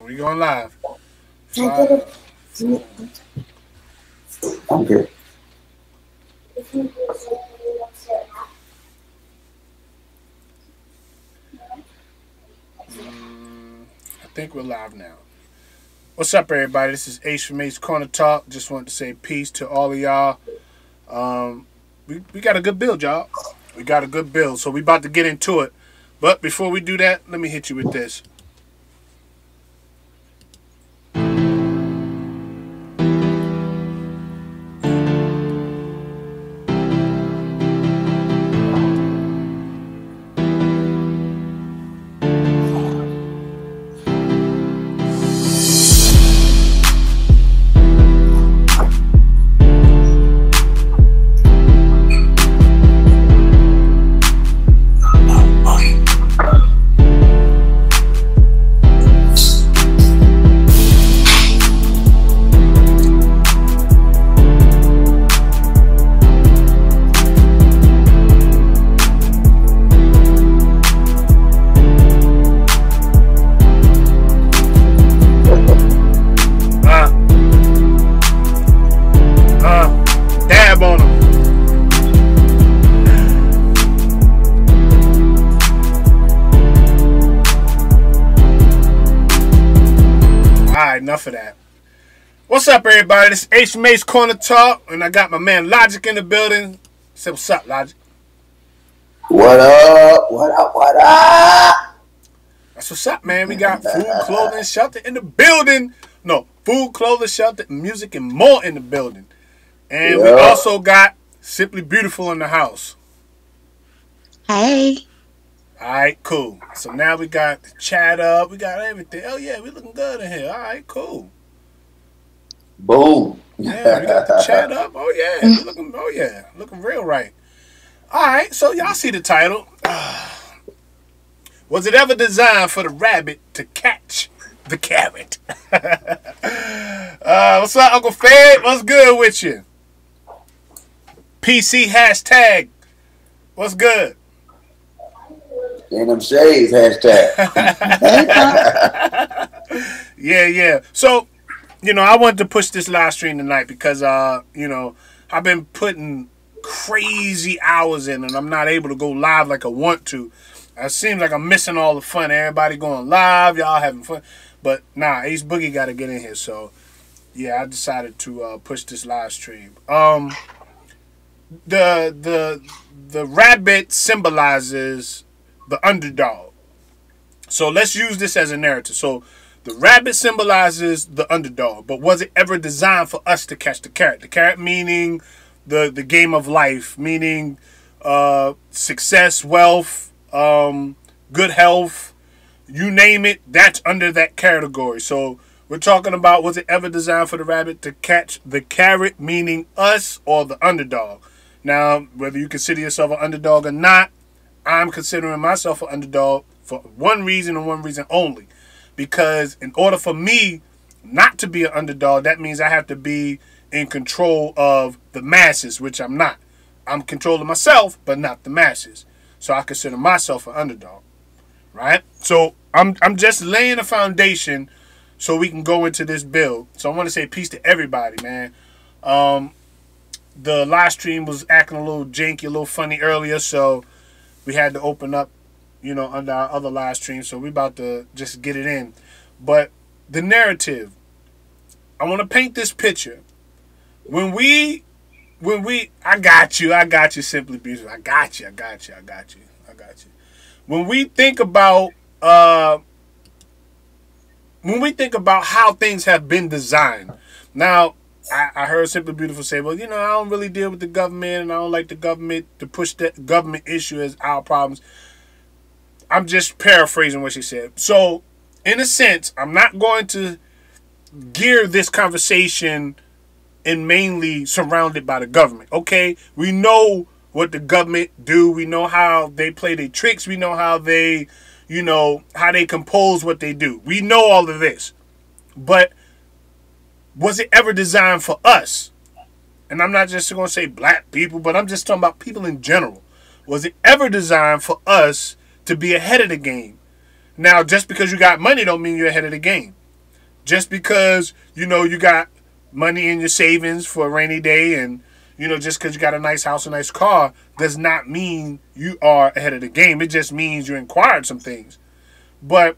We going live. I get Five, it. four. I'm good. I think we're live now. What's up, everybody? This is Ace from Ace Corner Talk. Just wanted to say peace to all of y'all. We got a good build, y'all. We got a good build, so we about to get into it. But before we do that, let me hit you with this. Dab on them. Alright, enough of that. What's up, everybody? This is Ace from Ace Corner Talk, and I got my man Logic in the building. Say what's up, Logic. What up? What up? What up? That's what's up, man. We got food, clothing, shelter in the building. No, food, clothing, shelter, music, and more in the building. And we also got Simply Beautiful in the house. Hey. Alright, cool. So now we got the chat up. We got everything. Oh, yeah, we looking good in here. Alright, cool. Boom. Yeah, we got the chat up. Oh, yeah. We looking real right. Alright, so y'all see the title. Was it ever designed for the rabbit to catch the carrot? What's up, Uncle Fed? What's good with you? PC hashtag. What's good? And them shades hashtag. Yeah. So, I wanted to push this live stream tonight because, I've been putting crazy hours in and I'm not able to go live like I want to. It seems like I'm missing all the fun. Everybody going live, y'all having fun. But nah, Ace Boogie got to get in here. So, yeah, I decided to push this live stream. The rabbit symbolizes the underdog. So let's use this as a narrative. So the rabbit symbolizes the underdog, but was it ever designed for us to catch the carrot? The carrot meaning the game of life, meaning success, wealth, good health, you name it, that's under that category. So we're talking about, was it ever designed for the rabbit to catch the carrot, meaning us, or the underdog? Now, whether you consider yourself an underdog or not, I'm considering myself an underdog for one reason and one reason only. Because in order for me not to be an underdog, that means I have to be in control of the masses, which I'm not. I'm controlling myself, but not the masses. So I consider myself an underdog, right? So I'm just laying a foundation so we can go into this build. So I want to say peace to everybody, man. The live stream was acting a little janky, a little funny earlier, so we had to open up, under our other live stream. So we about to just get it in. But the narrative, I want to paint this picture. When we, I got you, Simply Beautiful. I got you. When we think about, how things have been designed. Now, I heard Simply Beautiful say, well, I don't really deal with the government and I don't like the government to push that government issue as our problems. I'm just paraphrasing what she said. So, in a sense, I'm not going to gear this conversation in mainly surrounded by the government. Okay, we know what the government do. We know how they play their tricks. We know how they, how they compose what they do. We know all of this. But was it ever designed for us? And I'm not just going to say black people, but I'm just talking about people in general. Was it ever designed for us to be ahead of the game? Now, just because you got money don't mean you're ahead of the game. Just because, you got money in your savings for a rainy day, and, just because you got a nice house, a nice car, does not mean you are ahead of the game. It just means you acquired some things. But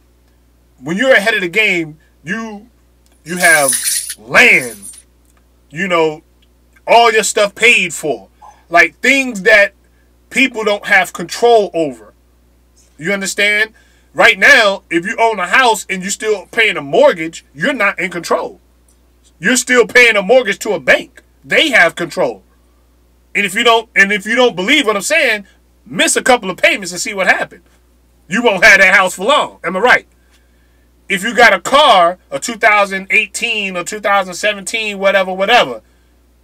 when you're ahead of the game, you have land, all your stuff paid for. Like things that people don't have control over. You understand? Right now, if you own a house and you're still paying a mortgage, you're not in control. You're still paying a mortgage to a bank. They have control. And if you don't believe what I'm saying, miss a couple of payments and see what happened. You won't have that house for long. Am I right? If you got a car, a 2018 or 2017, whatever,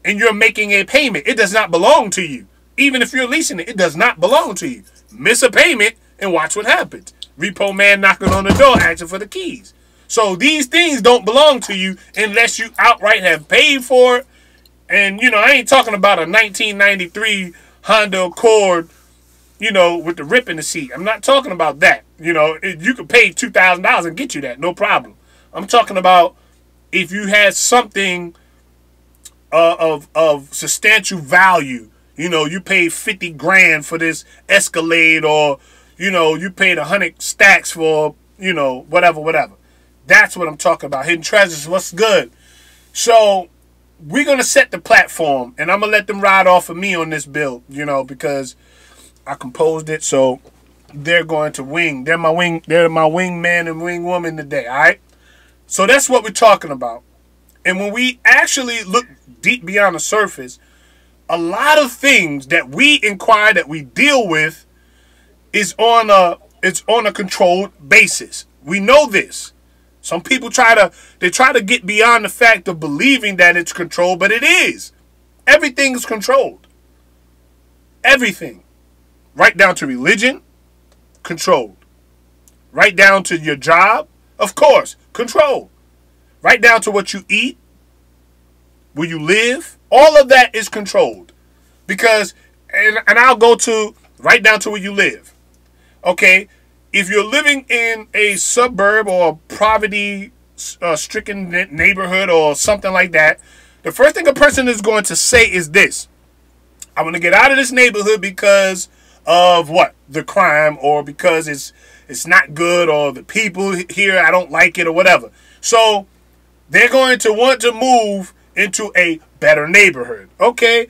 and you're making a payment, it does not belong to you. Even if you're leasing it, it does not belong to you. Miss a payment and watch what happens. Repo man knocking on the door asking for the keys. So these things don't belong to you unless you outright have paid for it. And, I ain't talking about a 1993 Honda Accord, with the rip in the seat. I'm not talking about that. You could pay $2,000 and get you that, no problem. I'm talking about if you had something of substantial value. You paid 50 grand for this Escalade, or you paid 100 stacks for whatever. That's what I'm talking about. Hidden Treasures, what's good? So we're gonna set the platform, and I'm gonna let them ride off of me on this build, because I composed it. So they're going to wing. They're my wingman and wingwoman today. All right. So that's what we're talking about. And when we actually look deep beyond the surface, a lot of things that we inquire, that we deal with, is on a controlled basis. We know this. Some people try to get beyond the fact of believing that it's controlled, but it is. Everything is controlled. Everything. Right down to religion, controlled. Right down to your job, of course, controlled. Right down to what you eat, where you live, all of that is controlled. Because, and I'll go to right down to where you live. Okay, if you're living in a suburb or a poverty-stricken neighborhood or something like that, the first thing a person is going to say is this: I want to get out of this neighborhood because of what? The crime, or because it's not good, or the people here, I don't like it, or whatever. So they're going to want to move into a better neighborhood. Okay,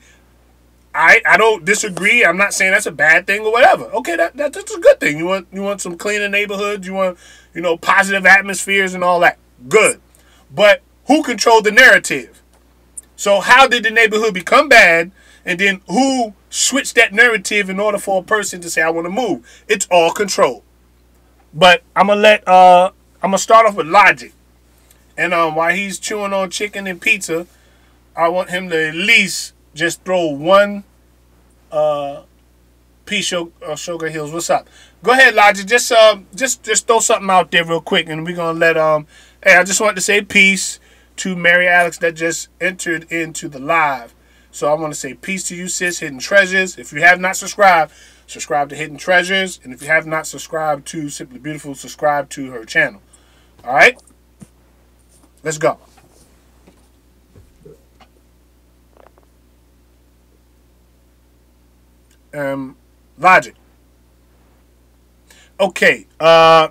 I don't disagree. I'm not saying that's a bad thing or whatever. Okay, that's a good thing. You want some cleaner neighborhoods. You want positive atmospheres and all that. Good, but who controlled the narrative? So how did the neighborhood become bad? And then who switched that narrative in order for a person to say I want to move? It's all controlled. But I'm gonna start off with Logic. And while he's chewing on chicken and pizza, I want him to at least just throw one piece of Sugar Hills. What's up? Go ahead, Logic. Just throw something out there real quick, and we're gonna let Hey, I just wanted to say peace to Mary Alex that just entered into the live. So I want to say peace to you, sis. Hidden Treasures. If you have not subscribed, subscribe to Hidden Treasures, and if you have not subscribed to Simply Beautiful, subscribe to her channel. All right. Let's go. Logic. Okay,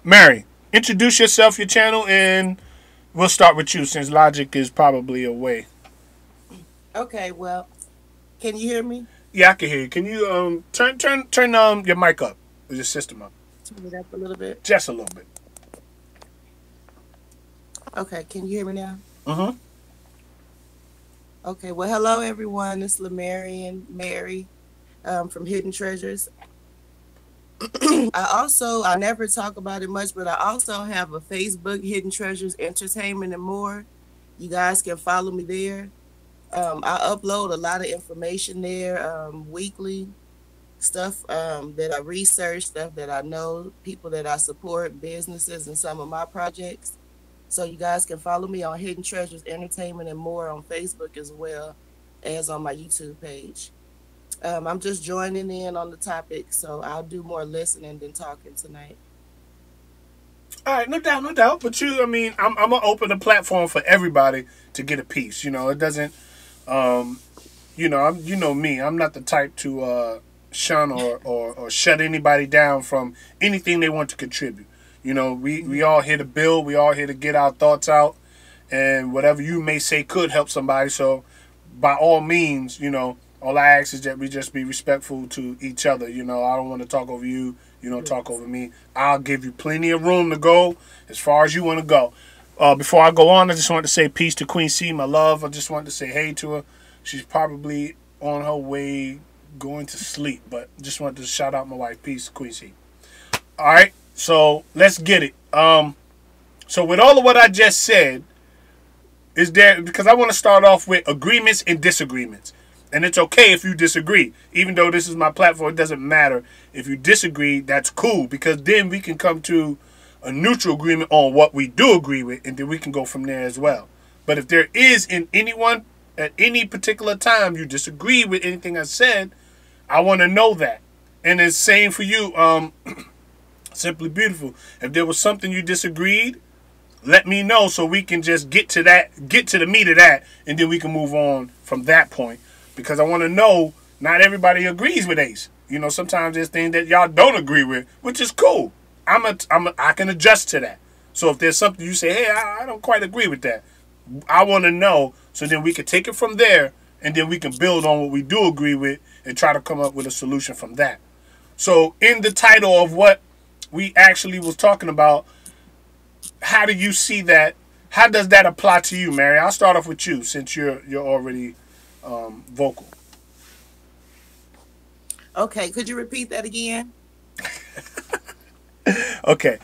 Mary, introduce yourself, your channel, and we'll start with you since Logic is probably away. Okay, well, can you hear me? Yeah, I can hear you. Can you turn your mic up, or your system up? Turn it up a little bit. Just a little bit. Okay, can you hear me now? Mm-hmm. Okay, well, hello everyone. It's Lamarian Mary from Hidden Treasures. I never talk about it much, but I also have a Facebook, Hidden Treasures Entertainment and More. You guys can follow me there. I upload a lot of information there weekly, stuff that I research, stuff that I know, people that I support, businesses, and some of my projects. So you guys can follow me on Hidden Treasures Entertainment and More on Facebook as well as on my YouTube page. I'm just joining in on the topic, so I'll do more listening than talking tonight. All right, no doubt, no doubt. But I mean, I'm gonna open a platform for everybody to get a piece. It doesn't. Um, you know me. I'm not the type to shun or shut anybody down from anything they want to contribute. We all here to build. We all here to get our thoughts out, and whatever you may say could help somebody. So, by all means, all I ask is that we just be respectful to each other. I don't want to talk over you. You don't talk over me. I'll give you plenty of room to go as far as you want to go. Before I go on, I just wanted to say peace to Queen C, my love. I just wanted to say hey to her. She's probably on her way going to sleep, but just wanted to shout out my wife. Peace, Queen C. All right, so let's get it. So with all of what I just said, because I want to start off with agreements and disagreements. And it's okay if you disagree. Even though this is my platform, it doesn't matter. If you disagree, that's cool. Because then we can come to a neutral agreement on what we do agree with. And then we can go from there as well. But if there is in anyone, at any particular time, you disagree with anything I said, I want to know that. And it's same for you, Simply Beautiful. If there was something you disagreed, let me know so we can just get to the meat of that. And then we can move on from that point. Because I want to know, not everybody agrees with Ace. Sometimes there's things that y'all don't agree with, which is cool. I can adjust to that. So if there's something you say, hey, I don't quite agree with that, I want to know so then we can take it from there and then we can build on what we do agree with and try to come up with a solution from that. So in the title of what we actually was talking about, how do you see that? How does that apply to you, Mary? I'll start off with you since you're already vocal. Okay, could you repeat that again? Okay.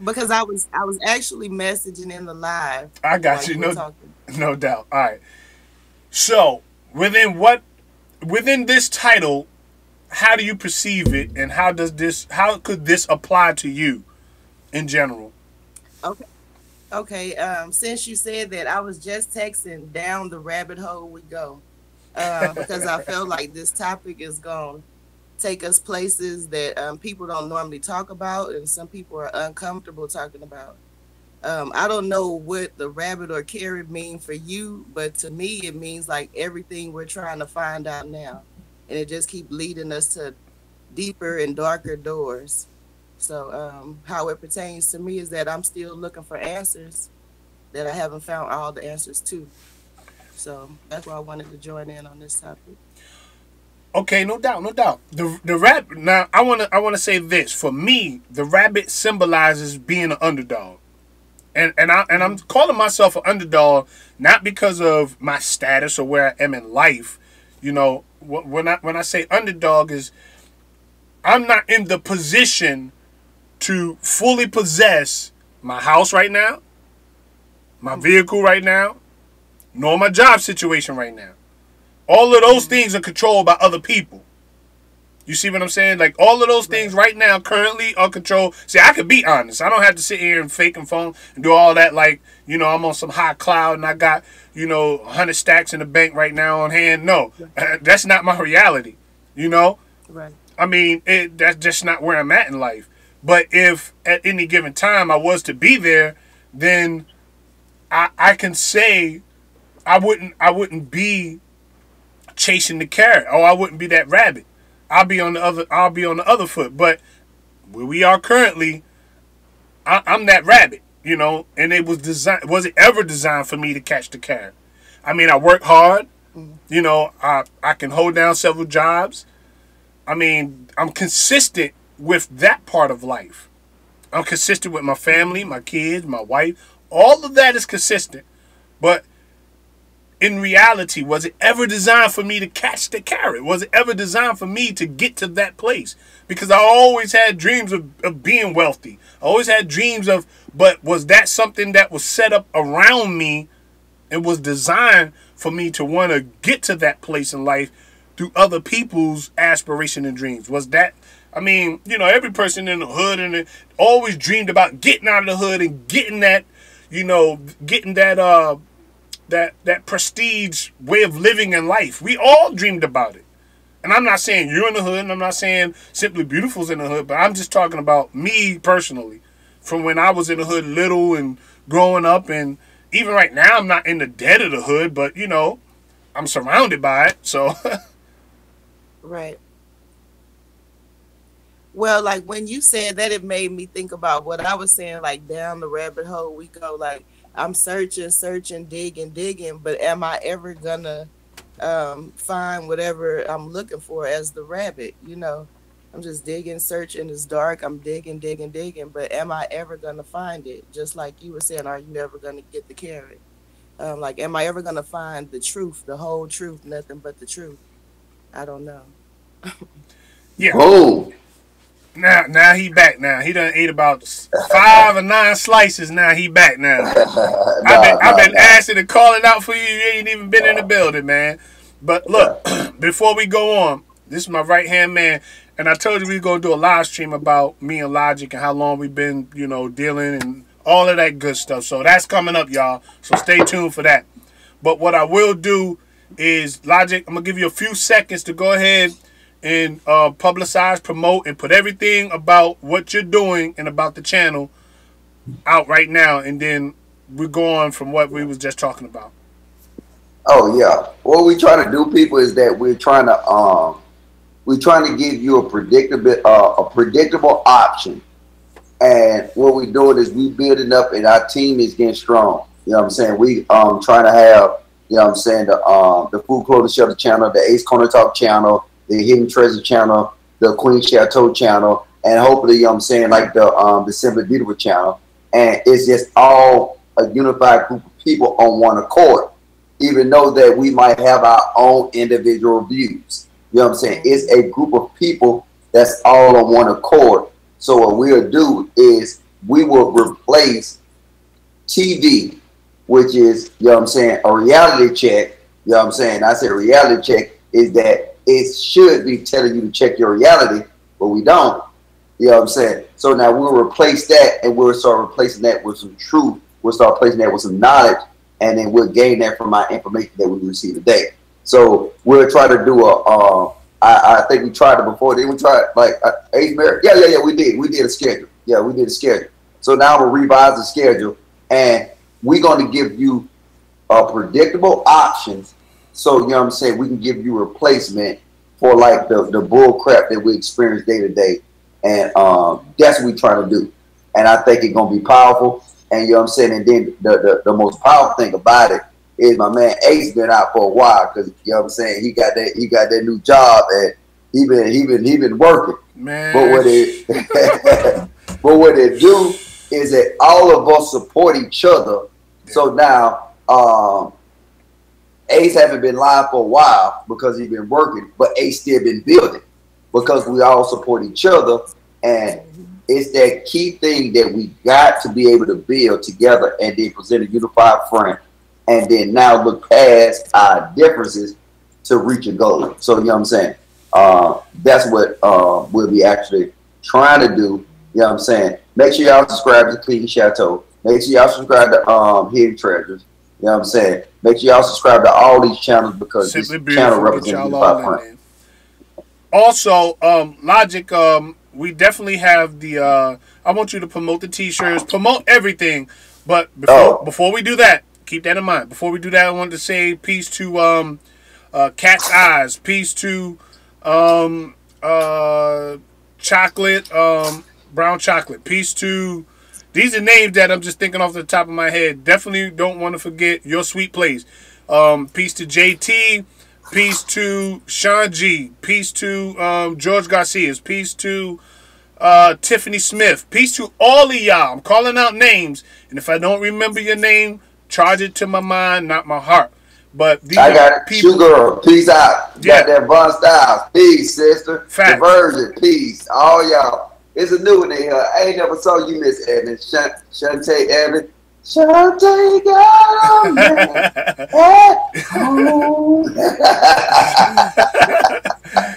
Because I was actually messaging in the live. I got you. No doubt. All right. So within this title, how do you perceive it, and how could this apply to you in general? Okay. Since you said that, I was just texting down the rabbit hole we go, because I felt like this topic is going to take us places that people don't normally talk about, and some people are uncomfortable talking about. I don't know what the rabbit or carrot mean for you, but to me, it means like everything we're trying to find out now, and it just keeps leading us to deeper and darker doors. So how it pertains to me is that I'm still looking for answers that I haven't found all the answers to. So that's why I wanted to join in on this topic. Okay, no doubt, no doubt. The rabbit. Now, I wanna say this. For me, the rabbit symbolizes being an underdog, and I'm calling myself an underdog not because of my status or where I am in life. When I say underdog is I'm not in the position to fully possess my house right now, my vehicle right now, nor my job situation right now. All of those things are controlled by other people. You see what I'm saying? Like, all of those things right now currently are controlled. See, I could be honest. I don't have to sit here and fake and phone and do all that like, I'm on some high cloud and I got, 100 stacks in the bank right now on hand. No, that's not my reality, Right. I mean, that's just not where I'm at in life. But if at any given time I was to be there, then I can say I wouldn't be chasing the carrot, or I wouldn't be that rabbit. I'll be on the other foot. But where we are currently, I'm that rabbit, and it was designed. Was it ever designed for me to catch the carrot? I mean, I work hard. I can hold down several jobs. I mean, I'm consistent with that part of life. I'm consistent with my family, my kids, my wife. All of that is consistent. But in reality, was it ever designed for me to catch the carrot? Was it ever designed for me to get to that place? Because I always had dreams of being wealthy. I always had dreams but was that something that was set up around me and was designed for me to want to get to that place in life through other people's aspiration and dreams? Was that, I mean, every person in the hood and always dreamed about getting out of the hood and getting that, getting that prestige way of living in life. We all dreamed about it. And I'm not saying you're in the hood, and I'm not saying Simply Beautiful's in the hood, but I'm just talking about me personally. from when I was in the hood little and growing up, and even right now I'm not in the dead of the hood, but you know, I'm surrounded by it. So Right. Well, like when you said that, it made me think about what I was saying, like down the rabbit hole we go. Like I'm searching, digging, but am I ever gonna find whatever I'm looking for as the rabbit? You know, I'm just digging, searching. It's dark. I'm digging, but am I ever gonna find it? Just like you were saying, are you never gonna get the carrot? Like, am I ever gonna find the truth, the whole truth, nothing but the truth? I don't know. yeah. Boom. Now he back. Now he done ate about 5 or 9 slices. Now he back. Now I've been asking and calling out for you. You ain't even been in the building, man. But look, before we go on, this is my right hand man, and I told you we were gonna do a live stream about me and Logic and how long we've been, you know, dealing and all of that good stuff. So that's coming up, y'all. So stay tuned for that. But what I will do is, Logic, I'm gonna give you a few seconds to go ahead and publicize, promote, and put everything about what you're doing and about the channel out right now, and then we go on from what we was just talking about. Oh yeah. What we try to do, people, is that we're trying to give you a predictable option. And what we're doing is we building up, and our team is getting strong. You know what I'm saying? We trying to have, you know what I'm saying, the Food Clothing Shelter channel, the Ace Corner Talk channel, the Hidden Treasure channel, the Queen Chateau channel, and hopefully, you know what I'm saying, like the Simply Beautiful channel. And it's just all a unified group of people on one accord, even though that we might have our own individual views. You know what I'm saying? It's a group of people that's all on one accord. So what we'll do is we will replace TV, which is, you know what I'm saying, a reality check. You know what I'm saying? I said reality check is that it should be telling you to check your reality, but we don't. You know what I'm saying? So now we'll replace that, and we'll start replacing that with some truth. We'll start replacing that with some knowledge, and then we'll gain that from our information that we receive today. So we'll try to do I think we tried it before. Then we tried like Ace Bear. Yeah. We did a schedule. Yeah, we did a schedule. So now we'll revise the schedule, and we're going to give you predictable options. So, you know what I'm saying, we can give you a replacement for like the bull crap that we experience day to day. And that's what we're trying to do. And I think it's going to be powerful. And you know what I'm saying? And then the most powerful thing about it is my man Ace been out for a while, because you know what I'm saying, he got that new job, and he been working. Man. But what it do is that all of us support each other. Yeah. So now Ace haven't been live for a while because he's been working, but Ace still been building because we all support each other. And it's that key thing that we got to be able to build together and then present a unified front, and then now look past our differences to reach a goal. So, you know what I'm saying? That's what we'll be actually trying to do. You know what I'm saying? Make sure y'all subscribe to Queen Chateau. Make sure y'all subscribe to Hidden Treasures. You know what I'm saying? Make sure y'all subscribe to all these channels, because Simply this channel represents unified front. Also, Logic, we definitely have the I want you to promote the t-shirts, promote everything, but before we do that, keep that in mind. Before we do that, I wanted to say peace to Cat's Eyes, peace to chocolate, brown chocolate, peace to, these are names that I'm just thinking off the top of my head. Definitely don't want to forget Your Sweet Place. Peace to JT. Peace to Sean G. Peace to George Garcia's. Peace to Tiffany Smith. Peace to all of y'all. I'm calling out names, and if I don't remember your name, charge it to my mind, not my heart. But these I got people. Girl, peace out. Yeah. Got that Von Styles. Peace, sister. Facts. Diversion. Peace. All y'all. It's a new one in here. I ain't never saw you, Miss Evans. Shantae Evans. Shantae got on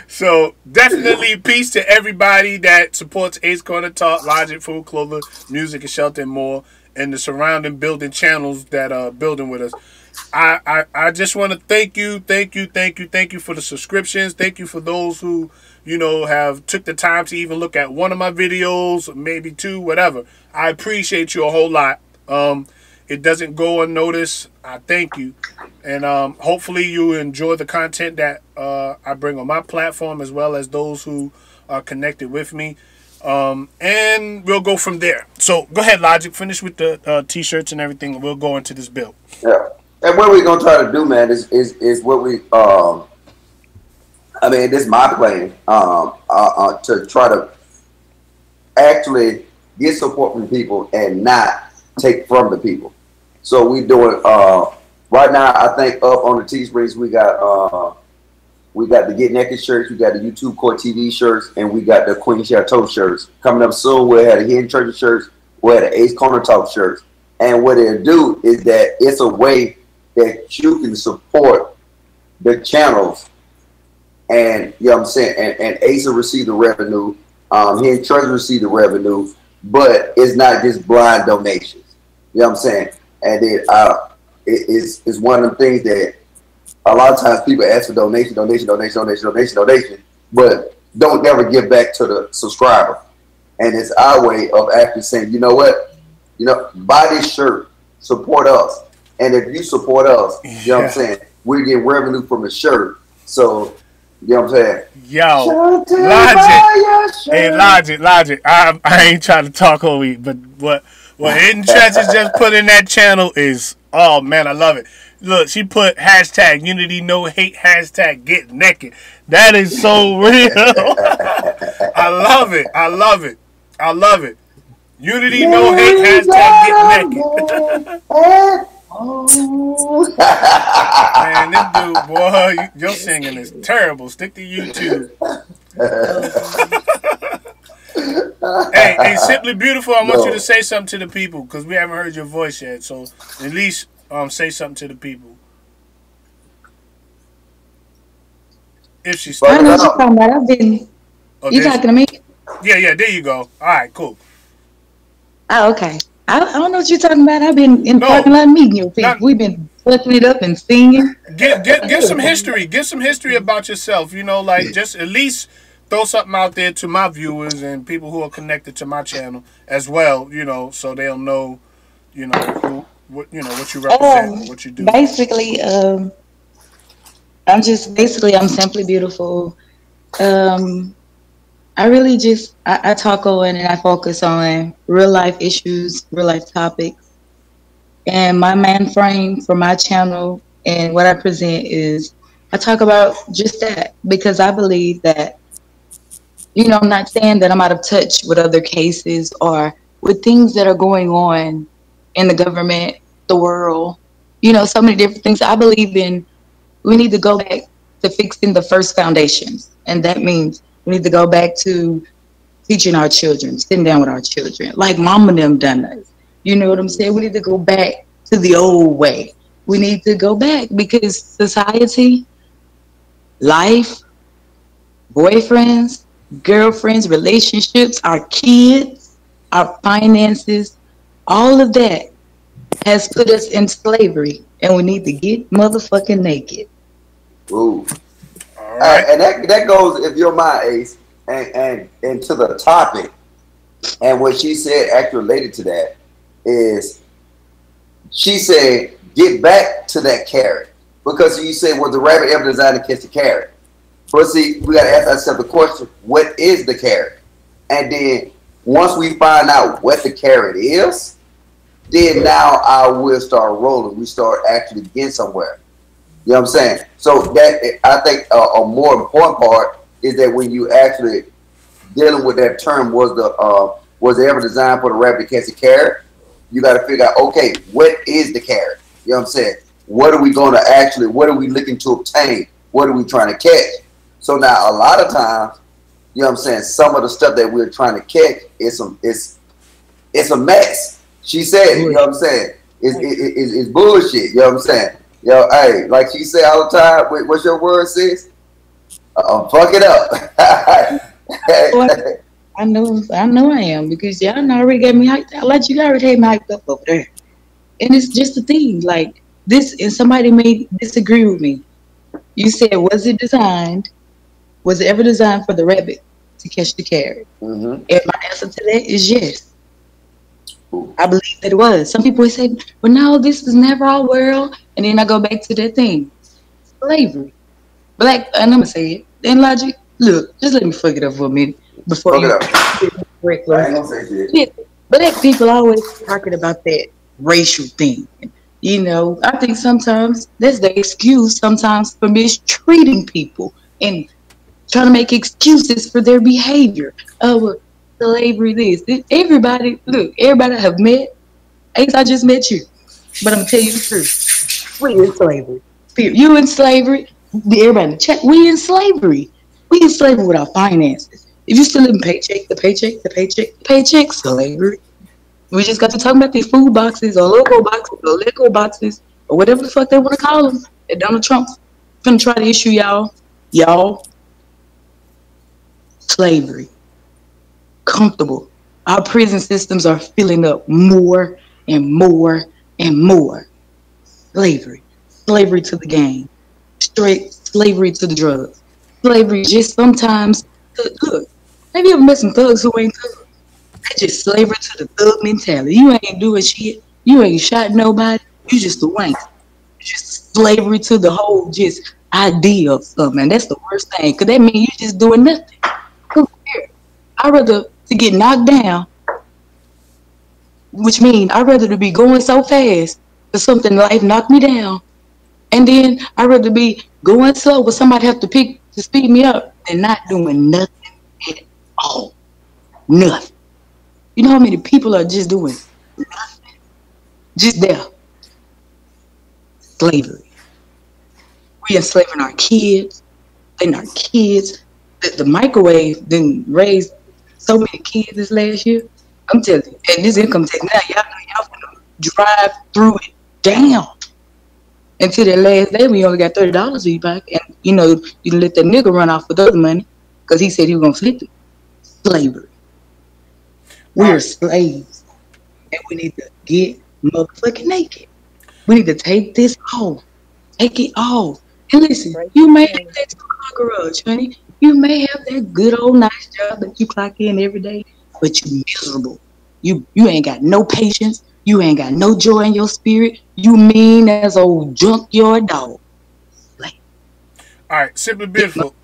So definitely peace to everybody that supports Ace Corner Talk, Logic, Food, Clover, Music, and Shelter, and more. and the surrounding building channels that are building with us. I just want to thank you for the subscriptions. Thank you for those who, you know, have took the time to even look at one of my videos, maybe two, whatever. I appreciate you a whole lot. It doesn't go unnoticed. I thank you. And hopefully you enjoy the content that I bring on my platform, as well as those who are connected with me. And we'll go from there. So go ahead, Logic. Finish with the T-shirts and everything, and we'll go into this build. Yeah. And what we're going to try to do, man, is what we, I mean, this is my plan, to try to actually get support from people and not take from the people. So we doing, right now, I think up on the Teesprings, we got the Get Naked shirts, we got the YouTube Core TV shirts, and we got the Queen Chateau shirts. Coming up soon, we'll have the Hidden Treasure shirts, we'll have the Ace Corner Talk shirts. And what it'll do is that it's a way that you can support the channels, and you know what I'm saying, and Ace will receive the revenue, Hidden Treasure receive the revenue, but it's not just blind donations. You know what I'm saying? And then it's one of the things that a lot of times people ask for donation, but don't never give back to the subscriber. And it's our way of actually saying, you know what? You know, buy this shirt, support us. And if you support us, you know what I'm saying, we get revenue from the shirt. So, you know what I'm saying? Yo, Logic. Hey, Logic. I ain't trying to talk over you, but what Hidden Treasures just put in that channel is, oh man, I love it. Look, she put hashtag Unity No Hate, hashtag Get Naked. That is so real. I love it. I love it. I love it. Unity No Hate, hashtag Get Naked. Man, this dude, boy, your singing is terrible. Stick to YouTube. Hey, Simply Beautiful, I want you to say something to the people, because we haven't heard your voice yet. So at least say something to the people. If she's still, I know what you're talking about. I've been. You talking to me? Yeah. There you go. All right, cool. Oh, okay. I don't know what you're talking about. I've been in the parking lot meeting you people. We've been fucking it up and singing. Give some history. Give some history about yourself. You know, like just at least throw something out there to my viewers and people who are connected to my channel as well. You know, so they'll know, you know, what you represent, what you do. Basically, I'm Simply Beautiful. I really just, I talk on and I focus on real life issues, real life topics. And my main frame for my channel and what I present is I talk about just that, because I believe that, you know, I'm not saying that I'm out of touch with other cases or with things that are going on in the government, the world, you know, so many different things. I believe in, we need to go back to fixing the first foundations. And that means we need to go back to teaching our children, sitting down with our children, like mama and them done us. You know what I'm saying? We need to go back to the old way. We need to go back because society, life, boyfriends, girlfriends, relationships, our kids, our finances, all of that has put us in slavery, and we need to get motherfucking naked. Ooh. All right. And that goes, if you're my Ace, and to the topic, and what she said actually related to that is, she said, get back to that carrot. Because you say, well, the rabbit ever designed to catch the carrot? But see, we got to ask ourselves the question, what is the carrot? And then once we find out what the carrot is, then now our wheels start rolling. We start actually getting somewhere. You know what I'm saying? So that, I think a more important part is that when you actually dealing with that term, was it ever designed for the rabbit to catch the carrot? You got to figure out, okay, what is the carrot? You know what I'm saying? What are we going to actually, what are we looking to obtain? What are we trying to catch? So now a lot of times, you know what I'm saying, some of the stuff that we're trying to catch is it's a mess. She said, you know what I'm saying? It's bullshit, you know what I'm saying? Yo, hey, like she say all the time, what's your word, sis? Fuck it up. I know I am because y'all done already got me hyped out. Like you already had me hyped up over there. And it's just the thing, like this, and somebody may disagree with me. You said, was it ever designed for the rabbit to catch the carrot? Mm-hmm. And my answer to that is yes. I believe that it was. Some people would say, well, no, this was never our world. And then I go back to that thing, slavery. Black, and I'm going to say it. Then Logic, look, just let me fuck it up for a minute before Fuck you. it up. I ain't gonna say shit. Black people always talking about that racial thing. You know, I think sometimes that's the excuse sometimes for mistreating people and trying to make excuses for their behavior. Oh, well, slavery everybody, look, everybody I have met, Ace, I just met you. But I'm going to tell you the truth. We in slavery. You in slavery. Everybody in the chat, we in slavery. We in slavery with our finances. If you still living paycheck, the paycheck, slavery. We just got to talking about these food boxes or local boxes or liquor boxes or whatever the fuck they want to call them that Donald Trump's gonna try to issue y'all. Slavery. Comfortable. Our prison systems are filling up more and more and more. Slavery. Slavery to the game. Straight slavery to the drugs. Slavery just sometimes, look, have you ever met some thugs who ain't thugs? They just slavery to the thug mentality. You ain't doing shit. You ain't shot nobody. You just a wank. Just slavery to the whole just idea of something. And that's the worst thing. Because that means you just doing nothing. I'd rather to get knocked down, which means I'd rather to be going so fast for something in life knock me down. And then I'd rather be going slow with somebody have to speed me up than not doing nothing at all. Nothing. You know how many people are just doing nothing? Just there. Slavery. We enslaving our kids. And our kids. The microwave didn't raise so many kids this last year. I'm telling you. And this income tax now, y'all gonna drive through it down. Until that last day, we only got $30 in your pocket. And, you know, you can let that nigga run off with other money because he said he was going to flip it. Slavery. We're slaves. And we need to get motherfucking naked. We need to take this off. Take it off. And listen, you may have that 2-car garage, honey. You may have that good old nice job that you clock in every day, but you miserable. You ain't got no patience. You ain't got no joy in your spirit. You mean as old junkyard dog. Like, all right, Simply Beautiful.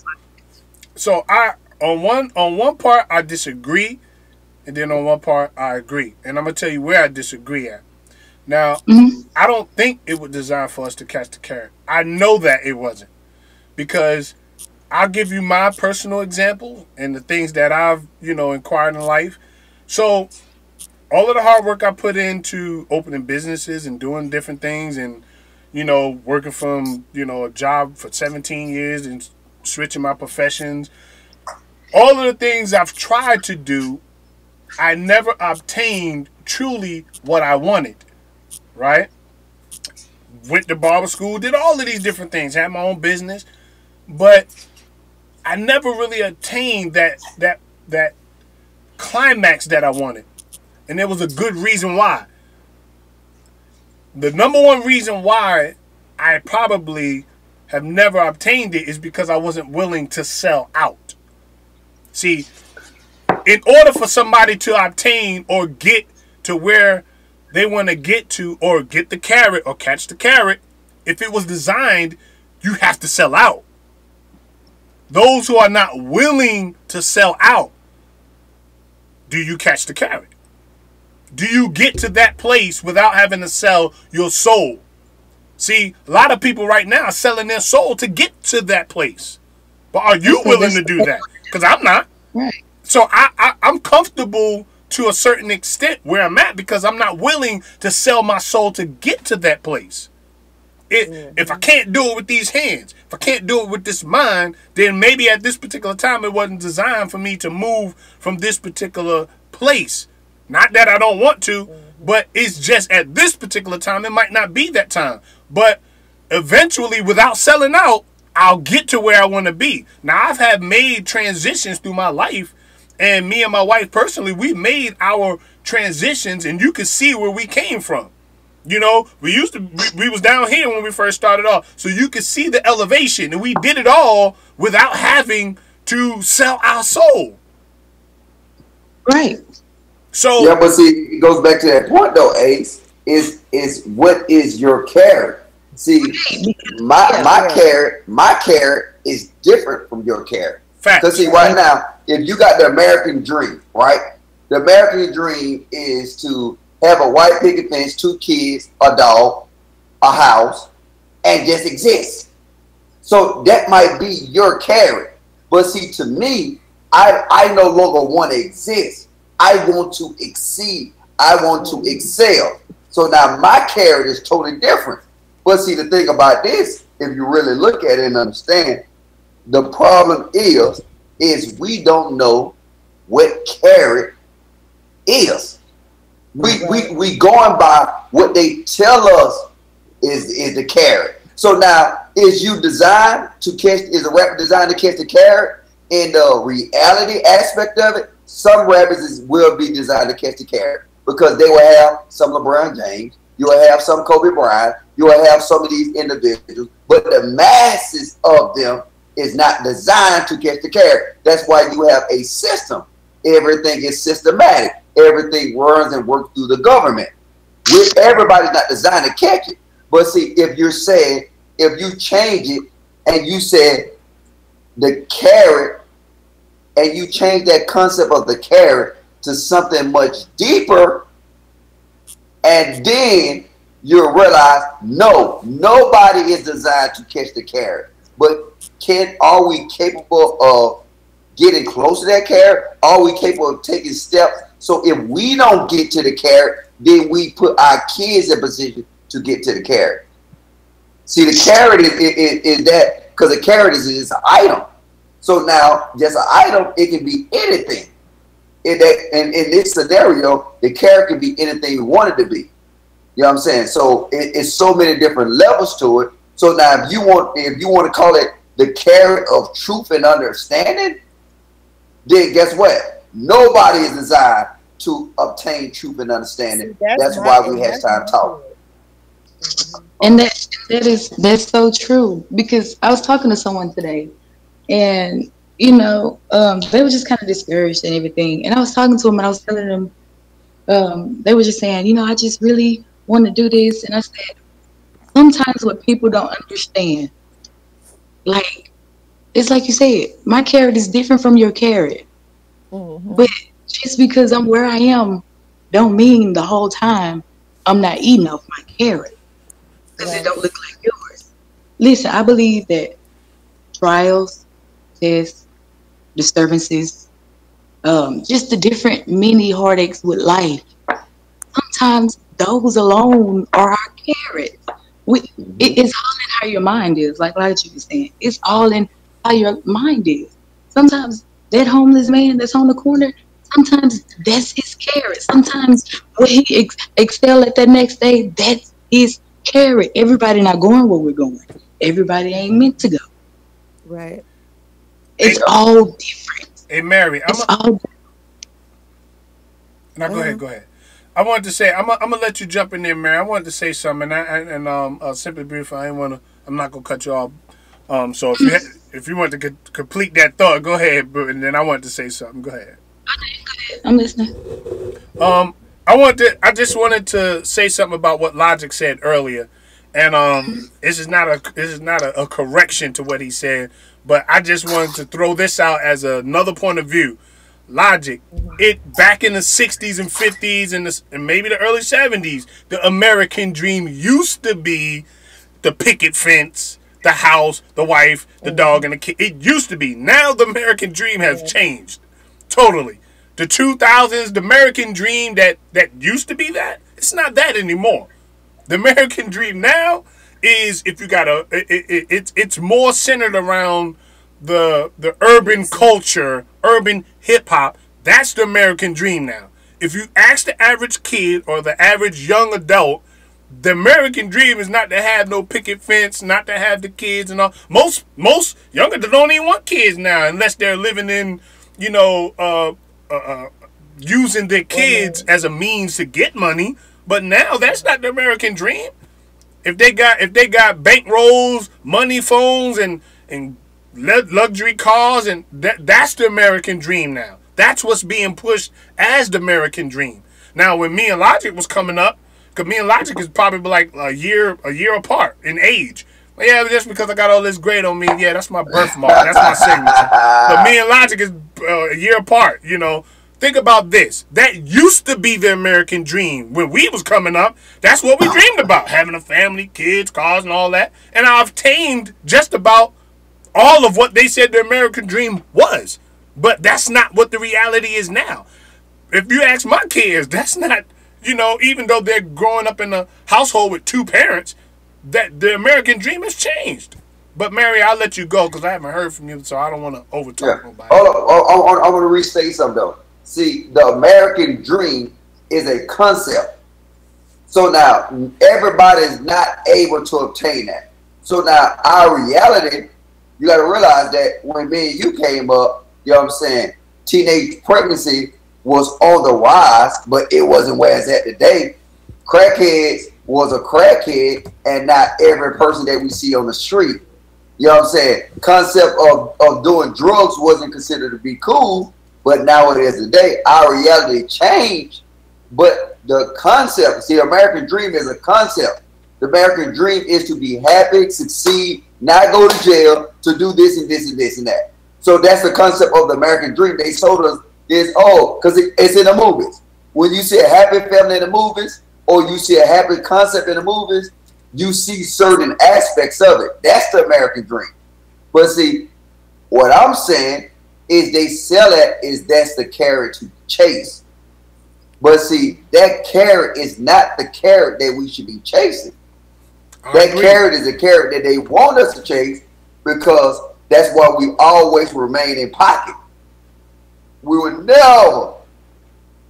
So on one part I disagree, and then on one part I agree, and I'm gonna tell you where I disagree at. Now, I don't think it was designed for us to catch the carrot. I know that it wasn't, because I'll give you my personal example and the things that I've inquired in life. So all of the hard work I put into opening businesses and doing different things and, working from, a job for 17 years and switching my professions, all of the things I've tried to do, I never obtained truly what I wanted, right? Went to barber school, did all of these different things, had my own business, but I never really attained that climax that I wanted. And there was a good reason why. The number one reason why I probably have never obtained it is because I wasn't willing to sell out. See, in order for somebody to obtain or get to where they want to get to, or get the carrot or catch the carrot, if it was designed, you have to sell out. Those who are not willing to sell out, do you catch the carrot? Do you get to that place without having to sell your soul? See, a lot of people right now are selling their soul to get to that place. But are you willing to do that? Because I'm not. Right. So I'm comfortable to a certain extent where I'm at because I'm not willing to sell my soul to get to that place. If I can't do it with these hands, if I can't do it with this mind, then maybe at this particular time it wasn't designed for me to move from this particular place. Not that I don't want to, but it's just at this particular time, it might not be that time. But eventually, without selling out, I'll get to where I want to be. Now, I've had made transitions through my life, And me and my wife personally, we made our transitions, and you could see where we came from. You know, we was down here when we first started off, so you could see the elevation, and we did it all without having to sell our soul. Right. So yeah, but see, it goes back to that point though, Ace. Is what is your carrot? See, my carrot is different from your carrot. Because see, right now, if you got the American dream, right? The American dream is to have a white picket fence, 2 kids, a dog, a house, and just exist. So that might be your carrot. But see, to me, I no longer want to exist. I want to exceed. I want to excel. So now my carrot is totally different. But see, the thing about this, if you really look at it and understand, the problem is we don't know what carrot is. We going by what they tell us is the carrot. So now, is a rapper designed to catch the carrot? In the reality aspect of it, some rappers will be designed to catch the carrot because they will have some LeBron James, you will have some Kobe Bryant, you will have some of these individuals, but the masses of them is not designed to catch the carrot. That's why you have a system. Everything is systematic. Everything runs and works through the government. Everybody's not designed to catch it. But see, if you change it and you said the carrot, and you change that concept of the carrot to something much deeper, and then you'll realize, no, nobody is designed to catch the carrot. But are we capable of getting close to that carrot? Are we capable of taking steps? So if we don't get to the carrot, then we put our kids in position to get to the carrot. See, the carrot is that, because the carrot is an item. So now, just an item, it can be anything. In this scenario, the carrot can be anything you want it to be. You know what I'm saying? So it's so many different levels to it. So now, if you want to call it the carrot of truth and understanding, then guess what? Nobody is designed to obtain truth and understanding. That's why we have time talk. And that's so true, because I was talking to someone today, and they were just kind of discouraged and everything. And I was talking to them, and I was telling them, they were just saying, I just really want to do this. And I said, sometimes what people don't understand, like, it's like you said, my carrot is different from your carrot. Mm-hmm. But just because I'm where I am, don't mean the whole time I'm not eating off my carrot. Because it don't look like yours. Listen, I believe that trials, tests, disturbances, just the different mini heartaches with life, sometimes those alone are our carrots. It's all in how your mind is, like you were saying. It's all in how your mind is. Sometimes that homeless man that's on the corner, sometimes that's his carrot. Sometimes when he excel at that next day, that's his carrot. Everybody not going where we're going. Everybody ain't meant to go. Right. It's all different. Hey, Mary, all no, go ahead. I wanted to say, I'm gonna let you jump in there, Mary. I wanted to say something, and Simply Beautiful, I'm not gonna cut you off. So if you want to complete that thought, go ahead. And then I wanted to say something. Go ahead. I'm listening. I just wanted to say something about what Logic said earlier, and this is not a correction to what he said, but I just wanted to throw this out as another point of view. Logic, back in the 60s and 50s and maybe the early 70s, the American dream used to be the picket fence, the house, the wife, the dog, and the kid. It used to be. Now the American dream has changed totally. The 2000s, the American dream that used to be that, it's not that anymore. The American dream now is, if you got it's more centered around the urban culture, urban hip hop. That's the American dream now. If you ask the average kid or the average young adult, the American dream is not to have no picket fence, not to have the kids and all. Most young adults don't even want kids now unless they're living in, using their kids as a means to get money. But now that's not the American dream. If they got bankrolls, money phones, and luxury cars, and that's the American dream now. That's what's being pushed as the American dream. Now, when me and Logic was coming up, because me and Logic is probably like a year apart in age. Yeah, just because I got all this grade on me, yeah, that's my birthmark. That's my signature. But me and Logic is a year apart, you know. Think about this. That used to be the American dream. When we was coming up, that's what we dreamed about. Having a family, kids, cars, and all that. And I've tamed just about all of what they said the American dream was. But that's not what the reality is now. If you ask my kids, that's not, you know, even though they're growing up in a household with two parents, that the American dream has changed. But Mary, I'll let you go because I haven't heard from you, so I don't want to overtalk nobody. I want to restate something though. See, the American dream is a concept. So now everybody is not able to obtain that. So now our reality, you got to realize that when me and you came up, you know what I'm saying, teenage pregnancy was on the rise, but it wasn't where it's at today. Crackheads was a crackhead and not every person that we see on the street. You know what I'm saying? Concept of doing drugs wasn't considered to be cool, but now it is today. Our reality changed, but the concept, see, American dream is a concept. The American dream is to be happy, succeed, not go to jail, to do this and this and this and that. So that's the concept of the American dream. They told us this, because it's in the movies. When you see a happy family in the movies, or you see a happy concept in the movies, you see certain aspects of it. That's the American dream. But see, what I'm saying is they sell it is that's the carrot to chase. But see, that carrot is not the carrot that we should be chasing. That carrot is a carrot that they want us to chase because that's why we always remain in pocket. We would never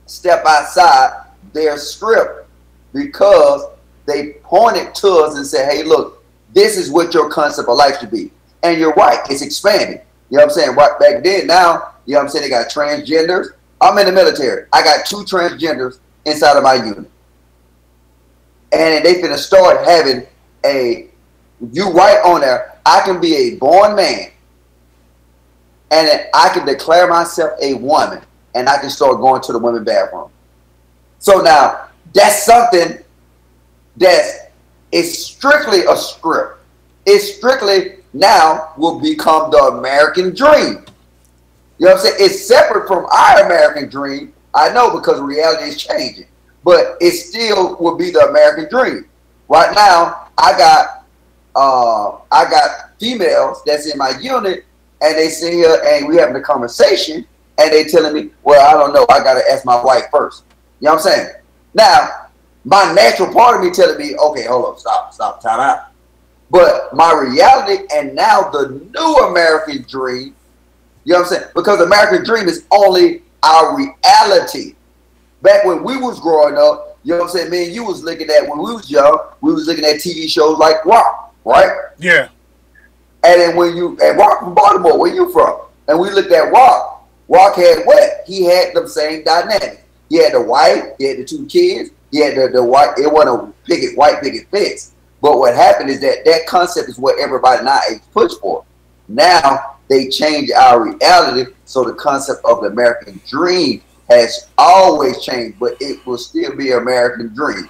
step outside their script because they pointed to us and said, hey, look, this is what your concept of life should be. And you're right, it's expanding. You know what I'm saying? Right back then, now, you know what I'm saying, they got transgenders. I'm in the military. I got 2 transgenders inside of my unit. And they finna start having you right on there, I can be a born man and I can declare myself a woman and I can start going to the women's bathroom. So now, that's something that is strictly a script. It strictly now will become the American dream. You know what I'm saying? It's separate from our American dream. I know because reality is changing. But it still will be the American dream. Right now, I got females that's in my unit and they sit here and we having a conversation and they telling me, well, I don't know. I got to ask my wife first. You know what I'm saying? Now, my natural part of me telling me, okay, hold up, stop, time out. But my reality and now the new American dream, you know what I'm saying? Because the American dream is only our reality. Back when we was growing up, you know what I'm saying, man, you was looking at, when we was young, we was looking at TV shows like Rock, right? Yeah. And then and Rock from Baltimore, where you from? And we looked at Rock. Rock had what? He had the same dynamic. He had the wife, he had the 2 kids, he had the white, it wasn't a white picket fence. But what happened is that concept is what everybody nowadays push for. Now they change our reality, so the concept of the American dream has always changed, but it will still be an American dream. You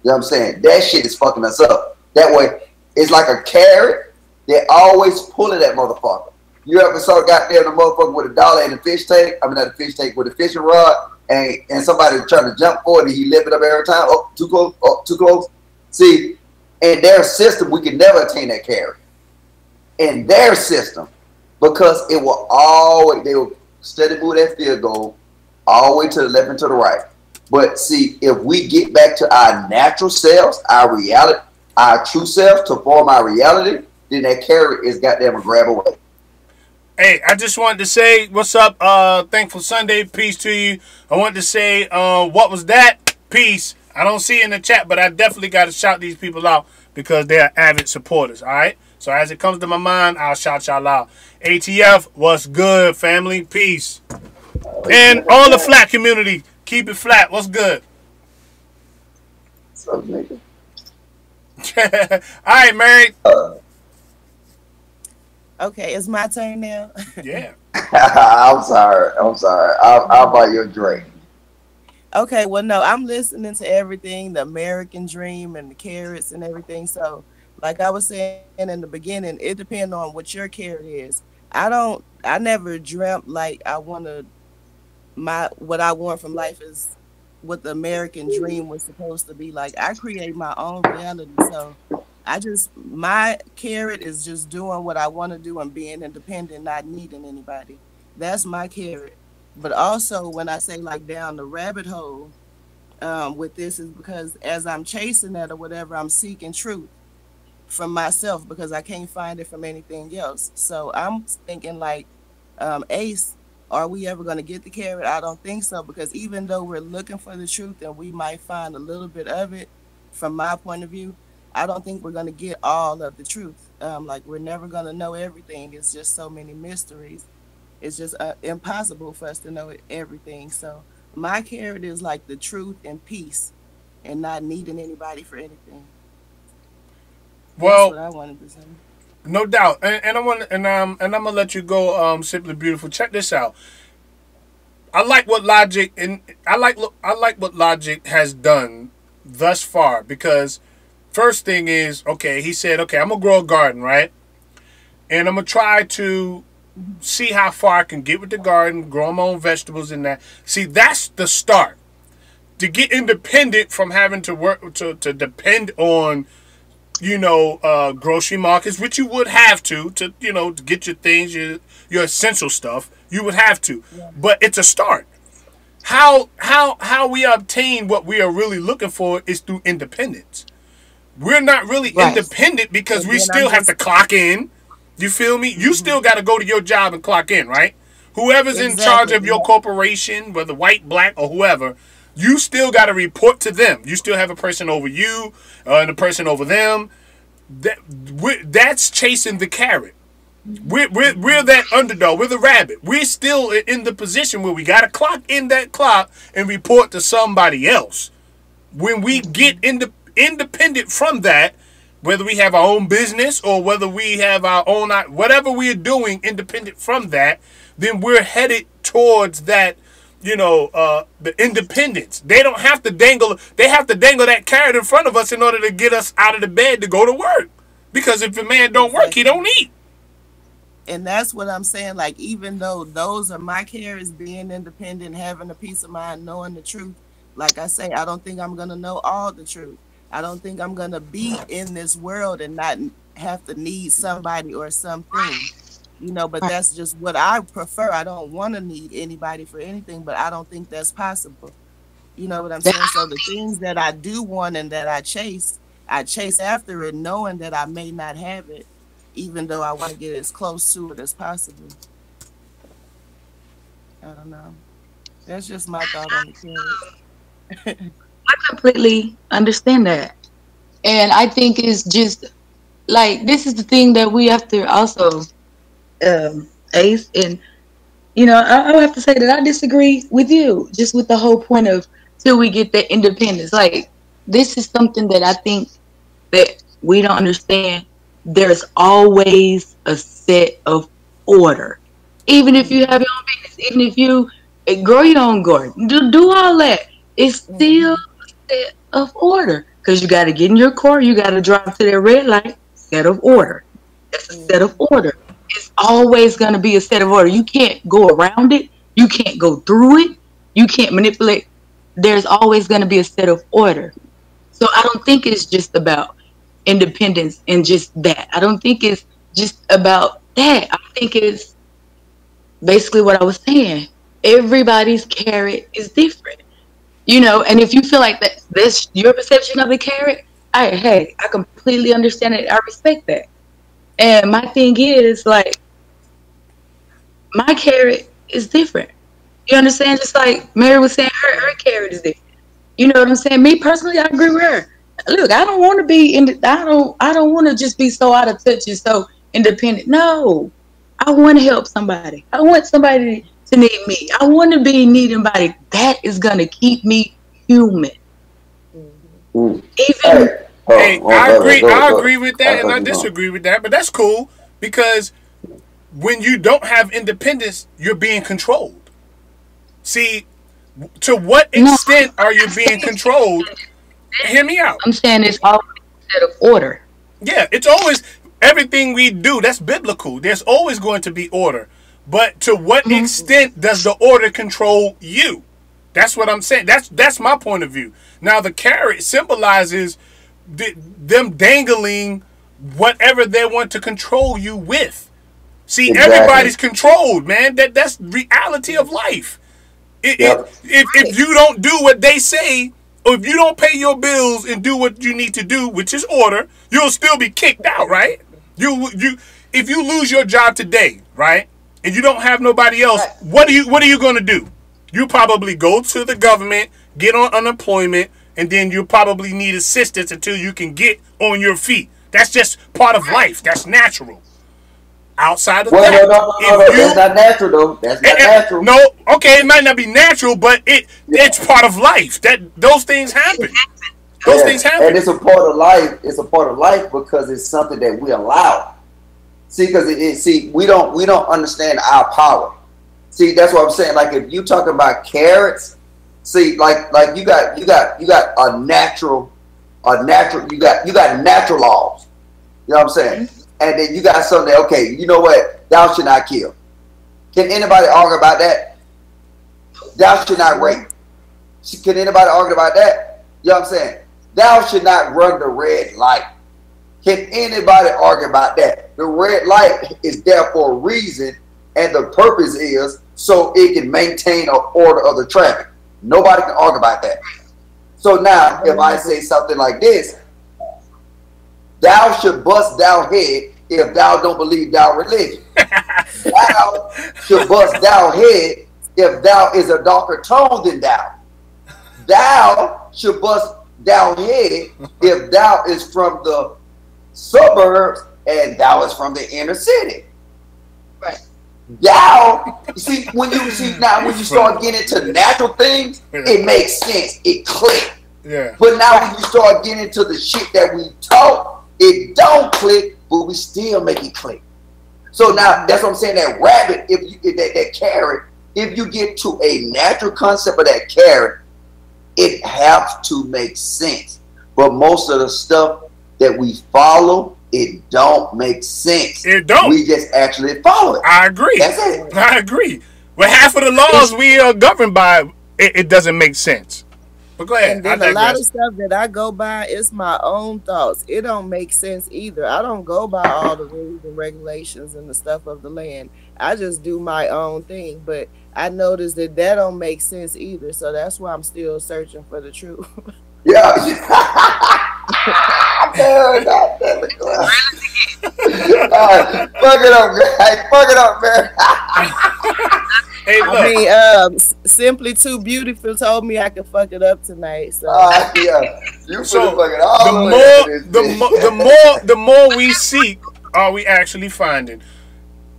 know what I'm saying? That shit is fucking us up. That way, it's like a carrot. They're always pulling that motherfucker. You ever saw a goddamn the motherfucker with $1 in a fish tank? I mean, not a fish tank, with a fishing rod, and somebody trying to jump for it, and he lift it up every time. Oh, too close. Oh, too close. See, in their system, we can never attain that carrot. In their system, because it will always, they will steady move that field goal all the way to the left and to the right. But see, if we get back to our natural selves, our reality, our true selves to form our reality, then that carrot is goddamn a grab away. Hey, I just wanted to say, what's up? Thankful Sunday. Peace to you. I wanted to say, what was that? Peace. I don't see it in the chat, but I definitely got to shout these people out because they are avid supporters, all right? So as it comes to my mind, I'll shout y'all out. ATF, what's good, family? Peace. And all the flat community, keep it flat. What's good? So, nigga. All right, Mary. Okay, it's my turn now. Yeah. I'm sorry. I'll buy you a drink. Okay, well, no, I'm listening to everything, the American dream and the carrots and everything. So, like I was saying in the beginning, it depends on what your carrot is. I never dreamt like what I want from life is what the American dream was supposed to be like. I create my own reality. So, my carrot is just doing what I want to do and being independent, not needing anybody. That's my carrot. But also, when I say like down the rabbit hole with this, is because as I'm chasing that or whatever, I'm seeking truth from myself because I can't find it from anything else. So I'm thinking like, Ace, are we ever going to get the carrot? I don't think so, because even though we're looking for the truth and we might find a little bit of it, from my point of view, I don't think we're going to get all of the truth. Like we're never going to know everything. It's just so many mysteries. It's just impossible for us to know everything. So my carrot is like the truth and peace, and not needing anybody for anything. Well, that's what I wanted to say. No doubt, and I'm gonna let you go. Simply beautiful. Check this out. I like what Logic what Logic has done thus far, because first thing is, okay, he said, okay, I'm gonna grow a garden, right, and I'm gonna try to see how far I can get with the garden, grow my own vegetables and that. See, that's the start. To get independent from having to work to depend on, grocery markets, which you would have to get your things, your essential stuff. You would have to, but it's a start. How we obtain what we are really looking for is through independence. We're not really independent because we still have to clock in. You feel me? You still got to go to your job and clock in, right? Whoever's in charge of your corporation, whether white, black, or whoever, you still got to report to them. You still have a person over you and a person over them. That's chasing the carrot. We're that underdog. We're the rabbit. We're still in the position where we got to clock in that clock and report to somebody else. When we get independent from that, whether we have our own business or whether we have our own, whatever we are doing independent from that, then we're headed towards that, the independence. They don't have to dangle. They have to dangle that carrot in front of us in order to get us out of the bed to go to work. Because if a man don't work, he don't eat. And that's what I'm saying. Like, even though those are my carrots, being independent, having a peace of mind, knowing the truth. Like I say, I don't think I'm going to know all the truth. I don't think I'm going to be in this world and not have to need somebody or something, but that's just what I prefer. I don't want to need anybody for anything, but I don't think that's possible. You know what I'm saying? So the things that I do want and that I chase after it, knowing that I may not have it, even though I want to get as close to it as possible. I don't know. That's just my thought on the carrot. I completely understand that. And I think it's just like, this is the thing that we have to also Ace, and I have to say that I disagree with you, just with the whole point of till we get that independence. Like, this is something that I think that we don't understand. There's always a set of order. Even if you have your own business, even if you grow your own garden, do all that, it's still a set of order. Because you got to get in your car, you got to drive to that red light, set of order. That's a set of order. It's always going to be a set of order. You can't go around it. You can't go through it. You can't manipulate. There's always going to be a set of order. So I don't think it's just about independence and just that. I don't think it's just about that. I think it's basically what I was saying. Everybody's carrot is different. And if you feel like that's your perception of the carrot, I completely understand it. I respect that. And my thing is, like, my carrot is different. You understand? Just like Mary was saying, her carrot is different. You know what I'm saying? Me personally, I agree with her. Look, I don't want to be I don't want to just be so out of touch and so independent. No, I want to help somebody. I want somebody to need me. I want to be needing body. That is gonna keep me human. Mm. Even I agree with that, and I disagree with that. But that's cool because when you don't have independence, you're being controlled. See, to what extent are you being controlled? Hear me out. I'm saying it's always out of order. Yeah, it's always everything we do. That's biblical. There's always going to be order. But to what extent does the order control you? That's what I'm saying. That's my point of view. Now, the carrot symbolizes them dangling whatever they want to control you with. See, everybody's controlled, man. That's reality of life. If you don't do what they say, or if you don't pay your bills and do what you need to do, which is order, you'll still be kicked out, right? If you lose your job today, right, and you don't have nobody else, what are you going to do? You probably go to the government, get on unemployment, and then you probably need assistance until you can get on your feet. That's just part of life. That's natural. Outside of that, no, that's not natural though. That's not natural. No, okay, it might not be natural, but it's part of life. Those things happen. Those things happen, and it's a part of life. It's a part of life because it's something that we allow. See, because we don't understand our power. See, that's what I'm saying. Like if you talk about carrots, see, like you got a natural, you got natural laws. You know what I'm saying? And then you got something that, okay, you know what? Thou should not kill. Can anybody argue about that? Thou should not rape. Can anybody argue about that? You know what I'm saying? Thou should not run the red light. Can anybody argue about that? The red light is there for a reason, and the purpose is so it can maintain an order of the traffic. Nobody can argue about that. So now, if I say something like this, thou should bust thou head if thou don't believe thou religion. Thou should bust thou head if thou is a darker tone than thou. Thou should bust thou head if thou is from the suburbs and thou is from the inner city. Right. Thou, see, when you start getting into natural things, it makes sense. It clicks. Yeah. But now when you start getting into the shit that we taught, it don't click, but we still make it click. So now that's what I'm saying. That rabbit, that carrot, if you get to a natural concept of that carrot, it has to make sense. But most of the stuff that we follow, it don't make sense. It don't. We just actually follow it. I agree. That's it. I agree. But half of the laws we are governed by, it doesn't make sense. But go ahead. And then a lot of stuff that I go by is my own thoughts. It don't make sense either. I don't go by all the rules and regulations and the stuff of the land. I just do my own thing. But I noticed that don't make sense either. So that's why I'm still searching for the truth. Yeah. Fuck it up, guys. Fuck it up, man. Hey, look. I mean, Simply Too Beautiful told me I could fuck it up tonight. So yeah, you so fucking all the more we seek, are we actually finding?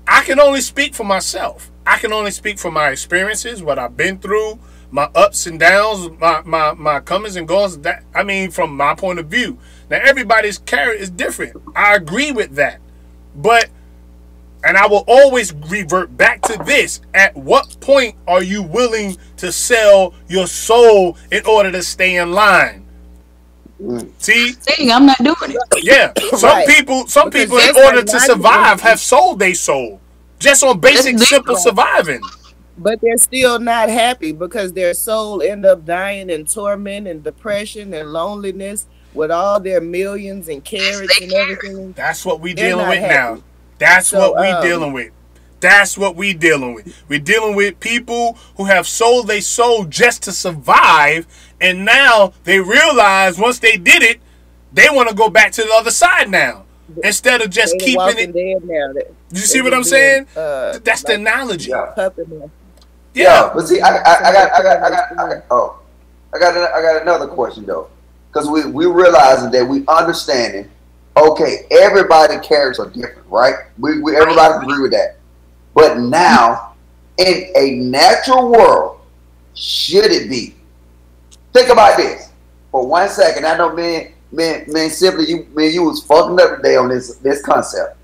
I can only speak for myself. I can only speak for my experiences, what I've been through, my ups and downs, my comings and goings. That, I mean, from my point of view. Now, everybody's carrot is different. I agree with that. But, and I will always revert back to this. At what point are you willing to sell your soul in order to stay in line? See? I'm not doing it. Yeah. Some people in order to survive have sold their soul. Just on basic, simple surviving. But they're still not happy because their soul end up dying in torment and depression and loneliness with all their millions and carrots and everything. That's what we dealing with now. That's what we dealing with. That's what we dealing with. We're dealing with people who have sold their soul just to survive, and now they realize once they did it, they want to go back to the other side now. Instead of just keeping it. You see what I'm saying? That's the analogy. Yeah, but see, I got another question though, because we realizing that we understanding. Okay, everybody's characters are different, right? We everybody agree with that. But now, in a natural world should it be? Think about this for 1 second. I know, man, simply you was fucking up today on this concept.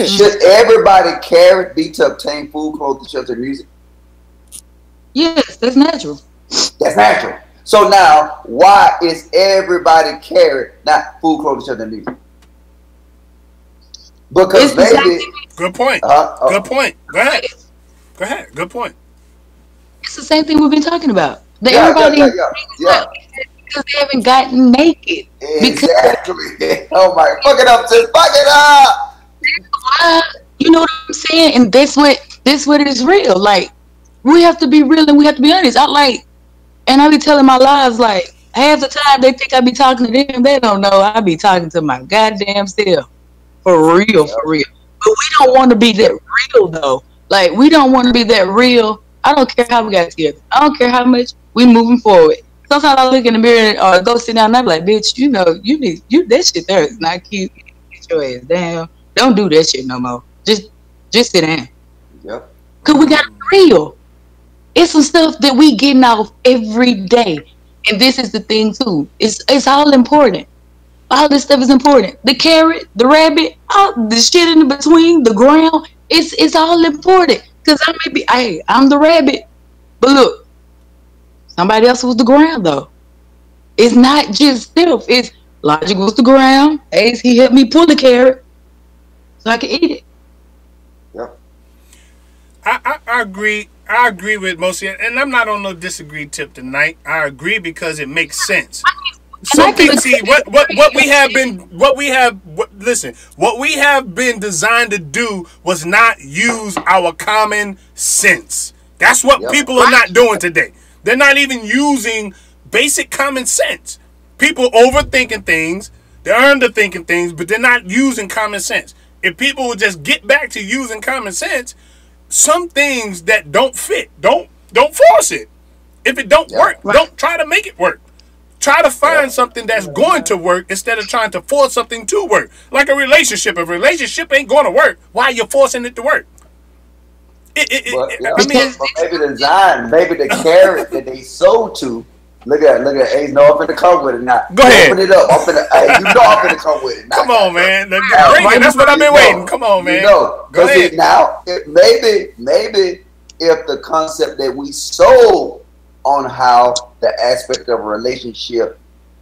Should everybody carry, be to obtain food, clothes, shelter, music? Yes, that's natural. That's natural. So now, why is everybody carry not food, clothes, shelter, music? Because maybe. Good point. Good point. Go ahead. Go ahead. Good point. It's the same thing we've been talking about. Yeah. Because they haven't gotten naked. Exactly. Oh my, fuck it up, sis. Fuck it up. You know what I'm saying? And that's what is real. Like, we have to be real and we have to be honest. And I be telling my lives, like, half the time they think I be talking to them. They don't know I be talking to my goddamn self. For real. But we don't want to be that real, though. Like, we don't want to be that real. I don't care how we got together. I don't care how much we moving forward. Sometimes I look in the mirror or go sit down and I'm like, bitch, you know, that shit there is not cute. Get your ass down. Don't do that shit no more. Just sit down. Yep. Cause we got real. It's some stuff that we getting off every day. And this is the thing too. It's all important. All this stuff is important. The carrot, the rabbit, all the shit in between, the ground, it's all important. Cause I'm the rabbit. But look, somebody else was the ground though. It's not just self. It's Logic was the ground. Ace, he helped me pull the carrot so I could eat it. Yep. I agree. I agree with most of it, and I'm not on no disagree tip tonight. I agree because it makes sense. Some things, see, what we have been designed to do was not use our common sense. That's what people are not doing today. They're not even using basic common sense. People overthinking things, they're underthinking things, but they're not using common sense. If people would just get back to using common sense, some things that don't fit, don't force it. If it don't work, don't try to make it work. Try to find something that's going to work instead of trying to force something to work. Like a relationship. If a relationship ain't going to work, why are you forcing it to work? Maybe the design, maybe the carrot that they sold to. Look at Ace. No, I'm finna come with it now. Go ahead. Open it up. I'm finna come with it. Now. Come on, man. Bring it. That's what I've been waiting. Come on, man. Go ahead. Now, maybe if the concept that we sold on how the aspect of a relationship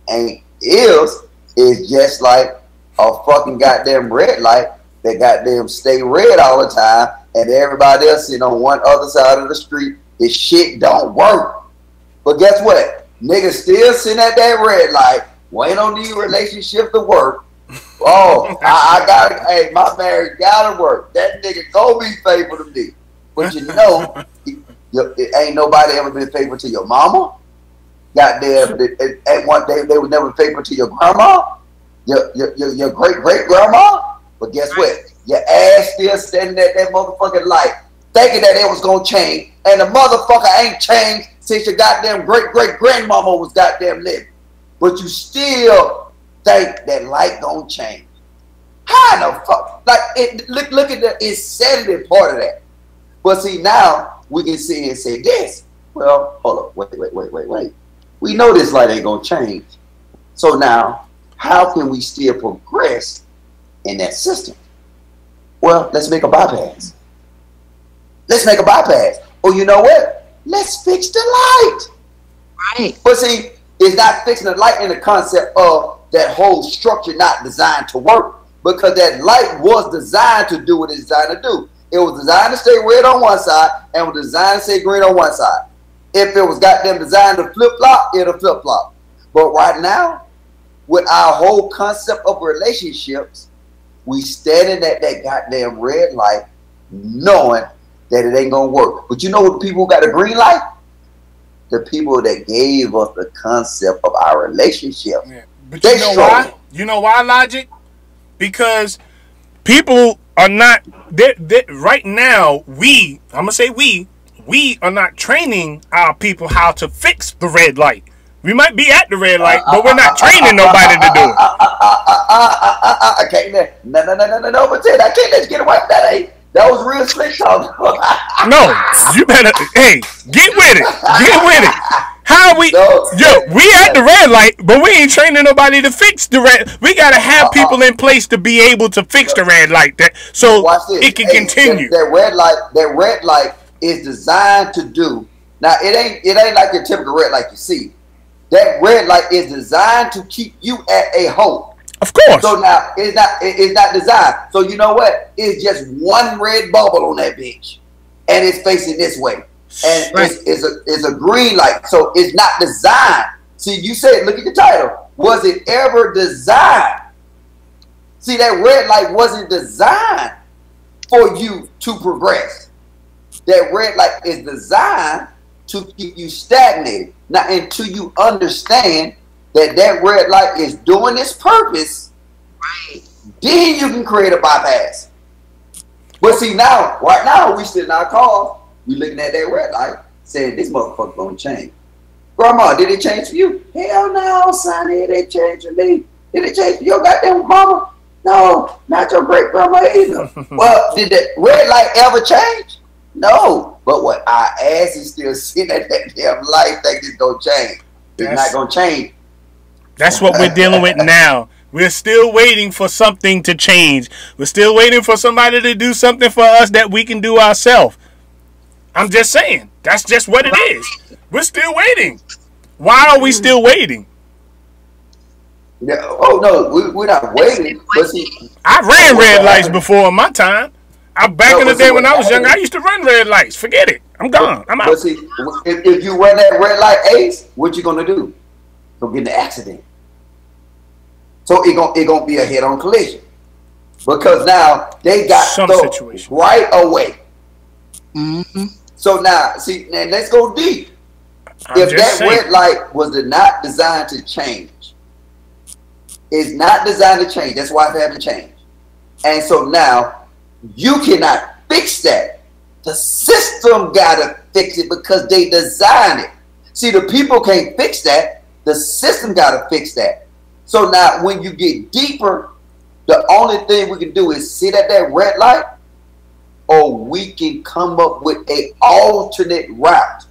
is just like a fucking goddamn red light that goddamn stay red all the time, and everybody else sitting on one other side of the street. This shit don't work. But guess what? Niggas still sitting at that red light, waiting on these relationships to work. Oh, I gotta, hey, my marriage gotta work. That nigga gonna be faithful to me. But you know, it ain't nobody ever been faithful to your mama. Goddamn, at one day they was never faithful to your grandma, your great grandma. But guess what? Your ass still standing at that motherfucking light, thinking that it was gonna change, and the motherfucker ain't changed since your goddamn great grandmama was goddamn living. But you still think that light gonna change. How the fuck? Like, look at the insanity part of that. But see, now we can sit and say this. Well, hold up, wait. We know this light ain't gonna change. So now, how can we still progress in that system? Well, let's make a bypass. Or you know what? Let's fix the light. Right. But see, it's not fixing the light in the concept of that whole structure not designed to work, because that light was designed to do what it's designed to do. It was designed to stay red on one side and was designed to stay green on one side. If it was goddamn designed to flip-flop, it'll flip-flop. But right now, with our whole concept of relationships, we standing at that goddamn red light knowing that it ain't gonna work. But you know what the people who got a green light? The people that gave us the concept of our relationship. Yeah. But you know why? You know why, Logic? Because people are not right now. I'm gonna say we are not training our people how to fix the red light. We might be at the red light, but we're not training nobody to do it. I can't. No. But I can't let you get away with that. That was real slick talk. No, you better. Hey, get with it. Get with it. How we? No, We at the red light, but we ain't training nobody to fix the red. We gotta have people in place to be able to fix the red light, so it can continue. That red light is designed to do. Now it ain't like your typical red light you see. That red light is designed to keep you at a halt. Of course. So now it's not designed. So you know what? It's just one red bubble on that bitch, and it's facing this way, and it's a green light. So it's not designed. See, you said, look at the title. Was it ever designed? See, that red light wasn't designed for you to progress. That red light is designed to keep you stagnated. Now, until you understand that red light is doing its purpose, right, then you can create a bypass. But see, right now, we sit in our car, we looking at that red light, saying, this motherfucker gonna change. Grandma, did it change for you? Hell no, son, it ain't changed for me. Did it change for your goddamn mama? No, not your great grandma either. Well, did the red light ever change? No. But what our ass is still sitting at that damn light thinking it's gonna change. It's not gonna change. That's what we're dealing with now. We're still waiting for something to change. We're still waiting for somebody to do something for us that we can do ourselves. I'm just saying. That's just what it is. We're still waiting. Why are we still waiting? Yeah, oh no, we're not waiting. But see, I ran red lights before in my time. Back in the day when I was younger, I used to run red lights. Forget it. I'm gone. I'm out. But see, if you run that red light ace, what you gonna do? Go get in an accident. So it gonna be a head-on collision, because now they got some situation right away. Mm-hmm. So now, see, and let's go deep. If that red light was not designed to change, it's not designed to change. That's why it's having to change. And so now you cannot fix that. The system gotta fix it because they designed it. See, the people can't fix that. The system gotta fix that. So now when you get deeper, the only thing we can do is sit at that red light, or we can come up with an alternate route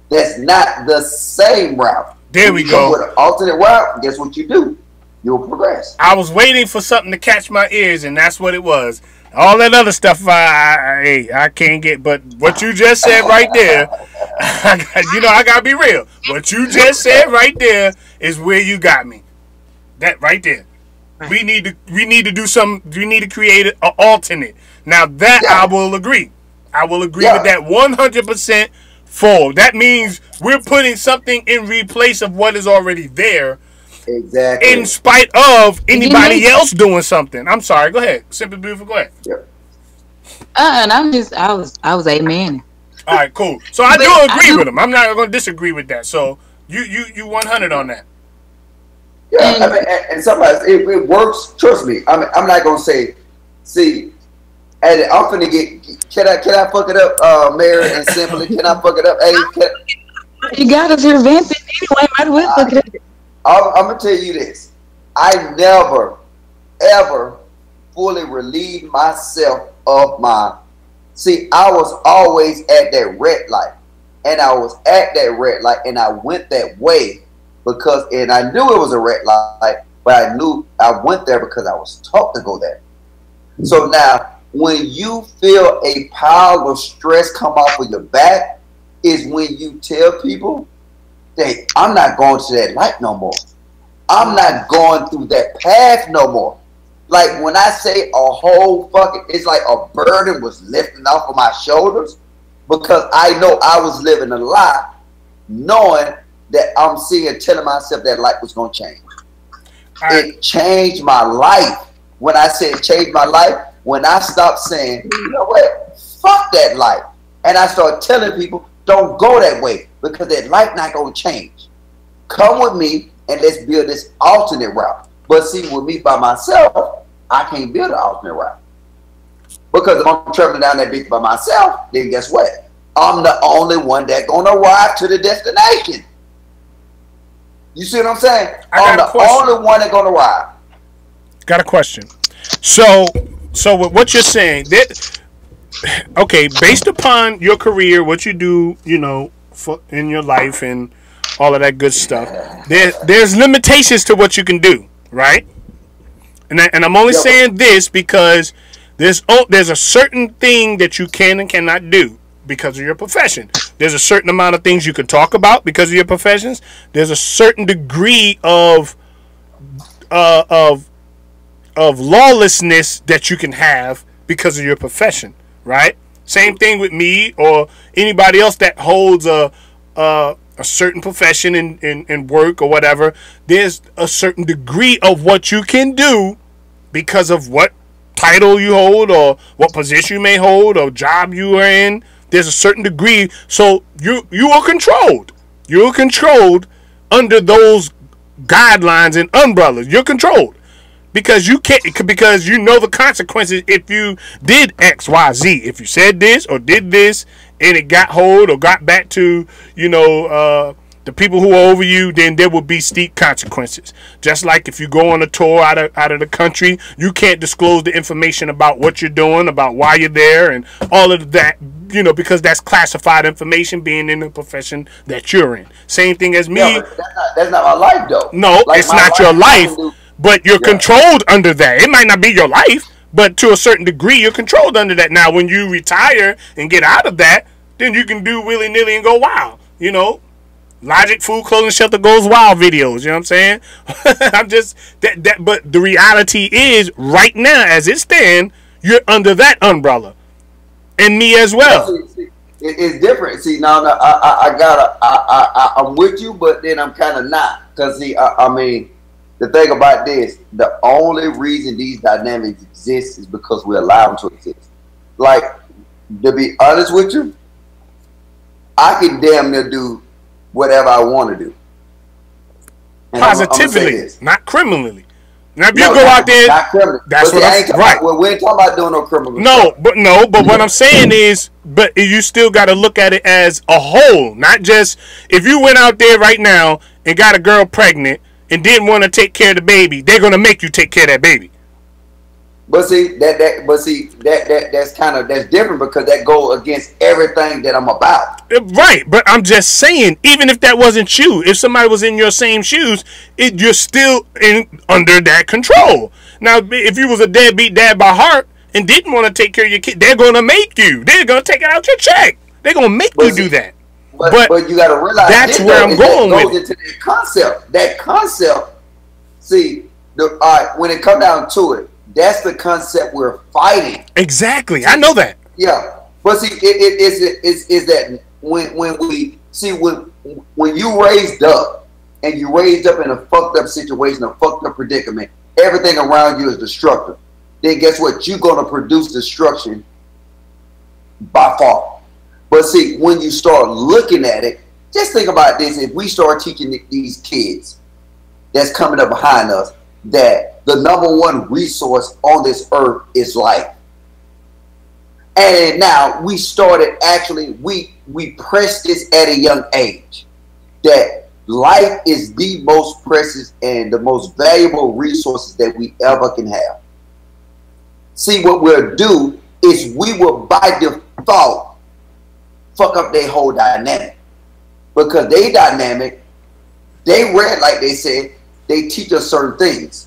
that's not the same route. There we go. With an alternate route, guess what you do? You'll progress. I was waiting for something to catch my ears, and that's what it was. All that other stuff, I can't get. But what you just said right there, I gotta be real. What you just said right there is where you got me. That right there. We need to do something. We need to create an alternate. Now that I will agree. I will agree with that 100% full. That means we're putting something in replace of what is already there. Exactly. In spite of anybody else doing something. I'm sorry. Go ahead. Simply Beautiful. Go ahead. And I was amen. All right, cool. So I do agree with him. I'm not going to disagree with that. So you 100 on that. Yeah, and sometimes it works. Trust me. I'm not gonna say. See, and I'm finna get. Can I fuck it up, Mary and Simply? Can I fuck it up? Hey, you got us here venting anyway. Might as well fuck it up. I'm gonna tell you this. I never, ever fully relieved myself of my. See, I was always at that red light, and I was at that red light, and I went that way. And I knew it was a red light, but I knew I went there because I was taught to go there. So now, when you feel a pile of stress come off of your back, is when you tell people, hey, I'm not going to that light no more. I'm not going through that path no more. Like when I say a whole fucking, it's like a burden was lifting off of my shoulders, because I know I was living a lie, knowing that I'm telling myself that life was going to change. It changed my life. When I say it changed my life, when I stopped saying, you know what, fuck that life. And I started telling people, don't go that way, because that life not going to change. Come with me and let's build this alternate route. But see, with me by myself, I can't build an alternate route. Because if I'm traveling down that bitch by myself, then guess what? I'm the only one that's going to arrive to the destination. You see what I'm saying? I'm the only one that's gonna ride. Got a question. So with what you're saying, that okay, based upon your career, what you do, in your life and all of that good stuff, there's limitations to what you can do, right? And I'm only saying this because there's a certain thing that you can and cannot do because of your profession. There's a certain amount of things you can talk about because of your professions. There's a certain degree of lawlessness that you can have because of your profession, right? Same thing with me or anybody else that holds a certain profession in work or whatever. There's a certain degree of what you can do because of what title you hold or what position you may hold or job you are in. There's a certain degree, so you are controlled. You're controlled under those guidelines and umbrellas. You're controlled. Because because you know the consequences if you did X, Y, Z. If you said this or did this and it got hold or got back to, the people who are over you, then there will be steep consequences. Just like if you go on a tour out of the country, you can't disclose the information about what you're doing, about why you're there, and all of that, because that's classified information being in the profession that you're in. Same thing as me. Yeah, that's not my life, though. No, like it's not your life, but you're controlled under that. It might not be your life, but to a certain degree, you're controlled under that. Now, when you retire and get out of that, then you can do willy-nilly and go wild, Logic, Food, Clothing, Shelter Goes Wild videos. You know what I'm saying? I'm just that. But the reality is, right now, as it stands, you're under that umbrella, and me as well. It's different. See, now I'm with you, but then I'm kind of not. Because I mean, the thing about this, the only reason these dynamics exist is because we allow them to exist. Like, to be honest with you, I can damn near do whatever I want to do. And positively, not criminally. Now, if you go out there, that's what I'm right. Well, we ain't talking about doing no criminal. But what I'm saying is, but you still got to look at it as a whole, not just if you went out there right now and got a girl pregnant and didn't want to take care of the baby, they're gonna make you take care of that baby. But see that's different because that goes against everything that I'm about. Right, but I'm just saying, even if that wasn't you, if somebody was in your same shoes, you're still under that control. Now, if you was a deadbeat dad by heart and didn't want to take care of your kid, they're gonna make you. They're gonna take it out your check. They're gonna make you do that. But you got to realize that's where I'm going with it. Into that concept. That concept. See, when it comes down to it. That's the concept we're fighting. Exactly, I know that. Yeah, but see, is that when you raised up and you raised up in a fucked up situation, a fucked up predicament, everything around you is destructive. Then guess what? You're gonna produce destruction by far. But see, when you start looking at it, just think about this: if we start teaching these kids that's coming up behind us that the number one resource on this earth is life. And now we started we pressed this at a young age that life is the most precious and the most valuable resources that we ever can have. See, what we'll do is we will by default fuck up their whole dynamic. Because they dynamic, they read, like they said, they teach us certain things.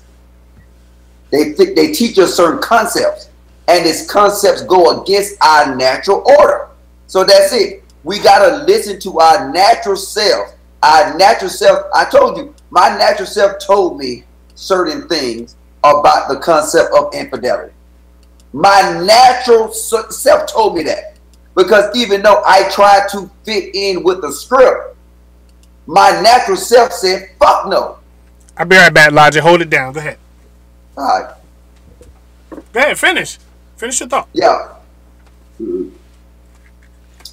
They teach us certain concepts, and these concepts go against our natural order. So that's it. We gotta listen to our natural self. Our natural self. I told you, my natural self told me certain things about the concept of infidelity. My natural self told me that, because even though I tried to fit in with the script, my natural self said, "Fuck no." I'll be right back, Logic. Hold it down. Go ahead. All right. Go ahead. Finish your thought. Yeah.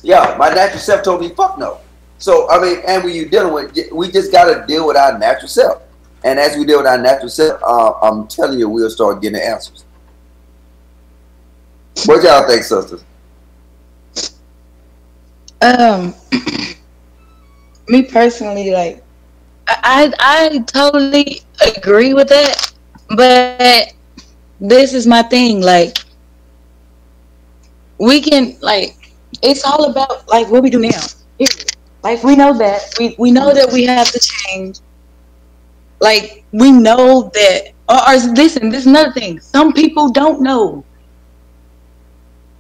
Yeah, my natural self told me, fuck no. So, I mean, and when you're dealing with, we just got to deal with our natural self. And as we deal with our natural self, I'm telling you, we'll start getting answers. What y'all think, sisters? Me personally, like, I totally agree with that, but this is my thing. Like, we can like it's all about like what we do now. Period. Like we know that we know that we have to change. Like we know that or listen, this is another thing. Some people don't know.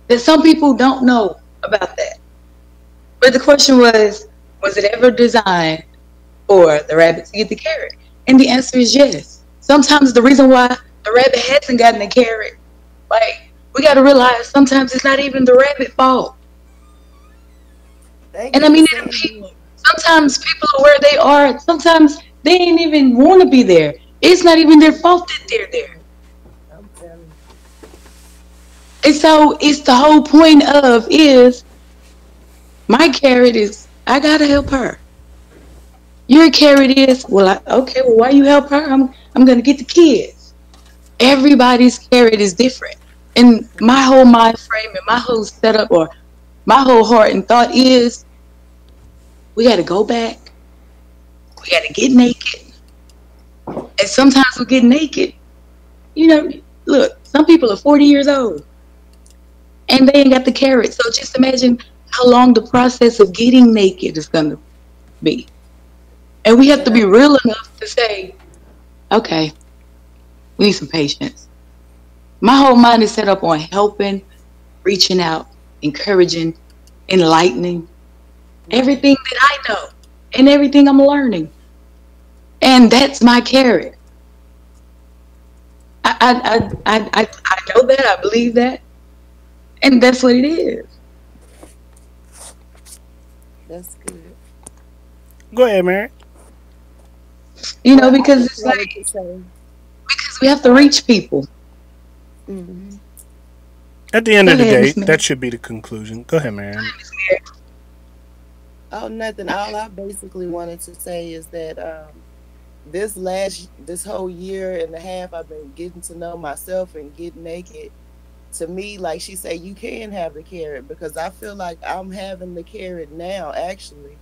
That some people don't know about that. But the question was it ever designed for the rabbit to get the carrot? And the answer is yes. Sometimes the reason why the rabbit hasn't gotten the carrot, like we got to realize sometimes it's not even the rabbit fault. And I mean, sometimes people are where they are. Sometimes they ain't even want to be there. It's not even their fault that they're there. And so it's the whole point of is my carrot is I gotta help her. Your carrot is okay. Well, why you help her? I'm gonna get the kids. Everybody's carrot is different, and my whole mind frame and my whole setup or my whole heart and thought is we got to go back. We got to get naked, and sometimes we get naked. You know, look, some people are 40 years old and they ain't got the carrot. So just imagine how long the process of getting naked is going to be. And we have to be real enough to say, okay, we need some patience. My whole mind is set up on helping, reaching out, encouraging, enlightening, everything that I know and everything I'm learning. And that's my carrot. I know that, I believe that, and that's what it is. That's good. Go ahead, Mary. You know, because it's like because we have to reach people. Mm-hmm. At the end of the day, that should be the conclusion. Go ahead, Mary. Oh, nothing. All I basically wanted to say is that this whole year and a half, I've been getting to know myself and getting naked. To me, like she said, you can have the carrot because I feel like I'm having the carrot now, actually.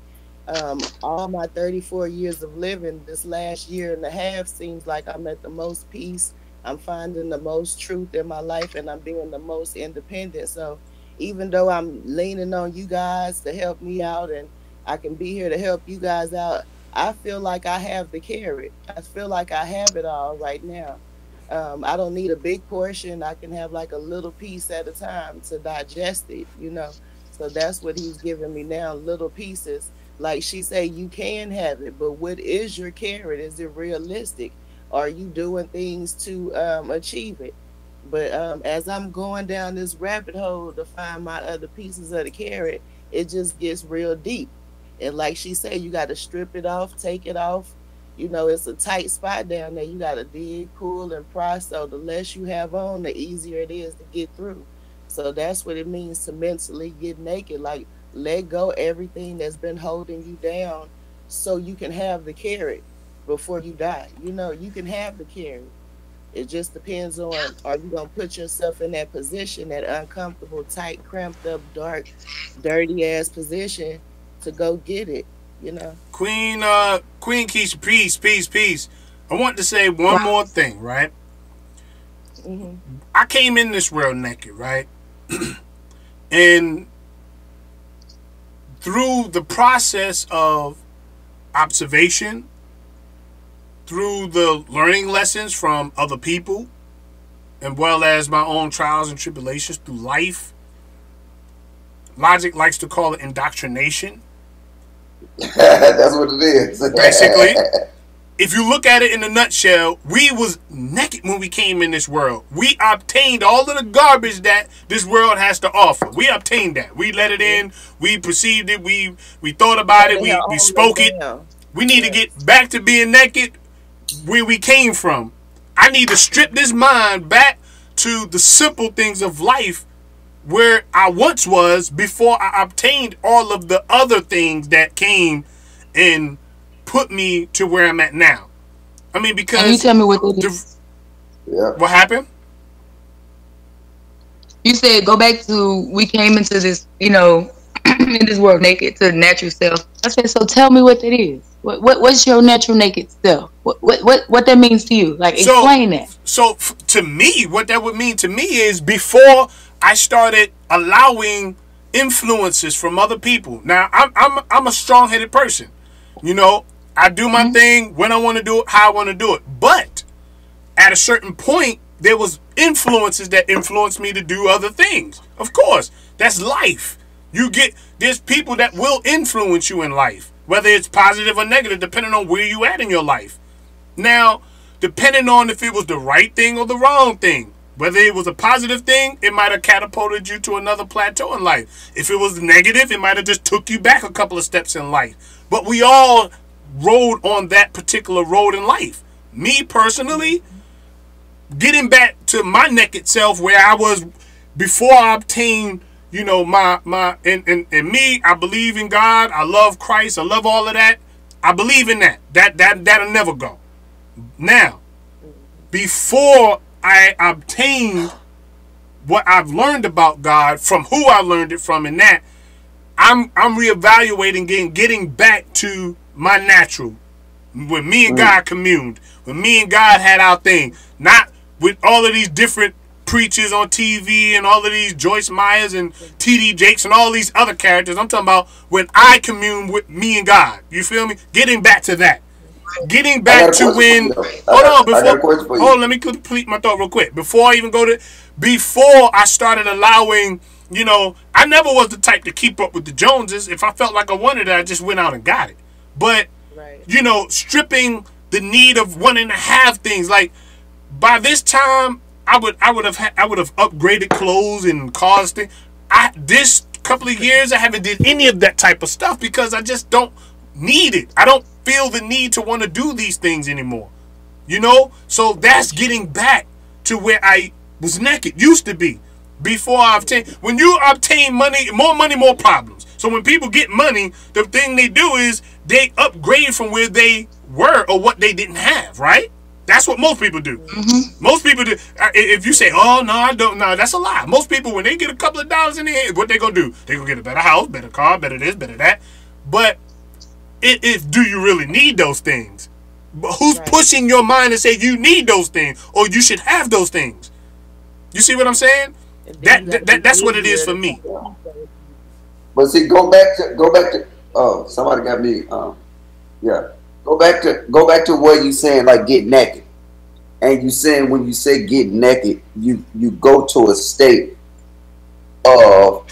All my 34 years of living, this last year and a half seems like I'm at the most peace. I'm finding the most truth in my life and I'm being the most independent. So even though I'm leaning on you guys to help me out and I can be here to help you guys out, I feel like I have the carrot. I feel like I have it all right now. I don't need a big portion. I can have like a little piece at a time to digest it, you know. So that's what he's giving me now, little pieces. Like she said, you can have it, but what is your carrot? Is it realistic? Are you doing things to achieve it? But as I'm going down this rabbit hole to find my other pieces of the carrot, it just gets real deep. And like she said, you got to strip it off, take it off. You know, it's a tight spot down there. You got to dig, pull, and pry. So the less you have on, the easier it is to get through. So that's what it means to mentally get naked. Like, let go everything that's been holding you down so you can have the carrot before you die. You know, you can have the carrot. It just depends on, are you going to put yourself in that position, that uncomfortable, tight, cramped up, dark, dirty-ass position to go get it, you know? Queen Keisha, peace. I want to say one more thing, right? Mm-hmm. I came in this world naked, right? And through the process of observation, through the learning lessons from other people, and well as my own trials and tribulations through life, Logic likes to call it indoctrination. That's what it is. Basically, if you look at it in a nutshell, we was naked when we came in this world. We obtained all of the garbage that this world has to offer. We obtained that. We let it in. We perceived it. We thought about it. We spoke it. We need to get back to being naked where we came from. I need to strip this mind back to the simple things of life where I once was before I obtained all of the other things that came and put me to where I'm at now. I mean, because... Can you tell me what it is? Yeah. What happened? You said go back to, we came into this, you know, in this world naked to the natural self. I said, so tell me what that is. What's your natural naked self? What that means to you? Like, explain that. So to me, what that would mean to me is before I started allowing influences from other people. Now, I'm a strong-headed person. You know, I do my thing when I want to do it, how I want to do it. But at a certain point, there was influences that influenced me to do other things. Of course, that's life. There's people that will influence you in life, whether it's positive or negative, depending on where you at in your life. Now, depending on if it was the right thing or the wrong thing, whether it was a positive thing, it might have catapulted you to another plateau in life. If it was negative, it might have just took you back a couple of steps in life. But we all rode on that particular road in life. Me personally, getting back to my naked self where I was before I obtained, you know, and me, I believe in God. I love Christ. I love all of that. I believe in that. That'll never go. Now, before I obtained what I've learned about God from who I learned it from, and that I'm reevaluating, getting back to my natural. When me and God communed, when me and God had our thing, not with all of these different preachers on TV and all of these Joyce Myers and T.D. Jakes and all these other characters. I'm talking about when I commune with me and God. You feel me? Getting back to that. Getting back to when. Hold on, let me complete my thought real quick. Before I started allowing, you know, I never was the type to keep up with the Joneses. If I felt like I wanted it, I just went out and got it. But, you know, stripping the need of wanting to have things. Like, by this time, I would have upgraded clothes and cars. This couple of years, I haven't did any of that type of stuff because I just don't need it. I don't feel the need to want to do these things anymore. You know? So that's getting back to where I was naked, used to be, before I obtained. When you obtain money, more problems. So when people get money, the thing they do is they upgrade from where they were or what they didn't have, right? That's what most people do. Most people do. If you say, oh, no, I don't, no, that's a lie. Most people, when they get a couple of dollars in their head, what they gonna do? They gonna get a better house, better car, better this, better that. But do you really need those things? But who's pushing your mind to say you need those things or you should have those things? You see what I'm saying? That's what it is for me. But see, go back to. Oh, somebody got me. Yeah. Go back to what you saying, like get naked, and you saying when you say get naked, you go to a state of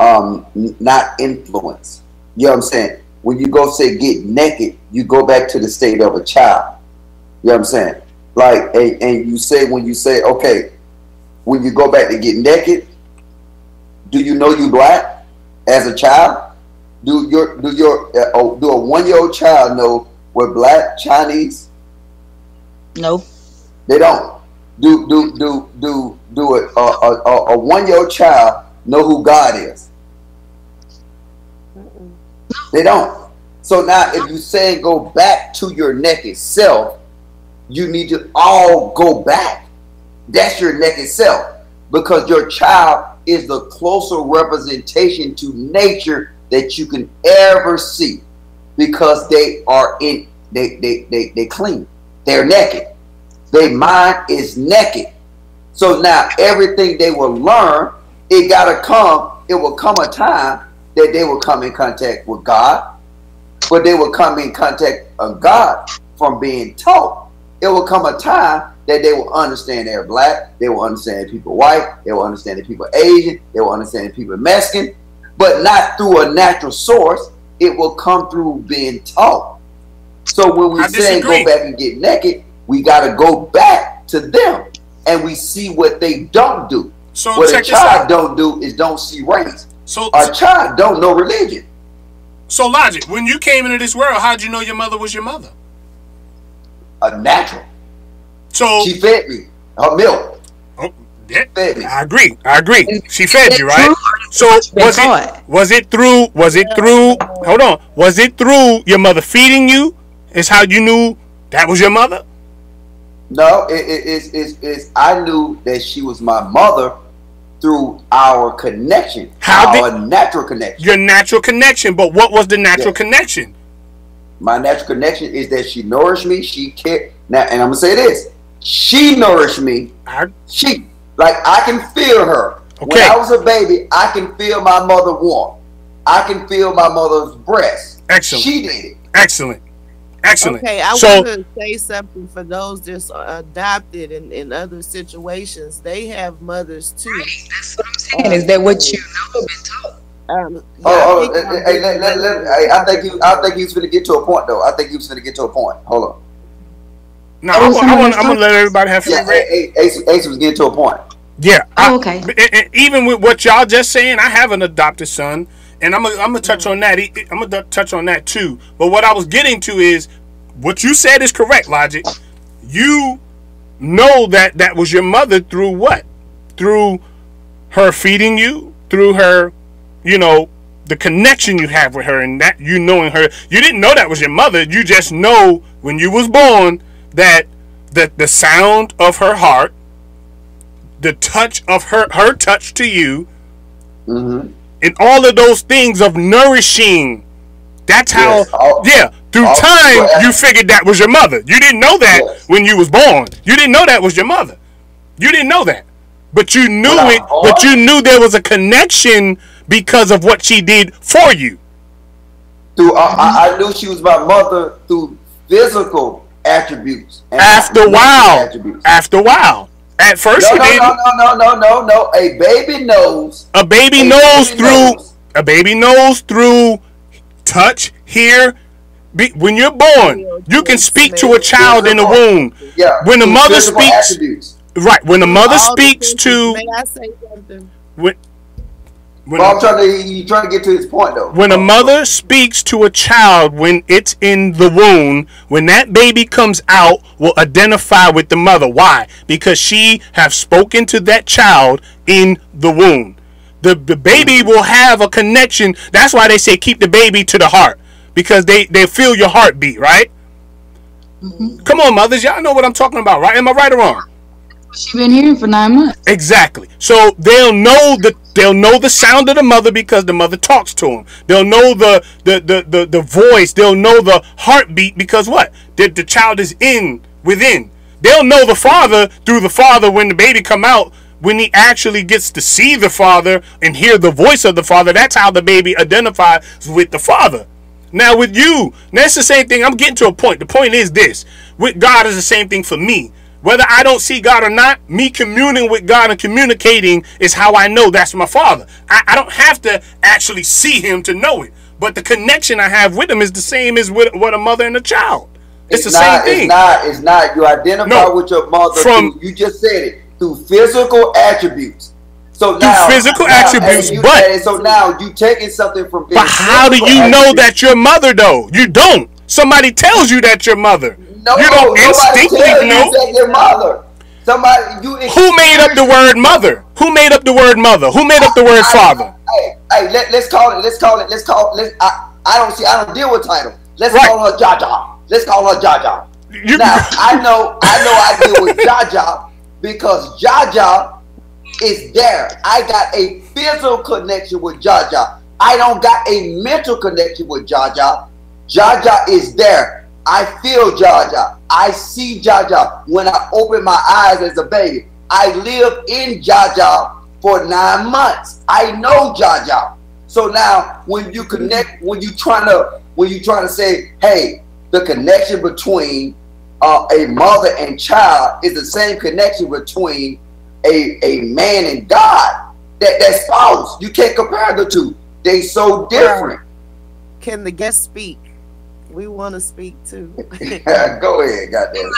not influence. You know what I'm saying? When you go say get naked, you go back to the state of a child. You know what I'm saying? Like, and you say when you say okay, when you go back to get naked, do you know you black as a child? Do a 1-year-old child know we're black, Chinese? No. They don't. Do a 1-year-old child know who God is? They don't. So now if you say go back to your naked self, you need to all go back. That's your naked self. Because your child is the closer representation to nature that you can ever see, because they are they clean, they're naked, their mind is naked. So now everything they will learn, it will come a time that they will come in contact with God, but they will come in contact of God from being taught. It will come a time that they will understand they're black, they will understand that people white, they will understand that people Asian, they will understand that people Mexican, but not through a natural source. It will come through being taught. So when we say go back and get naked, we got to go back to them and we see what they don't do. So what a child don't do is don't see race. So a child don't know religion. So Logic, when you came into this world, how'd you know your mother was your mother? A natural. So she fed me her milk. Oh, yeah, I agree. She fed you, right? So was it through? Hold on. Was it through your mother feeding you? Is how you knew that was your mother? No, it's I knew that she was my mother through our connection. Our natural connection. Your natural connection. But what was the natural connection? My natural connection is that she nourished me. She cared. Now, and I'm gonna say this: she nourished me. Like I can feel her. When I was a baby, I can feel my mother warm. I can feel my mother's breast. Excellent. She did it. Excellent. Excellent. Okay, I want to say something for those that's adopted in other situations. They have mothers too. Right, that's what I'm saying. Is that what you know been taught? I think he was going to get to a point though. I think he was going to get to a point. Hold on. No, I'm gonna let everybody have free reign. Ace was getting to a point. Yeah. Okay. Even with what y'all just saying, I have an adopted son, and I'm gonna touch on that. I'm gonna touch on that too. But what I was getting to is what you said is correct, Logic. You know that was your mother through what? Through her feeding you, through her, the connection you have with her, and that you knowing her. You didn't know that was your mother. You just know when you was born that the sound of her heart, the touch of her touch to you, and all of those things of nourishing. That's how, through time, you figured that was your mother. You didn't know that when you was born. You didn't know that was your mother. You didn't know that. But you knew it, but you knew there was a connection because of what she did for you. I knew she was my mother through physical attributes. After a while. At first you didn't. No. A baby knows. A baby knows through touch, hear. When you're born, you can speak to a child in the womb. Yeah. When the mother speaks. Attributes. Right. When the mother speaks to. May I say something? I'm trying to get to his point though. When a mother speaks to a child when it's in the womb, when that baby comes out, will identify with the mother. Why? Because she have spoken to that child in the womb. The baby will have a connection. That's why they say keep the baby to the heart, because they feel your heartbeat, right? Come on, mothers, y'all know what I'm talking about, right? Am I right or wrong? She's been hearing for 9 months. Exactly. So they'll know the sound of the mother because the mother talks to them. They'll know the voice. They'll know the heartbeat because what? The child is within. They'll know the father through the father when the baby come out. When he actually gets to see the father and hear the voice of the father, that's how the baby identifies with the father. Now with you, that's the same thing. I'm getting to a point. The point is this. With God is the same thing for me. Whether I don't see God or not, me communing with God and communicating is how I know that's my father. I don't have to actually see him to know it. But the connection I have with him is the same as with a mother and a child. It's the same thing. It's not. You identify with your mother you just said it, through physical attributes. So now, so now you taking something from. But how do you know that your mother though? You don't. Somebody tells you that your mother. You don't instinctively know that your mother. Who made up the word mother? Who made up the word mother? Who made up the word father? Let's call it. I don't deal with title. Let's call her Jaja. Let's call her Jaja. Now I know I deal with Jaja because Jaja is there. I got a physical connection with Jaja. I don't got a mental connection with Jaja. Jaja is there. I feel Jaja. I see Jaja when I open my eyes as a baby. I live in Jaja for 9 months. I know Jaja. So now when you connect, when you trying to say, hey, the connection between a mother and child is the same connection between a man and God. That spouse. You can't compare the two. They so different. Can the guest speak? We want to speak too. Go ahead, goddamn.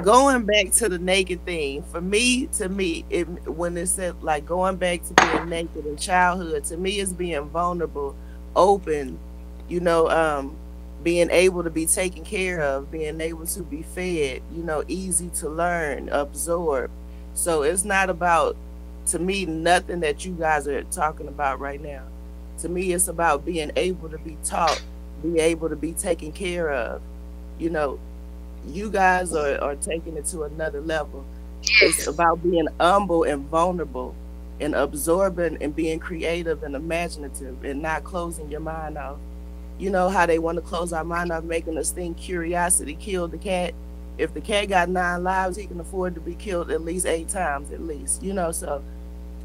Going back to the naked thing, to me, when it said like going back to being naked in childhood, to me it's being vulnerable, open, being able to be taken care of, being able to be fed, easy to learn, absorb. So it's not about, to me, nothing that you guys are talking about right now. To me, it's about being able to be taught, be able to be taken care of. You guys are taking it to another level. It's about being humble and vulnerable and absorbing and being creative and imaginative and not closing your mind off. You know how they want to close our mind off, making us think curiosity killed the cat. If the cat got 9 lives, he can afford to be killed at least 8 times, at least. You know, so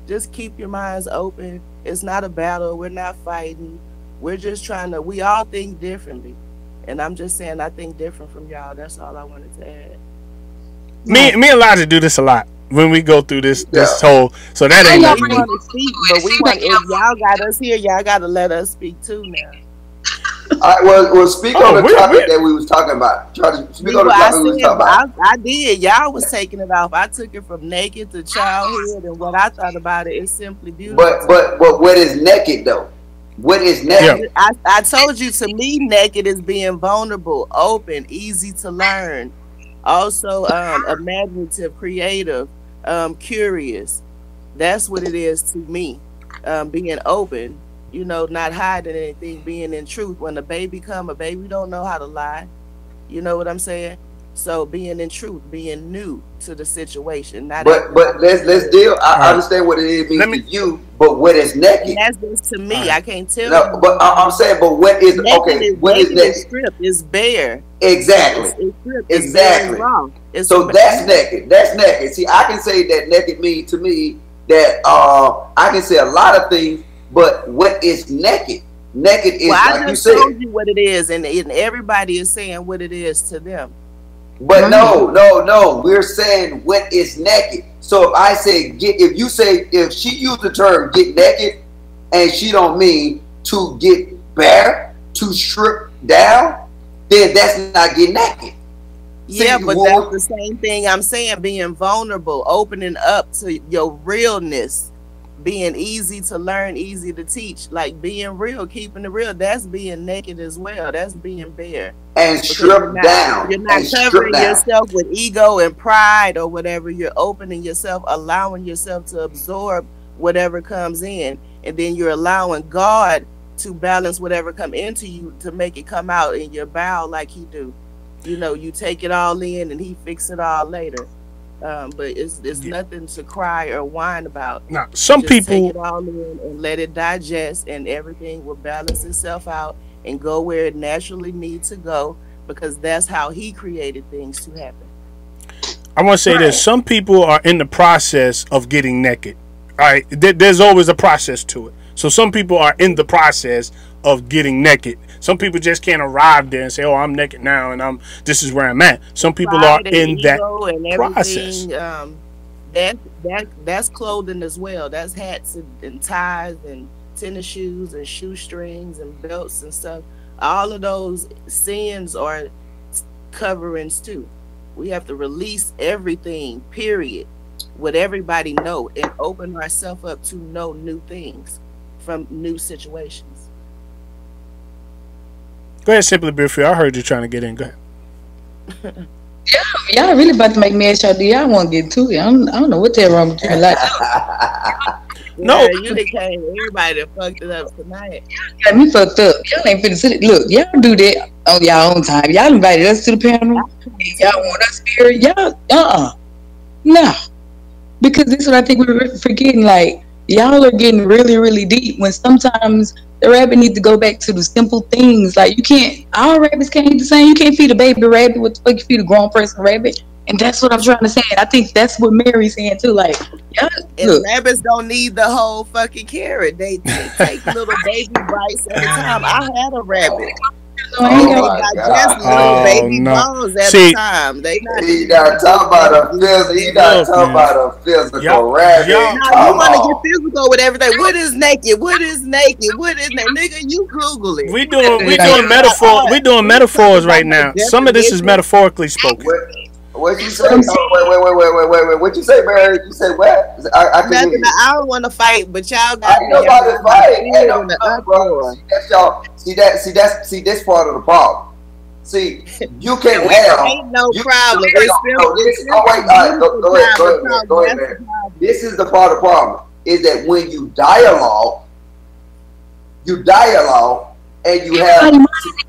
just keep your minds open. It's not a battle. We're not fighting. We're just trying to, we all think differently. And I'm just saying I think different from y'all. That's all I wanted to add. Me and Elijah do this a lot when we go through this whole. So that ain't nothing. We want to speak, but we want, if y'all got us here, y'all got to let us speak too now. All right, well, speak on the topic that we was talking about. Try to speak on the topic we was talking about. I did. Y'all was taking it off. I took it from naked to childhood, and what I thought about it is simply beautiful. But what is naked though? What is naked? Yeah. I told you, to me, naked is being vulnerable, open, easy to learn. Also, imaginative, creative, curious. That's what it is to me. Being open, you know, not hiding anything, being in truth. When a baby come, a baby don't know how to lie. You know what I'm saying? So being in truth, being new to the situation. Not but let's deal. I understand what it means to you, but what is naked? And that's just to me. I can't tell you. But I'm saying, but what is naked? Okay, what is naked? Stripped. It's bare. Exactly. It's stripped. It's exactly. It's so that's naked. That's naked. See, I can say that naked means to me that I can say a lot of things, but what is naked? Naked is, like you said. I just told you what it is, and everybody is saying what it is to them. But no, we're saying what is naked. So if I say if she used the term get naked, and she don't mean to get bare, to strip down, then that's not getting naked. Yeah, but that's the same thing I'm saying, being vulnerable, opening up to your realness, being easy to learn, easy to teach, like being real, keeping it real. That's being naked as well. That's being bare. And stripped down. You're not covering yourself with ego and pride or whatever. You're opening yourself, allowing yourself to absorb whatever comes in. And then you're allowing God to balance whatever come into you to make it come out in your bowel like he do. You know, you take it all in and he fix it all later. But it's nothing to cry or whine about. Now, some people take it all in and let it digest, and everything will balance itself out and go where it naturally needs to go, because that's how he created things to happen. I want to say this: some people are in the process of getting naked. All right, there's always a process to it. So some people are in the process of getting naked. Some people just can't arrive there and say, "Oh, I'm naked now, and this is where I'm at." Some people are in that process. That's clothing as well. That's hats and ties and tennis shoes and shoestrings and belts and stuff. All of those sins are coverings too. We have to release everything, period, what everybody know, and open ourselves up to know new things from new situations. Go ahead, Simply Beautiful. I heard you trying to get in. Go ahead. Yeah, y'all really about to make me ask y'all, do y'all want to get to it? I don't know what the hell wrong with you. Like, no, you came. Everybody that fucked it up tonight. Y'all got me fucked up. Y'all ain't finna sit. Look, y'all do that on y'all own time. Y'all invited us to the panel. Y'all want us here? Y'all, no. Because this is what I think we're forgetting. Like, y'all are getting really, really deep when sometimes the rabbit needs to go back to the simple things. Like, you can't, all rabbits can't eat the same. You can't feed a baby rabbit. What the fuck you feed a grown person rabbit? And that's what I'm trying to say. And I think that's what Mary's saying too. Like, rabbits don't need the whole fucking carrot. They take little baby bites at a time. I had a rabbit. Baby bones at a time. He not talking about a physical. He not talking about a physical rabbit. You want to get physical with everything. What is naked? What is naked? What is naked? Nigga, you Google it. We doing metaphor. We doing metaphors right now. Some of this is metaphorically spoken. What you say? Oh, wait. What you say, Mary? You say what? I don't want to fight, but y'all got to fight. That's y'all. See, that's part of the problem. See, you can't have. Ain't no problem. Go ahead, man. This is the part of the problem. Is that when you dialogue, and you have.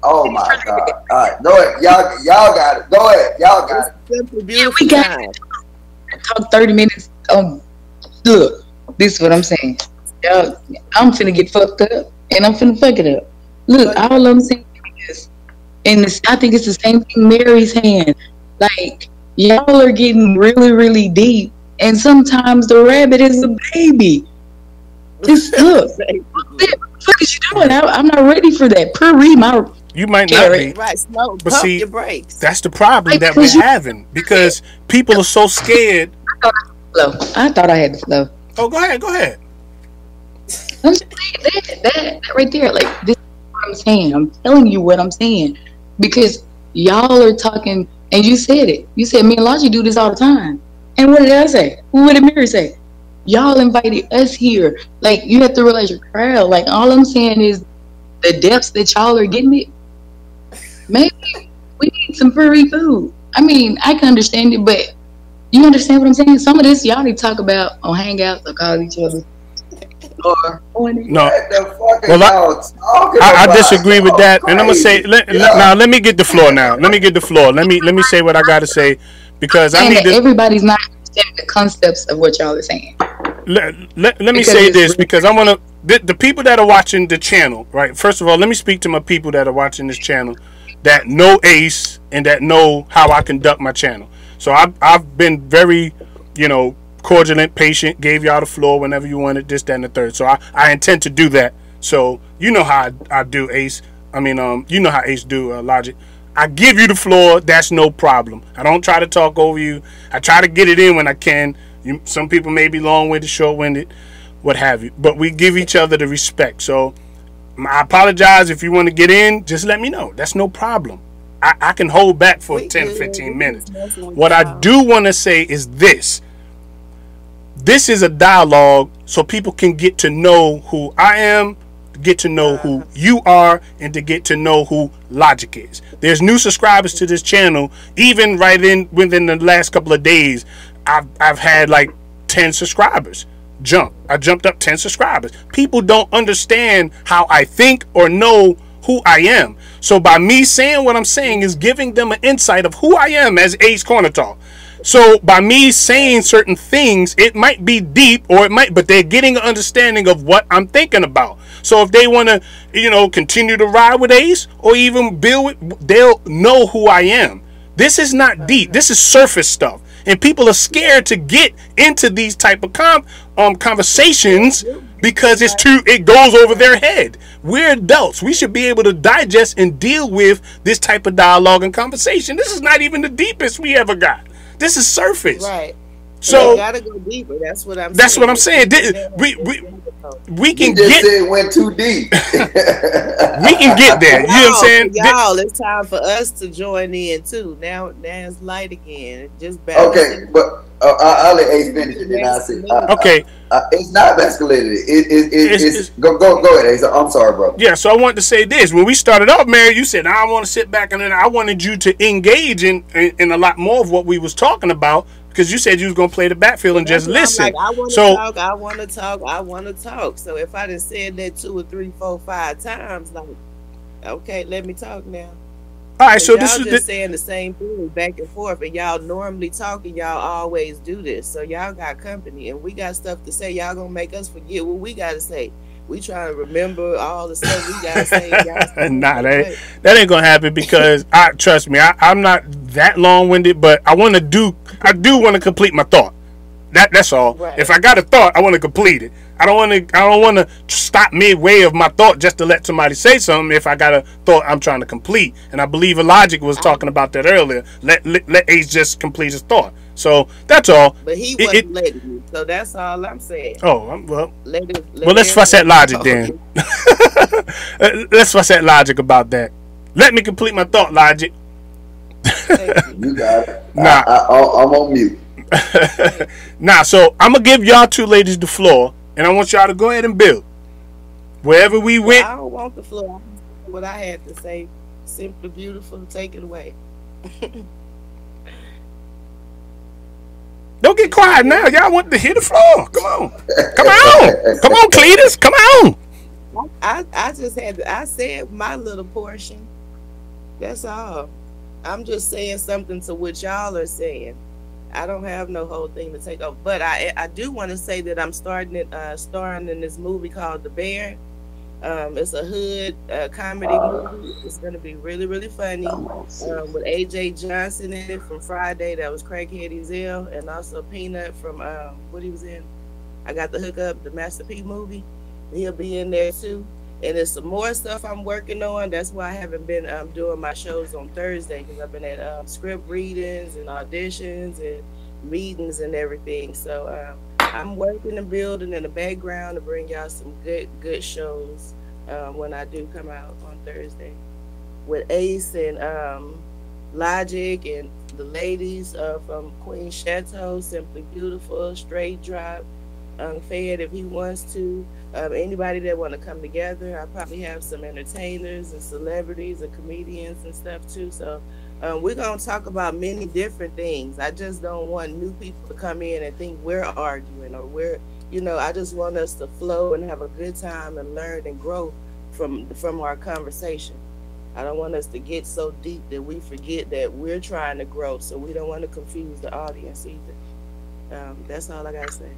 Oh my God! All right, go ahead. Y'all got it. Go ahead. Y'all got it. We got it. Talk 30 minutes. Look, this is what I'm saying. Y'all, I'm finna get fucked up, and I'm finna fuck it up. Look, all I'm saying is, and I think it's the same thing Mary's saying. Like, y'all are getting really, really deep. And sometimes the rabbit is a baby. Just look. What the fuck is you doing? I'm not ready for that. Pre my You might not carrot. be. Right, slow. But Pump see, your brakes. that's the problem Like, that we're because you- having because people are so scared. Flow. I thought I had the flow. Oh, go ahead, go ahead. I'm just saying that right there. Like, this is what I'm saying. I'm telling you what I'm saying. Because y'all are talking, and you said it. You said me and Logic do this all the time. And what did I say? What did Mary say? Y'all invited us here. Like, you have to realize your crowd. Like, all I'm saying is the depths that y'all are getting it. Maybe we need some free food. I mean, I can understand it, but you understand what I'm saying? Some of this y'all need to talk about on Hangouts or call each other. Or No, What the fuck are Well, y'all talking I about? disagree with Y'all that, and I'm gonna say crazy. now. Let me get the floor now. Let me get the floor. Let me say what I gotta say because I saying need that to. everybody's not understanding the concepts of what y'all are saying. Let me Because say it's this really- because I want to the people that are watching the channel, right? First of all, let me speak to my people that are watching this channel that know Ace and that know how I conduct my channel. So I've been very, cordial and patient, gave y'all the floor whenever you wanted, this, that, and the third. So I intend to do that. So you know how I do, Ace. I mean, you know how Ace do, Logic. I give you the floor. That's no problem. I don't try to talk over you. I try to get it in when I can. Some people may be long-winded, short-winded, what have you. But we give each other the respect. So I apologize if you want to get in. Just let me know. That's no problem. I can hold back for We 10, good. 15 We minutes. just messing with What I y'all. do want to say is this. This is a dialogue so people can get to know who I am, get to know who you are, and to get to know who Logic is. There's new subscribers to this channel. Even within the last couple of days, I've had like 10 subscribers. I jumped up 10 subscribers. People don't understand how I think or know who I am. So by me saying what I'm saying is giving them an insight of who I am as Ace Corner Talk. So by me saying certain things, it might be deep but they're getting an understanding of what I'm thinking about. So if they want to, continue to ride with Ace or even build with, they'll know who I am. This is not deep. This is surface stuff. And people are scared to get into these type of conversations because it goes over their head. We're adults. We should be able to digest and deal with this type of dialogue and conversation. This is not even the deepest we ever got. This is surface. Right. So you gotta go deeper. That's what I'm saying. That's what I'm saying. We can You just get said it went too deep. we can get there. You know what I'm saying? Y'all, it's time for us to join in too. Now it's light again. Just back. Okay, but I'll let Ace finish it. Then I say, Okay. It's not escalated. It's go ahead, Ace. I'm sorry, brother. Yeah, so I wanted to say this. When we started off, Mary, you said, I want to sit back, and then I wanted you to engage in a lot more of what we was talking about, because you said you was going to play the backfield and just listen. I want to talk, I want to talk, I want to talk. So if I just said that 2 or 3, 4, 5 times, like, okay, let me talk now. All right, so y'all this is just saying the same thing back and forth, and y'all normally talking. Y'all always do this, so y'all got company, and we got stuff to say. Y'all gonna make us forget what we gotta say. We trying to remember all the stuff we gotta say. Nah, that ain't gonna happen because trust me, I'm not that long-winded, but I do want to complete my thought. That's all. Right. If I got a thought, I want to complete it. I don't want to stop midway of my thought just to let somebody say something. If I got a thought I'm trying to complete, and I believe Logic was talking about that earlier. Let Ace just complete his thought. So that's all. But he wasn't letting you. So that's all I'm saying. Oh well. Let's fuss at Logic then. Let's fuss at Logic about that. Let me complete my thought, Logic. You got it. Nah, I'm on mute. Nah, so I'm gonna give y'all two ladies the floor, and I want y'all to go ahead and build. Wherever we went. I don't want the floor. What I had to say, simply beautiful. Take it away. Don't get quiet now. Y'all want to hear the floor. Come on, Cletus. Come on. I just had. I said my little portion. That's all. I'm just saying something to what y'all are saying. I don't have no whole thing to take over, but I do want to say that I'm starring in this movie called The Bear, It's a hood comedy movie. It's gonna be really, really funny. With AJ Johnson in it from Friday, that was Craighead Ezel, and also Peanut from what he was in. I got the hookup, the Master P movie. He'll be in there too. And there's some more stuff I'm working on. That's why I haven't been doing my shows on Thursday, because I've been at script readings and auditions and meetings and everything. So I'm working and building in the background to bring y'all some good shows when I do come out on Thursday with Ace and Logic and the ladies from Queen Chateau, Simply Beautiful, Straight Drop, Fed if he wants to. Anybody that want to come together. I probably have some entertainers and celebrities and comedians and stuff too. So we're going to talk about many different things. I just don't want new people to come in and think we're arguing or we're, I just want us to flow and have a good time and learn and grow from our conversation. I don't want us to get so deep that we forget that we're trying to grow. So we don't want to confuse the audience either. That's all I got to say.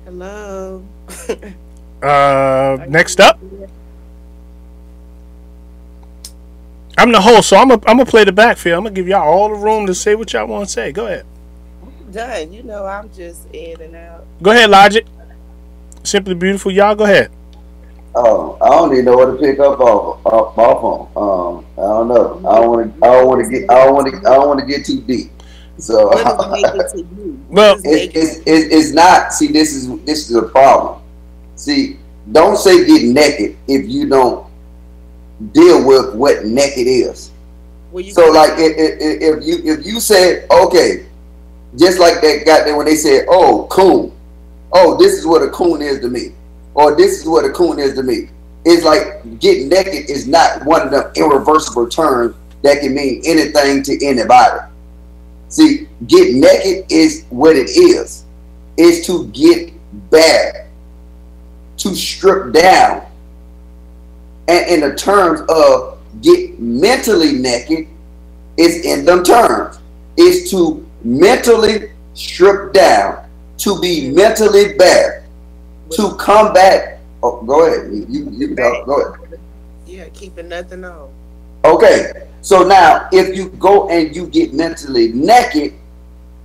Hello. Next up, I'm the host, so I'm gonna play the backfield. I'm gonna give y'all all the room to say what y'all want to say. Go ahead. I'm done. I'm just in and out. Go ahead, Logic. Simply Beautiful. Y'all go ahead. Oh, I don't even know what to pick up off on. I don't know. I don't want to get too deep. So well, it's not. See, this is a problem. See, don't say get naked if you don't deal with what naked is. So like if you said, okay, just like that guy there when they said, oh, coon, oh, this is what a coon is to me, or this is what a coon is to me. It's like getting naked is not one of them irreversible terms that can mean anything to anybody. See, get naked is what it is. It's to get bare, to strip down. And in the terms of get mentally naked, it's in them terms. It's to mentally strip down, to be mentally bare, to combat. Oh, go ahead. You go ahead. Yeah, keeping nothing on. Okay. So now, if you go and you get mentally naked,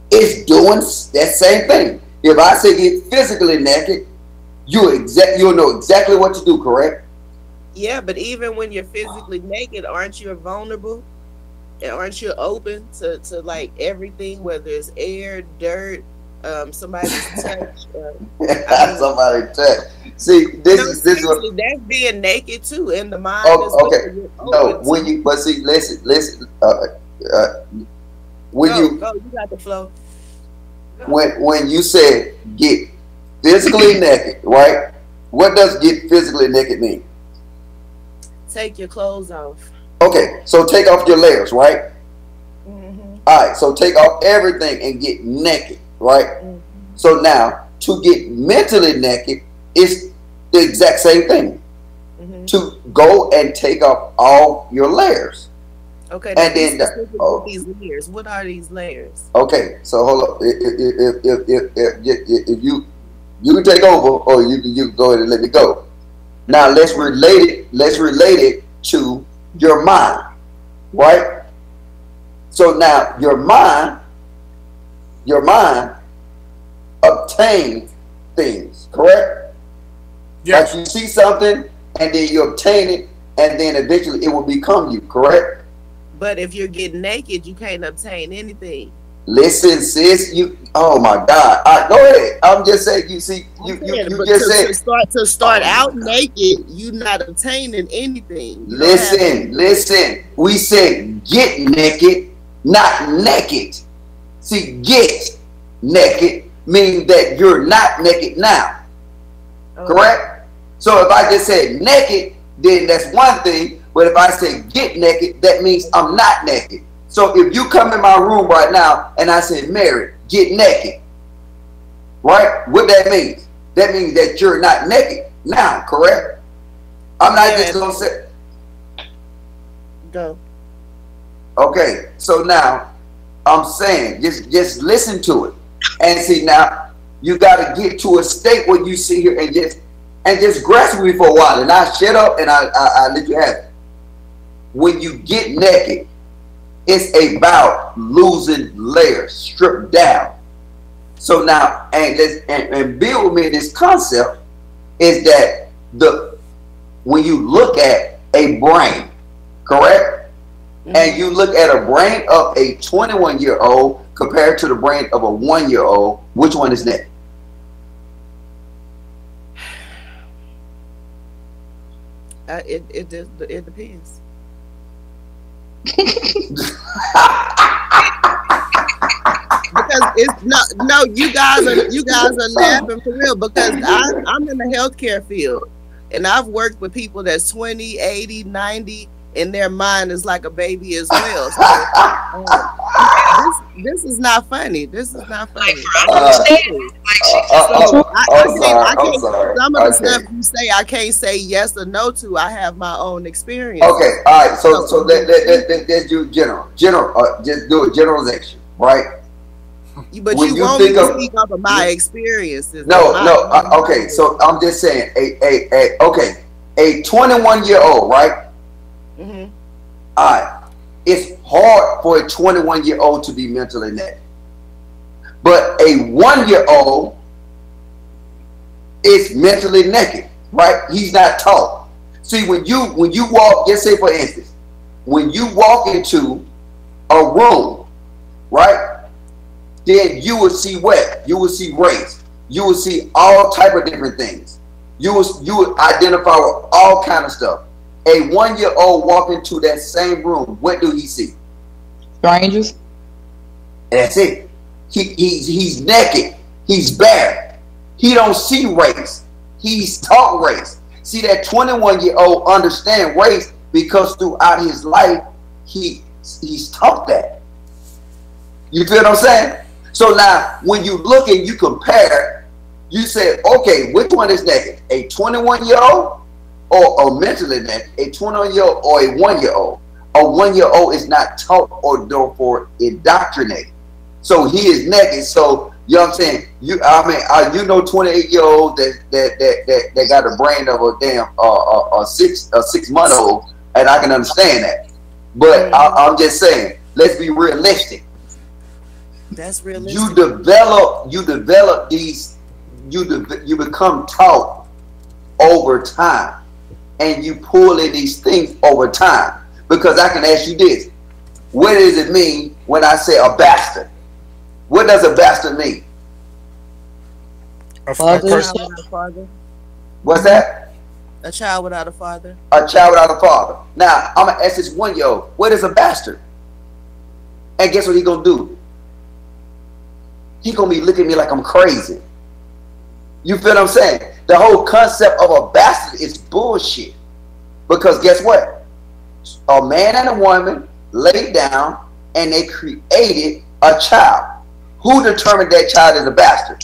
it's doing that same thing. If I say get physically naked, you'll know exactly what to do, correct? Yeah, but even when you're physically naked, aren't you vulnerable? And aren't you open to like everything, whether it's air, dirt, somebody's touch? Somebody touch. See, this is what that's being naked too in the mind. Okay. No, when you listen. When you got the flow. When you said get physically naked, right? What does get physically naked mean? Take your clothes off. Okay, so take off your layers, right? Mm-hmm. All right, so take off everything and get naked, right? Mm-hmm. So now to get mentally naked is the exact same thing. Mm-hmm. To go and take off all your layers. Okay, and then these layers. What are these layers? Okay, so hold up. If you can take over, or you can go ahead and let me go. Now let's relate it to your mind, right? So now your mind obtains things, correct? Yes. Like you see something and then you obtain it, and then eventually it will become you, correct? But if you're getting naked, you can't obtain anything. Listen, sis, oh my God. All right, go ahead. I'm just saying, you see, you just said to start out naked, you're not obtaining anything. Listen. We said get naked, not naked. See, get naked means that you're not naked now. Okay. Correct? So if I just said naked, then that's one thing. But if I say get naked, that means I'm not naked. So if you come in my room right now and I say, Mary, get naked, right? What that means? That means that you're not naked now, correct? I'm not just going to say. Go. Okay, so now I'm saying, just listen to it. And see now, You got to get to a state where you sit here and just grasp with me for a while, and I shut up and I let you have it. When you get naked, it's about losing layers, stripped down. So now, and build with me in this concept is that when you look at a brain, correct? Mm-hmm. And you look at a brain of a 21-year-old compared to the brain of a 1-year-old, which one is that? It depends. Because it's no, you guys are laughing for real, because I'm in the healthcare field and I've worked with people that's 20, 80, 90, and their mind is like a baby as well. So, this is not funny. This is not funny. I can't. Some of the stuff you say, I can't say yes or no to. I have my own experience. Okay, all right. So let's do general. Just do a generalization, right? But when you want me to speak up of my experiences. Okay, so I'm just saying, a 21-year-old, right? Mm-hmm. All right, it's hard for a 21-year-old to be mentally naked, but a 1-year-old is mentally naked, right? He's not taught. See, when you walk, just say for instance, when you walk into a room, right? Then you will see what? You will see race. You will see all type of different things. You will identify with all kind of stuff. A 1-year-old walk into that same room, what do he see? Strangers. That's it. He's naked. He's bare. He don't see race. He's taught race. See, that 21-year-old understand race because throughout his life he's taught that. You feel what I'm saying? So now, when you look and you compare, you say, okay, which one is naked? A 21-year-old or mentally naked? A 21-year-old or a 1-year-old? A 1-year-old is not taught or therefore indoctrinated. So he is naked. So you know what I'm saying? You know, 28-year-old that got a brain of a damn a 6-month-old, and I can understand that. But I'm just saying, let's be realistic. That's realistic. You develop these. You become taught over time, and you pull in these things over time. Because I can ask you this: what does it mean when I say a bastard? What does a bastard mean? A person. What's that? A child without a father. A child without a father. Now I'm gonna ask this 1-year-old: what is a bastard? And guess what he gonna do? He gonna be looking at me like I'm crazy. You feel what I'm saying? The whole concept of a bastard is bullshit. Because guess what? A man and a woman laid down and they created a child. Who determined that child is a bastard?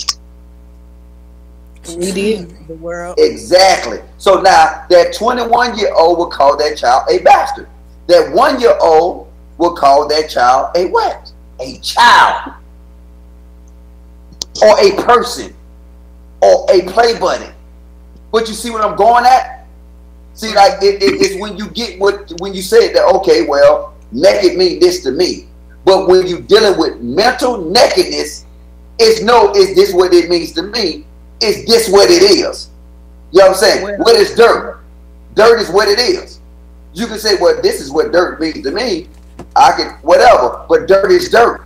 We did. The world. Exactly. So now that 21-year-old will call that child a bastard. That 1-year-old will call that child a what? A child. Or a person, or a play buddy. But you see what I'm going at? See, like it's when you get when you say that, okay, well, naked means this to me. But when you're dealing with mental nakedness, is this what it means to me? Is this what it is? You know what I'm saying? What is dirt? Dirt is what it is. You can say, well, this is what dirt means to me. I can whatever, but dirt is dirt.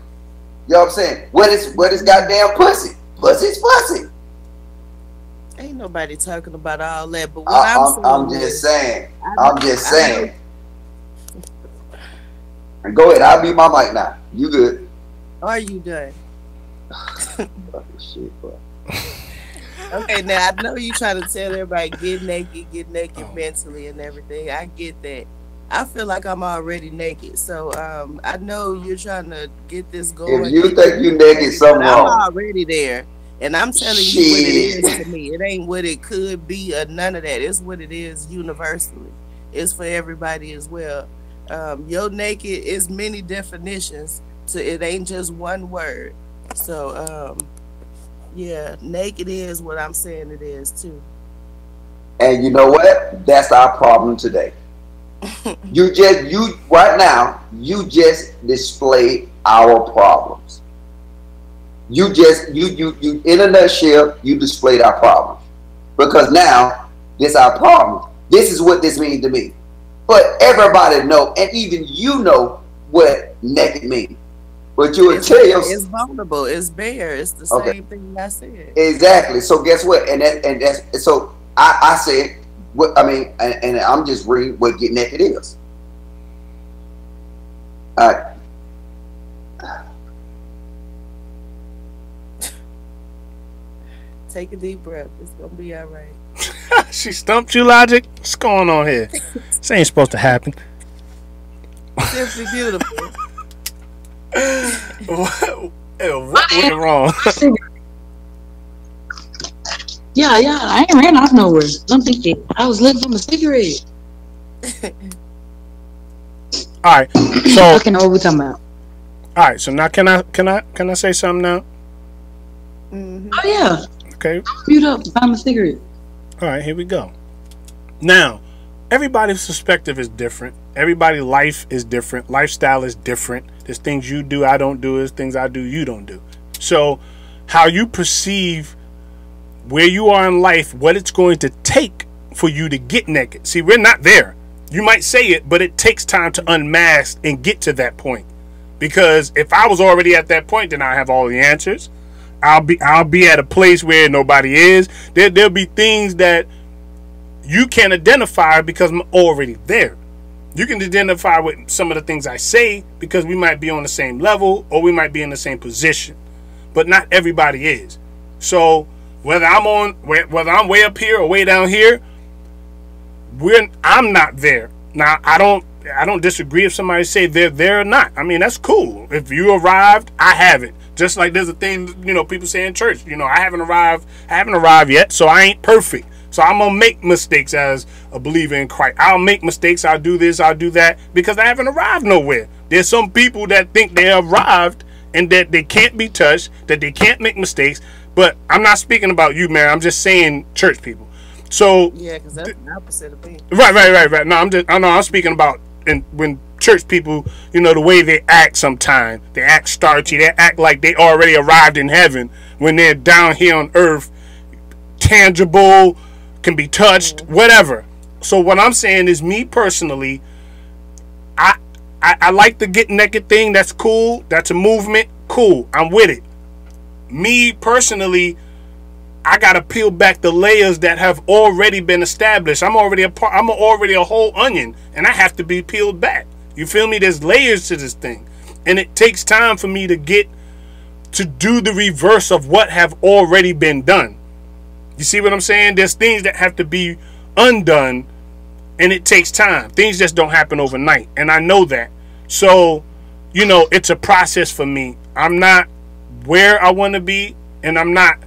You know what I'm saying? What is goddamn pussy? Pussy's pussy. Ain't nobody talking about all that. But what I'm just saying. Go ahead. I'll be my mic now. You good? Are you done? Shit, bro. Okay, now I know you trying to tell everybody get naked mentally and everything. I get that. I feel like I'm already naked, so I know you're trying to get this going. If you think you naked, something wrong. I'm already there, and I'm telling you what it is to me. It ain't what it could be or none of that. It's what it is universally. It's for everybody as well. Your naked is many definitions, so it ain't just one word. So Yeah, naked is what I'm saying it is too. And you know what? That's our problem today. You right now, you just displayed our problems. You in a nutshell, you displayed our problems. Because now, this our problem. This is what this means to me. But everybody know, and even you know what naked means. But you would tell yourself, it's vulnerable, it's bare, it's the okay, same thing I said. exactly. So guess what? And that's so I said what I mean, and I'm just reading what get naked is. Uh, Take a deep breath. It's gonna be all right. She stumped you, Logic. What's going on here? This ain't supposed to happen. Simply beautiful. What went wrong? Yeah, I ain't ran off nowhere. I'm thinking I was lit from a cigarette. All right. So I know what we're talking about. all right. So now can I say something now? Hmm. Oh yeah, Okay. mute up. Find a cigarette. All right. Here we go. Now, everybody's perspective is different. Everybody's life is different. Lifestyle is different. There's things you do I don't do. There's things I do you don't do. So, how you perceive where you are in life, what it's going to take for you to get naked. See, we're not there. You might say it, but it takes time to unmask and get to that point. Because if I was already at that point, then I have all the answers. I'll be at a place where nobody is. There'll be things that you can't identify because I'm already there. You can identify with some of the things I say because we might be on the same level or we might be in the same position, but not everybody is. So whether I'm way up here or way down here, I'm not there. Now I don't disagree if somebody say they're there or not. I mean, that's cool. If you arrived, I haven't. Just like there's a thing, people say in church, I haven't arrived yet, so I ain't perfect. So I'm going to make mistakes as a believer in Christ. I'll make mistakes. I'll do this. I'll do that because I haven't arrived nowhere. There's some people that think they arrived and that they can't be touched, that they can't make mistakes. But I'm not speaking about you, man. I'm just saying church people. So Yeah, because that's the opposite of me. right. No, I'm speaking about when church people, the way they act sometimes. They act starchy. They act like they already arrived in heaven when they're down here on earth, tangible, can be touched, whatever. So what I'm saying is, me personally, I like the get naked thing. That's cool. That's a movement. Cool. I'm with it. Me personally, I gotta peel back the layers that have already been established. I'm already a whole onion, and I have to be peeled back. You feel me? There's layers to this thing, and it takes time for me to do the reverse of what have already been done. You see what I'm saying? There's things that have to be undone, and it takes time. Things just don't happen overnight, and I know that. So, it's a process for me. I'm not where I want to be, and I'm not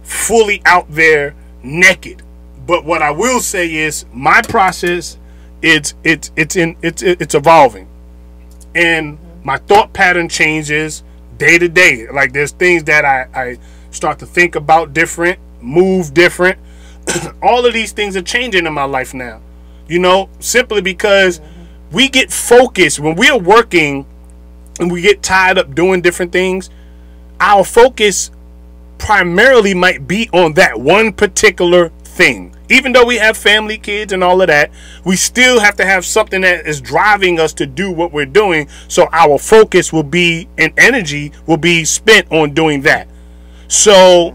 fully out there naked. But what I will say is my process, it's evolving, and my thought pattern changes day to day. Like there's things that I start to think about different, move different. All of these things are changing in my life now, simply because we get focused when we are working and we get tied up doing different things. Our focus primarily might be on that one particular thing. Even though we have family, kids, and all of that, we still have to have something that is driving us to do what we're doing. So our focus will be, and energy will be spent on doing that. So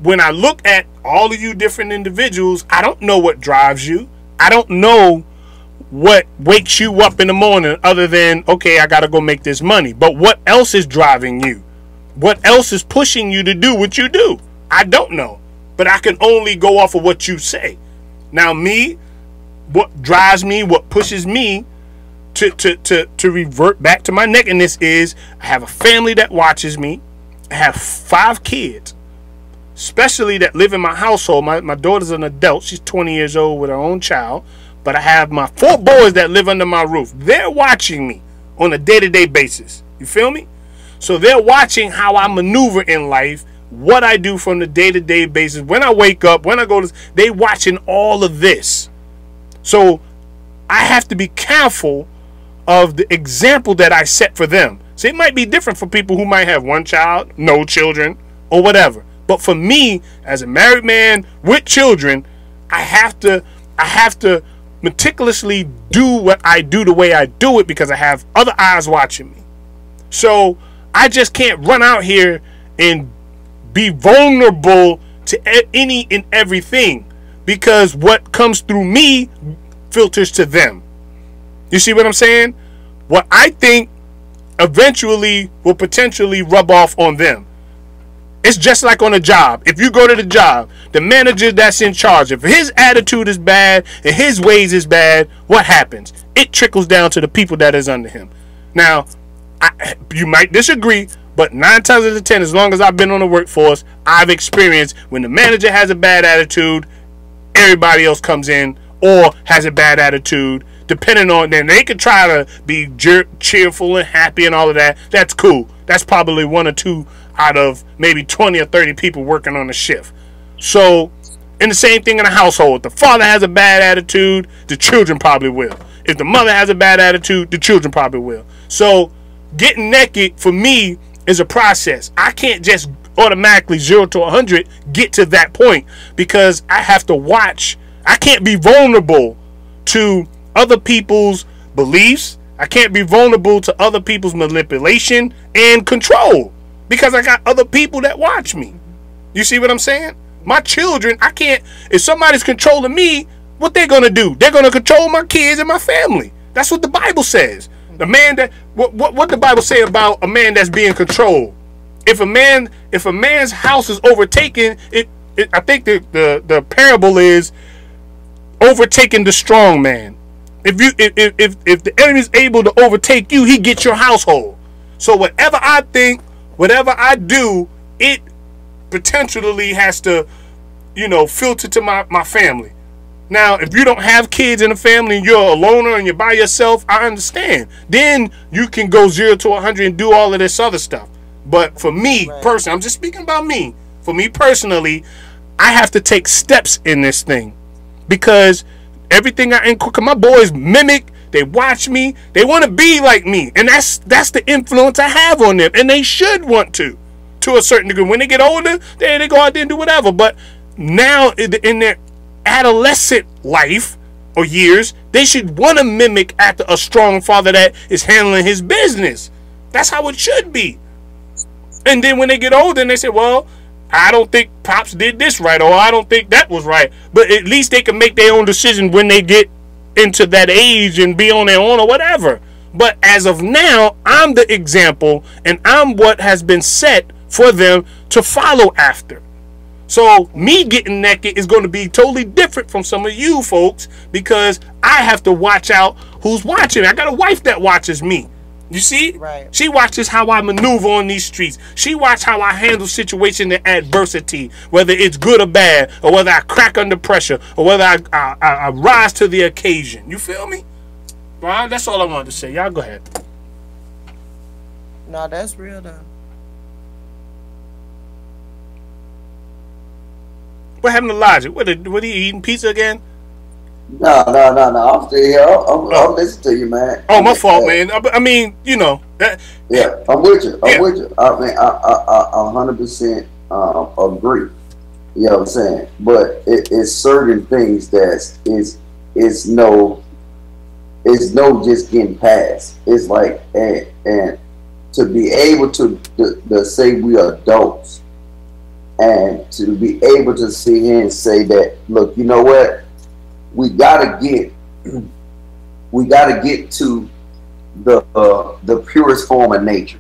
when I look at all of you different individuals, I don't know what drives you. I don't know what wakes you up in the morning other than, okay, I got to go make this money. But what else is driving you? What else is pushing you to do what you do? I don't know. But I can only go off of what you say. Now, me, what drives me, what pushes me to revert back to my nakedness is I have a family that watches me. I have 5 kids, especially that live in my household. My daughter's an adult. She's 20 years old with her own child. But I have my 4 boys that live under my roof. They're watching me on a day-to-day basis. You feel me? So they're watching how I maneuver in life, what I do from the day-to-day basis. When I wake up, when I go to, they watching all of this. So I have to be careful of the example that I set for them. So it might be different for people who might have one child, no children, or whatever. But for me, as a married man with children, I have to meticulously do what I do the way I do it because I have other eyes watching me. So I just can't run out here and be vulnerable to any and everything, because what comes through me filters to them. You see what I'm saying? What I think eventually will potentially rub off on them. It's just like on a job. If you go to the job, the manager that's in charge, if his attitude is bad and his ways is bad, what happens? It trickles down to the people that is under him. Now, you might disagree, but 9 times out of 10, as long as I've been on the workforce, I've experienced when the manager has a bad attitude, everybody else comes in or has a bad attitude. Depending on them, they could try to be cheerful and happy and all of that. That's cool. That's probably 1 or 2 out of maybe 20 or 30 people working on the shift. So, and the same thing in a household. If the father has a bad attitude, the children probably will. If the mother has a bad attitude, the children probably will. So, getting naked for me is a process. I can't just automatically 0 to 100 get to that point, because I have to watch. I can't be vulnerable to other people's beliefs. I can't be vulnerable to other people's manipulation and control, because I got other people that watch me. You see what I'm saying? My children, I can't, if somebody's controlling me, what they're going to do? They're going to control my kids and my family. That's what the Bible says. The man that, what the Bible say about a man that's being controlled? If a man's house is overtaken, I think the parable is overtaking the strong man. If the enemy is able to overtake you, he gets your household. So whatever I think, whatever I do, it potentially has to, filter to my family. Now, if you don't have kids in a family and you're a loner and you're by yourself, I understand. Then you can go 0 to 100 and do all of this other stuff. But for me personally, I'm just speaking about me. For me personally, I have to take steps in this thing, because everything my boys mimic, they watch me, they want to be like me, and that's the influence I have on them, and they should want to a certain degree. When they get older, they go out there and do whatever. But now in their adolescent life or years, they should want to mimic after a strong father that is handling his business. That's how it should be. And then when they get older and they say, well, I don't think Pops did this right, or I don't think that was right. But at least they can make their own decision when they get into that age and be on their own or whatever. But as of now, I'm the example, and I'm what has been set for them to follow after. So me getting naked is going to be totally different from some of you folks, because I have to watch out who's watching. I got a wife that watches me. You see? Right. She watches how I maneuver on these streets. She watches how I handle situations and adversity, whether it's good or bad, or whether I crack under pressure, or whether I rise to the occasion. You feel me? Brian, that's all I wanted to say. Y'all go ahead. No, that's real though. What happened to Logic? What are you eating pizza again? No. I'm still here. I'm listening to you, man. Oh, my fault, man. I mean, Yeah, I'm with you. I'm with you. I mean, I 100% agree. You know what I'm saying? But it's certain things that is no just getting past. It's like and to be able to say we are adults, and to be able to sit here and say that, look, you know what? We gotta get to the purest form of nature,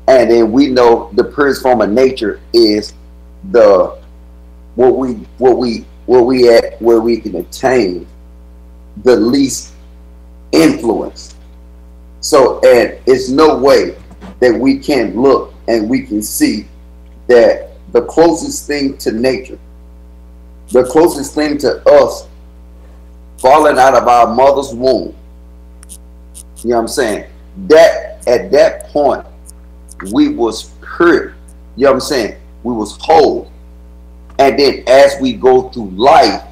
and then we know the purest form of nature is where we can attain the least influence. So, and it's no way that we can look and we can see that the closest thing to nature, the closest thing to us falling out of our mother's womb, you know what I'm saying? That at that point we was pure. You know what I'm saying? We was whole. And then as we go through life,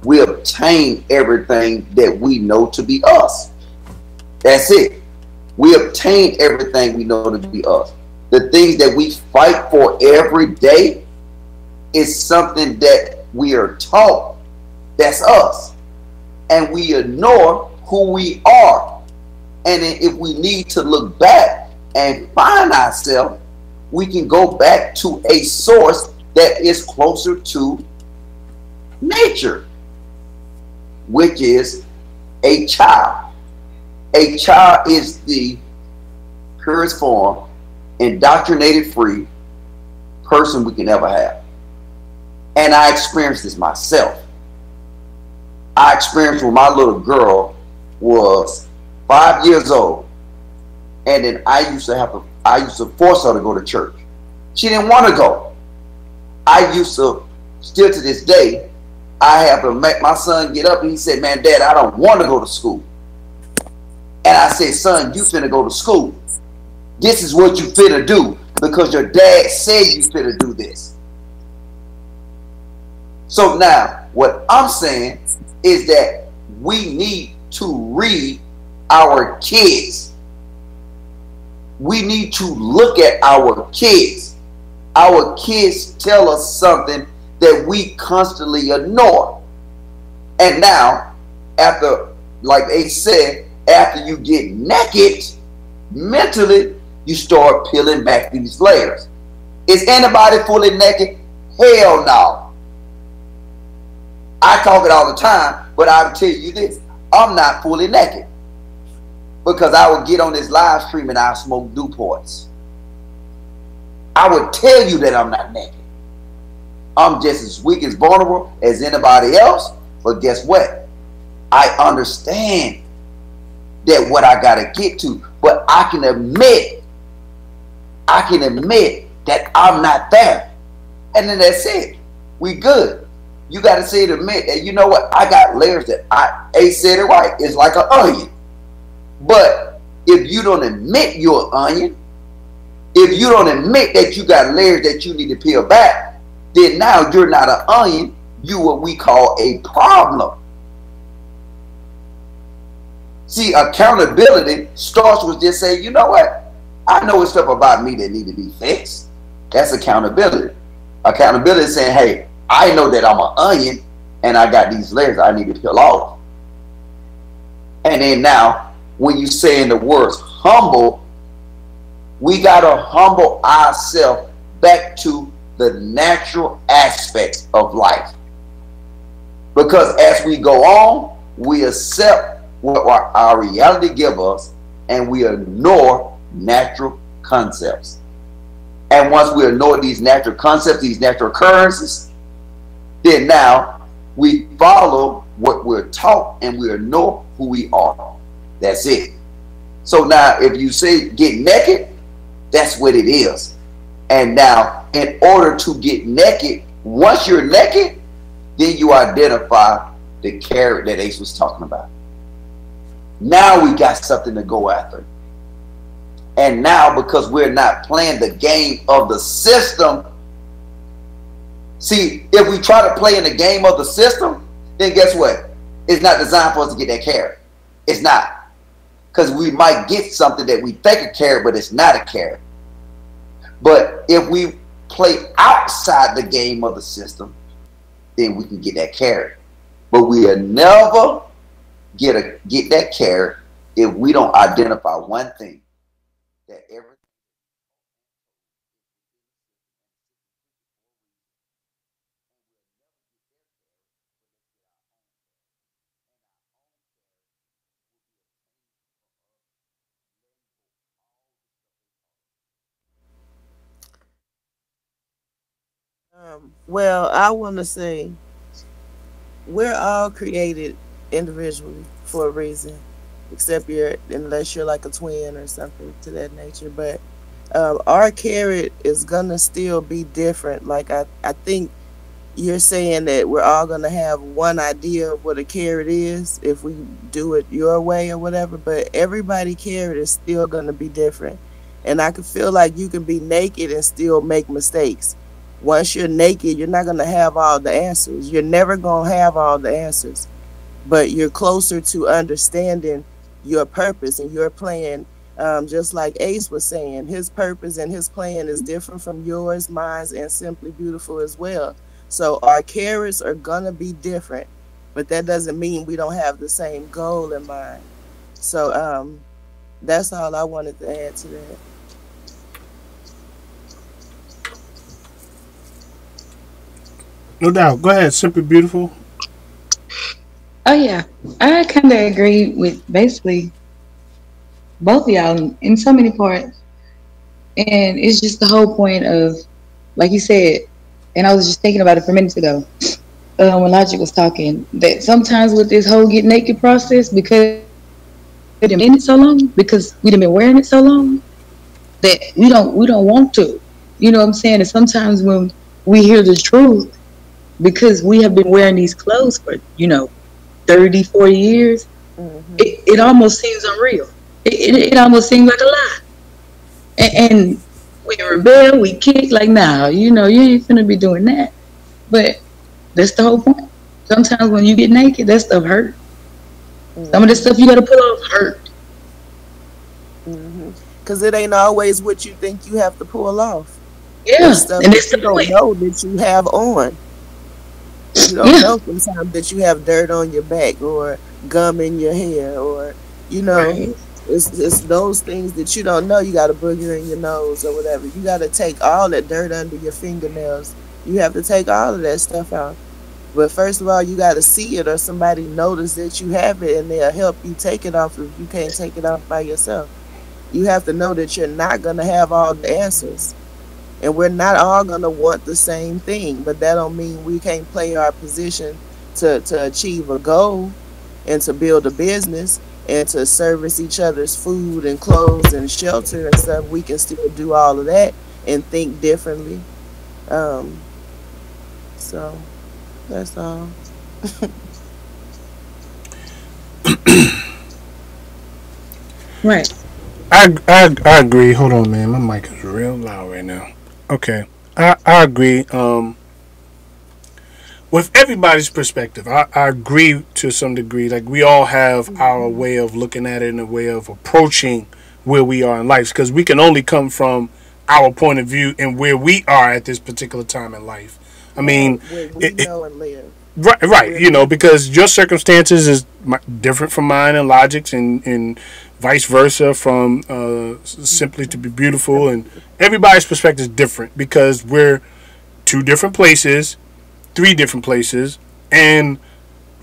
we obtain everything that we know to be us. That's it. We obtain everything we know to be us. The things that we fight for every day is something that we are taught that's us. And we ignore who we are. And then if we need to look back and find ourselves, we can go back to a source that is closer to nature, which is a child. A child is the purest form, indoctrinated free person we can ever have. And I experienced this myself. I experienced when my little girl was 5 years old, and then I used to force her to go to church. She didn't want to go. I used to, still to this day, I have to make my son get up, and he said, "Man, Dad, I don't want to go to school." And I said, "Son, you finna go to school. This is what you finna do because your dad said you finna do this." So now, what I'm saying is that we need to read our kids. We need to look at our kids. Our kids tell us something that we constantly ignore. And now, after, like they said, after you get naked, mentally, you start peeling back these layers. Is anybody fully naked? Hell no. I talk it all the time, but I'll tell you this. I'm not fully naked. Because I would get on this live stream and I'll smoke Newports. I would tell you that I'm not naked. I'm just as weak as vulnerable as anybody else. But guess what? I understand that what I got to get to. But I can admit that I'm not there. And then that's it. We good. You got to say it, admit that, you know what? I got layers that Ace said it right. It's like an onion. But if you don't admit you're an onion, if you don't admit that you got layers that you need to peel back, then now you're not an onion. You what we call a problem. See, accountability starts with just saying, you know what? I know it's stuff about me that need to be fixed. That's accountability. Accountability is saying, hey, I know that I'm an onion and I got these layers I need to peel off. And then now, when you say in the words humble, we got to humble ourselves back to the natural aspects of life. Because as we go on, we accept what our reality gives us and we ignore natural concepts. And once we ignore these natural concepts, these natural occurrences, then now we follow what we're taught and we ignore who we are. That's it. So now if you say get naked, that's what it is. And now in order to get naked, once you're naked, then you identify the carrot that Ace was talking about. Now we got something to go after. And now because we're not playing the game of the system, see, if we try to play in the game of the system, then guess what? It's not designed for us to get that carrot. It's not. Because we might get something that we think a carrot, but it's not a carrot. But if we play outside the game of the system, then we can get that carrot. But we'll never get that carrot if we don't identify one thing. That every Well, I want to say we're all created individually for a reason, except unless you're like a twin or something to that nature. But our carrot is gonna still be different. Like I think you're saying that we're all gonna have one idea of what a carrot is if we do it your way or whatever. But everybody carrot is still gonna be different. And I can feel like you can be naked and still make mistakes. Once you're naked, you're not going to have all the answers. You're never going to have all the answers. But you're closer to understanding your purpose and your plan. Just like Ace was saying, his purpose and his plan is different from yours, mine, and Simply Beautiful as well. So our carrots are going to be different, but that doesn't mean we don't have the same goal in mind. So that's all I wanted to add to that. No doubt. Go ahead, Simply Beautiful. Oh yeah, I kind of agree with basically both of y'all in so many parts, and it's just the whole point of, like you said, and I was just thinking about it for minutes ago when Logic was talking, that sometimes with this whole get naked process, because we've been in it so long, because we've been wearing it so long, that we don't want to. You know what I'm saying? And sometimes when we hear the truth, because we have been wearing these clothes for 30, 40 years, it almost seems unreal. It almost seems like a lie. And we rebel, we kick, like, nah, you ain't finna be doing that. But that's the whole point. Sometimes when you get naked, that stuff hurt. Some of the stuff you gotta pull off hurt. Because it ain't always what you think you have to pull off. Yeah, stuff and it's you don't know that you have on. You don't know sometimes that you have dirt on your back or gum in your hair, or right. it's those things that you don't know. You got a booger in your nose or whatever. You got to take all that dirt under your fingernails. You have to take all of that stuff out. But first of all, you got to see it, or somebody notice that you have it, and they'll help you take it off if you can't take it off by yourself. You have to know that you're not going to have all the answers. And we're not all going to want the same thing, but that don't mean we can't play our position to achieve a goal and to build a business and to service each other's food and clothes and shelter and stuff. We can still do all of that and think differently. So that's all. Right. I agree. Hold on, man. My mic is real loud right now. Okay, I agree. With everybody's perspective, I agree to some degree. Like, we all have our way of looking at it and a way of approaching where we are in life, because we can only come from our point of view and where we are at this particular time in life. I mean, know and live. Right. Because your circumstances is different from mine and Logic's, and vice versa from Simply to Be Beautiful, and everybody's perspective is different because we're 2 different places, 3 different places, and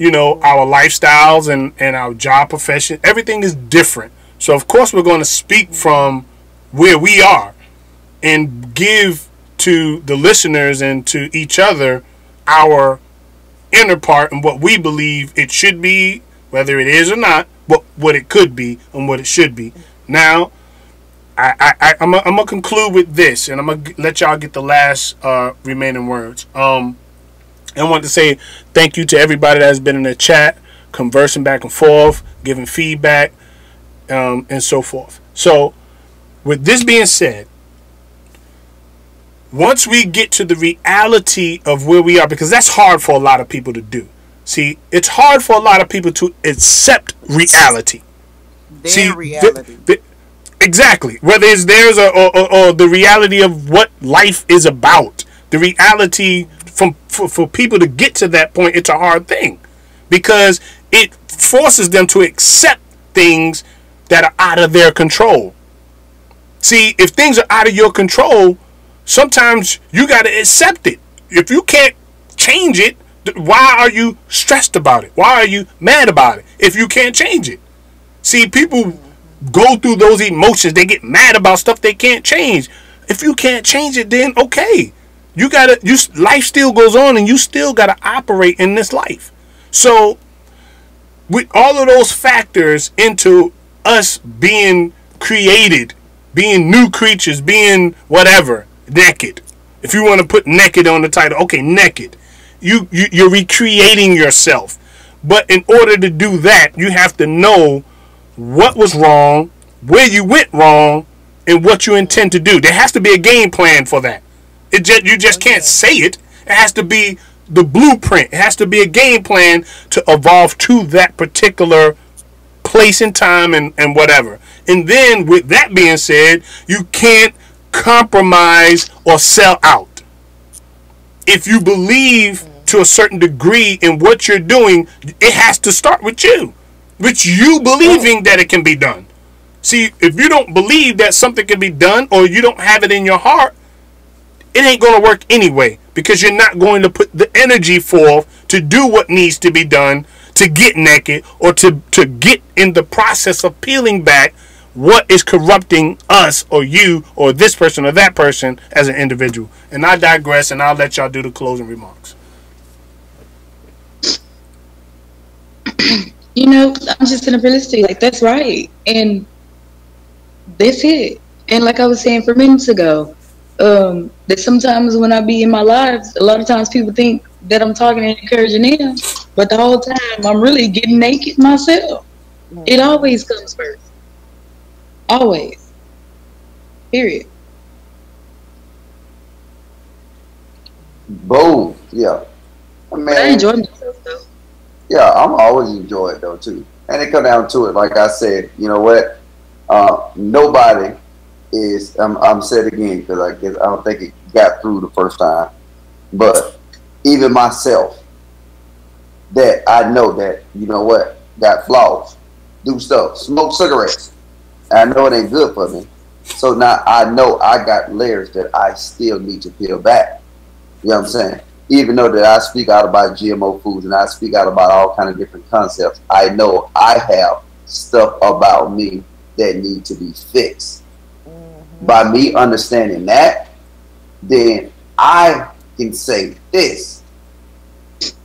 our lifestyles and our job profession, everything is different. So of course we're going to speak from where we are and give to the listeners and to each other our inner part and what we believe it should be, whether it is or not, what it could be and what it should be. Now, I'm gonna conclude with this, and I'm gonna let y'all get the last remaining words. I want to say thank you to everybody that has been in the chat, conversing back and forth, giving feedback, and so forth. So, with this being said, once we get to the reality of where we are, because that's hard for a lot of people to do. See, it's hard for a lot of people to accept reality. Their reality. Exactly. Whether it's theirs or the reality of what life is about. The reality for people to get to that point, it's a hard thing. Because it forces them to accept things that are out of their control. See, if things are out of your control, sometimes you got to accept it. If you can't change it, why are you stressed about it? Why are you mad about it if you can't change it? See, people go through those emotions. They get mad about stuff they can't change. If you can't change it, then okay. Life still goes on, and you still got to operate in this life. So, with all of those factors into us being created, being new creatures, being whatever, naked. If you want to put naked on the title, okay, naked. You're recreating yourself. But in order to do that, you have to know what was wrong, where you went wrong, and what you intend to do. There has to be a game plan for that. You just can't say it. It has to be the blueprint. It has to be a game plan to evolve to that particular place and time and whatever. And then with that being said, you can't compromise or sell out. If you believe to a certain degree in what you're doing, it has to start with you. With you believing that it can be done. See, if you don't believe that something can be done, or you don't have it in your heart, it ain't going to work anyway, because you're not going to put the energy forth to do what needs to be done, to get naked, or to get in the process of peeling back what is corrupting us or you or this person or that person as an individual. And I digress, and I'll let y'all do the closing remarks. You know, I'm just gonna realistic, like, that's right, and that's it. And like I was saying for minutes ago, that sometimes when I be in my lives, a lot of times people think that I'm talking and encouraging them, but the whole time I'm really getting naked myself. It always comes first. Always. Period. Boom. Yeah. But I enjoy myself though. Yeah, I'm always enjoy it though too. And it come down to it, like I said, you know what? Nobody is. I'm said again because I don't think it got through the first time. But even myself, that I know that, you know what, got flaws, do stuff, smoke cigarettes. I know it ain't good for me. So now I know I got layers that I still need to peel back. You know what I'm saying? Even though that I speak out about GMO foods and I speak out about all kind of different concepts, I know I have stuff about me that need to be fixed. By me understanding that, then I can say this.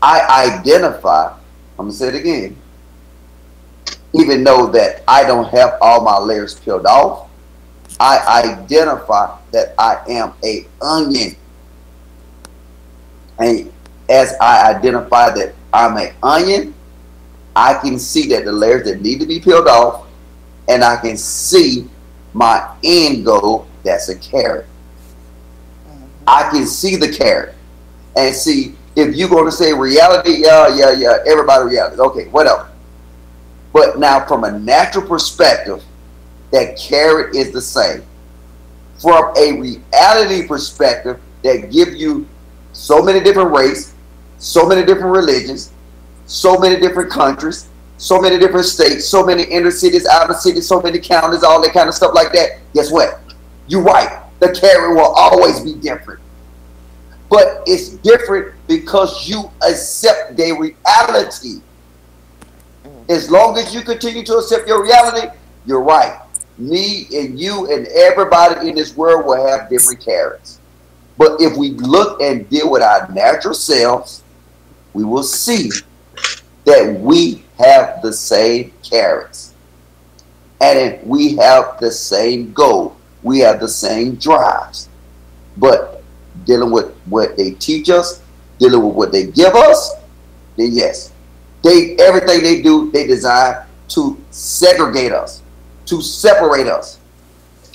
I identify, I'm going to say it again, even though that I don't have all my layers peeled off, I identify that I am an onion. And as I identify that I'm an onion, I can see that the layers that need to be peeled off, and I can see my end goal, that's a carrot. I can see the carrot. And see, if you're going to say reality, yeah, everybody reality. Okay, whatever. But now from a natural perspective, that carrot is the same. From a reality perspective, that give you so many different races, so many different religions, so many different countries, so many different states, so many inner cities, outer cities, so many counties, all that kind of stuff like that. Guess what? You're right. The carrot will always be different. But it's different because you accept their reality. As long as you continue to accept your reality, you're right. Me and you and everybody in this world will have different carrots. But if we look and deal with our natural selves, we will see that we have the same carrots. And we have the same goal. We have the same drives. But dealing with what they teach us, dealing with what they give us, then yes. Everything they do, they design to segregate us, to separate us.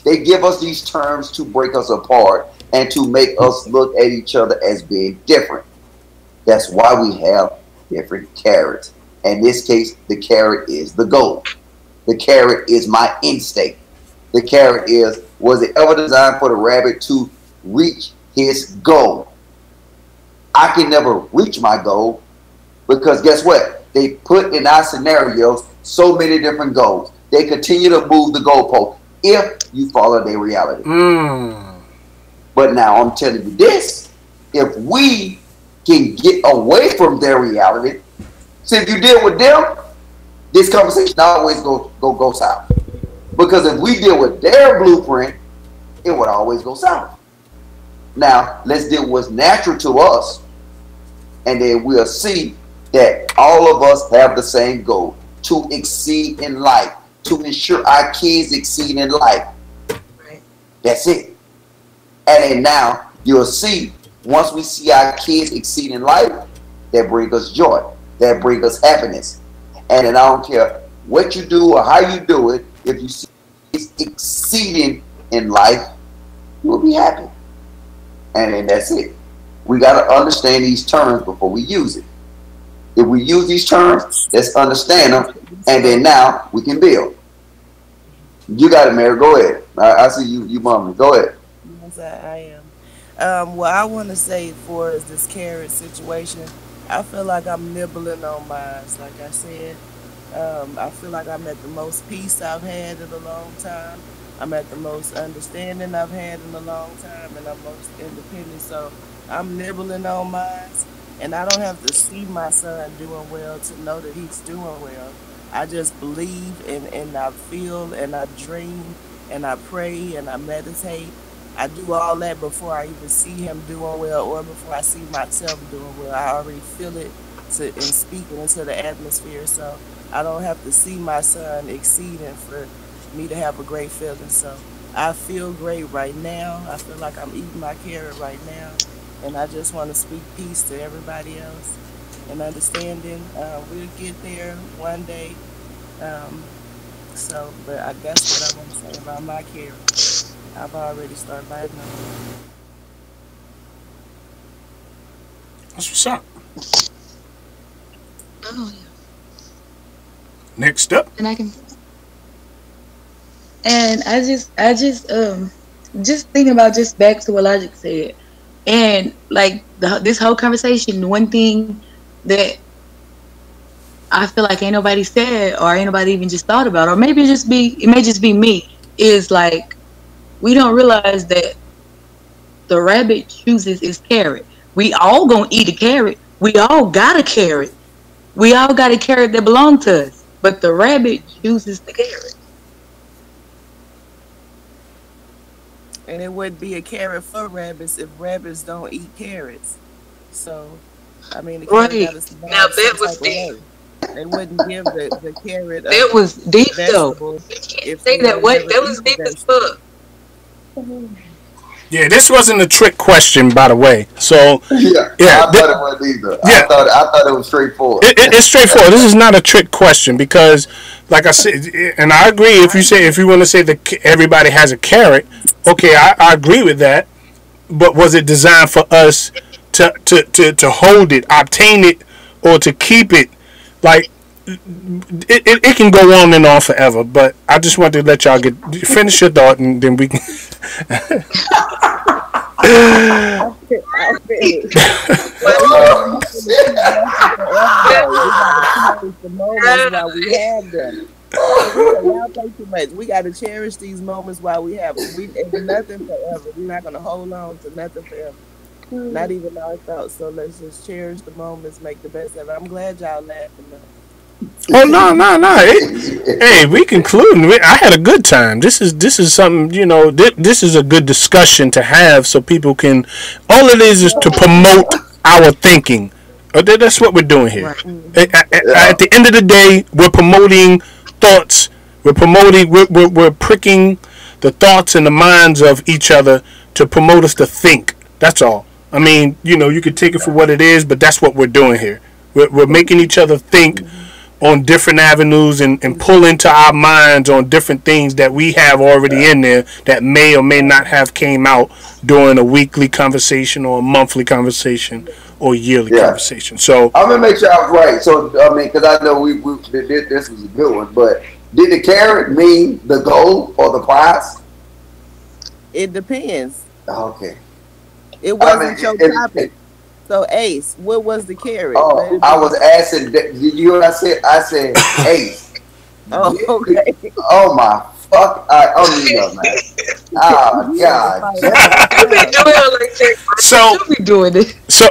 They give us these terms to break us apart and to make us look at each other as being different. That's why we have different carrots. In this case, the carrot is the goal. The carrot is my instinct. The carrot is, was it ever designed for the rabbit to reach his goal? I can never reach my goal because guess what? They put in our scenarios so many different goals. They continue to move the goalpost if you follow their reality. But now I'm telling you this, if we can get away from their reality, see, if you deal with them, this conversation always go south. Because if we deal with their blueprint, it would always go south. Now, let's deal with what's natural to us, and then we'll see that all of us have the same goal, to exceed in life, to ensure our kids exceed in life. Right. That's it. And then now you'll see, once we see our kids exceed in life, that brings us joy, that brings us happiness. And then I don't care what you do or how you do it, if you see it's exceeding in life, you will be happy. And then that's it. We got to understand these terms before we use it. If we use these terms, let's understand them, and then now we can build. You got it, Mary. Go ahead. I see you mumbling. Go ahead. Yes, I am. What I want to say for is this carrot situation. I feel like I'm nibbling on mine. Like I said, I feel like I'm at the most peace I've had in a long time. I'm at the most understanding I've had in a long time, and I'm most independent. So I'm nibbling on mine, and I don't have to see my son doing well to know that he's doing well. I just believe and I feel and I dream and I pray and I meditate. I do all that before I even see him doing well or before I see myself doing well. I already feel it and speaking into the atmosphere. So I don't have to see my son exceeding for me to have a great feeling. So I feel great right now. I feel like I'm eating my carrot right now. And I just want to speak peace to everybody else and understanding. We'll get there one day. But I guess what I want to say about my carrot, I've already started biting them. That's what's up. Oh, yeah. Next up. And I just thinking about just back to what Logic said. And like this whole conversation, one thing that I feel like ain't nobody said or ain't nobody even just thought about, or maybe it may just be me, is like we don't realize that the rabbit chooses its carrot. We all gonna eat a carrot. We all got a carrot. We all got a carrot that belongs to us. But the rabbit chooses the carrot. And it wouldn't be a carrot for rabbits if rabbits don't eat carrots. So, I mean, the carrot right. gotta survive Now that some was type of deep. way. They wouldn't give the carrot That was deep though. vegetables if Say they that don't what never that eat was the deep as vegetables. fuck. Yeah, this wasn't a trick question, by the way. So Yeah, yeah, I thought it wasn't either. yeah. I thought it was straightforward. It's straightforward. This is not a trick question because, like I said, and I agree. If you want to say that everybody has a carrot, okay, I agree with that. But was it designed for us to hold it, obtain it, or to keep it? Like it can go on and on forever. But I just wanted to let y'all finish your thought, and then we can. I'll finish. Oh, shit. We gotta cherish the moments while we have them. Y'all think too much. We gotta cherish these moments while we have them. It's nothing forever. We're not gonna hold on to nothing forever. Not even our thoughts. So let's just cherish the moments, make the best of it. I'm glad y'all laughing though. Oh no! Hey, we concluding. I had a good time. This is something, you know. This is a good discussion to have, so people can. All it is to promote our thinking. That's what we're doing here. Right. At the end of the day, we're promoting thoughts. We're pricking the thoughts and the minds of each other to promote us to think. That's all. I mean, you know, you could take it for what it is, but that's what we're doing here. We're making each other think on different avenues and pull into our minds on different things that we have already in there that may or may not have came out during a weekly conversation or a monthly conversation or yearly conversation. So I'm gonna make sure I was right. So I mean, because I know we this was a good one, but did the carrot mean the goal or the prize? It depends. Okay. It wasn't your topic. So Ace, what was the carrot? Oh, I was asking. Did you hear what I said? I said Ace. Oh, okay. Oh my fuck! Oh, man. Oh God. So doing it. So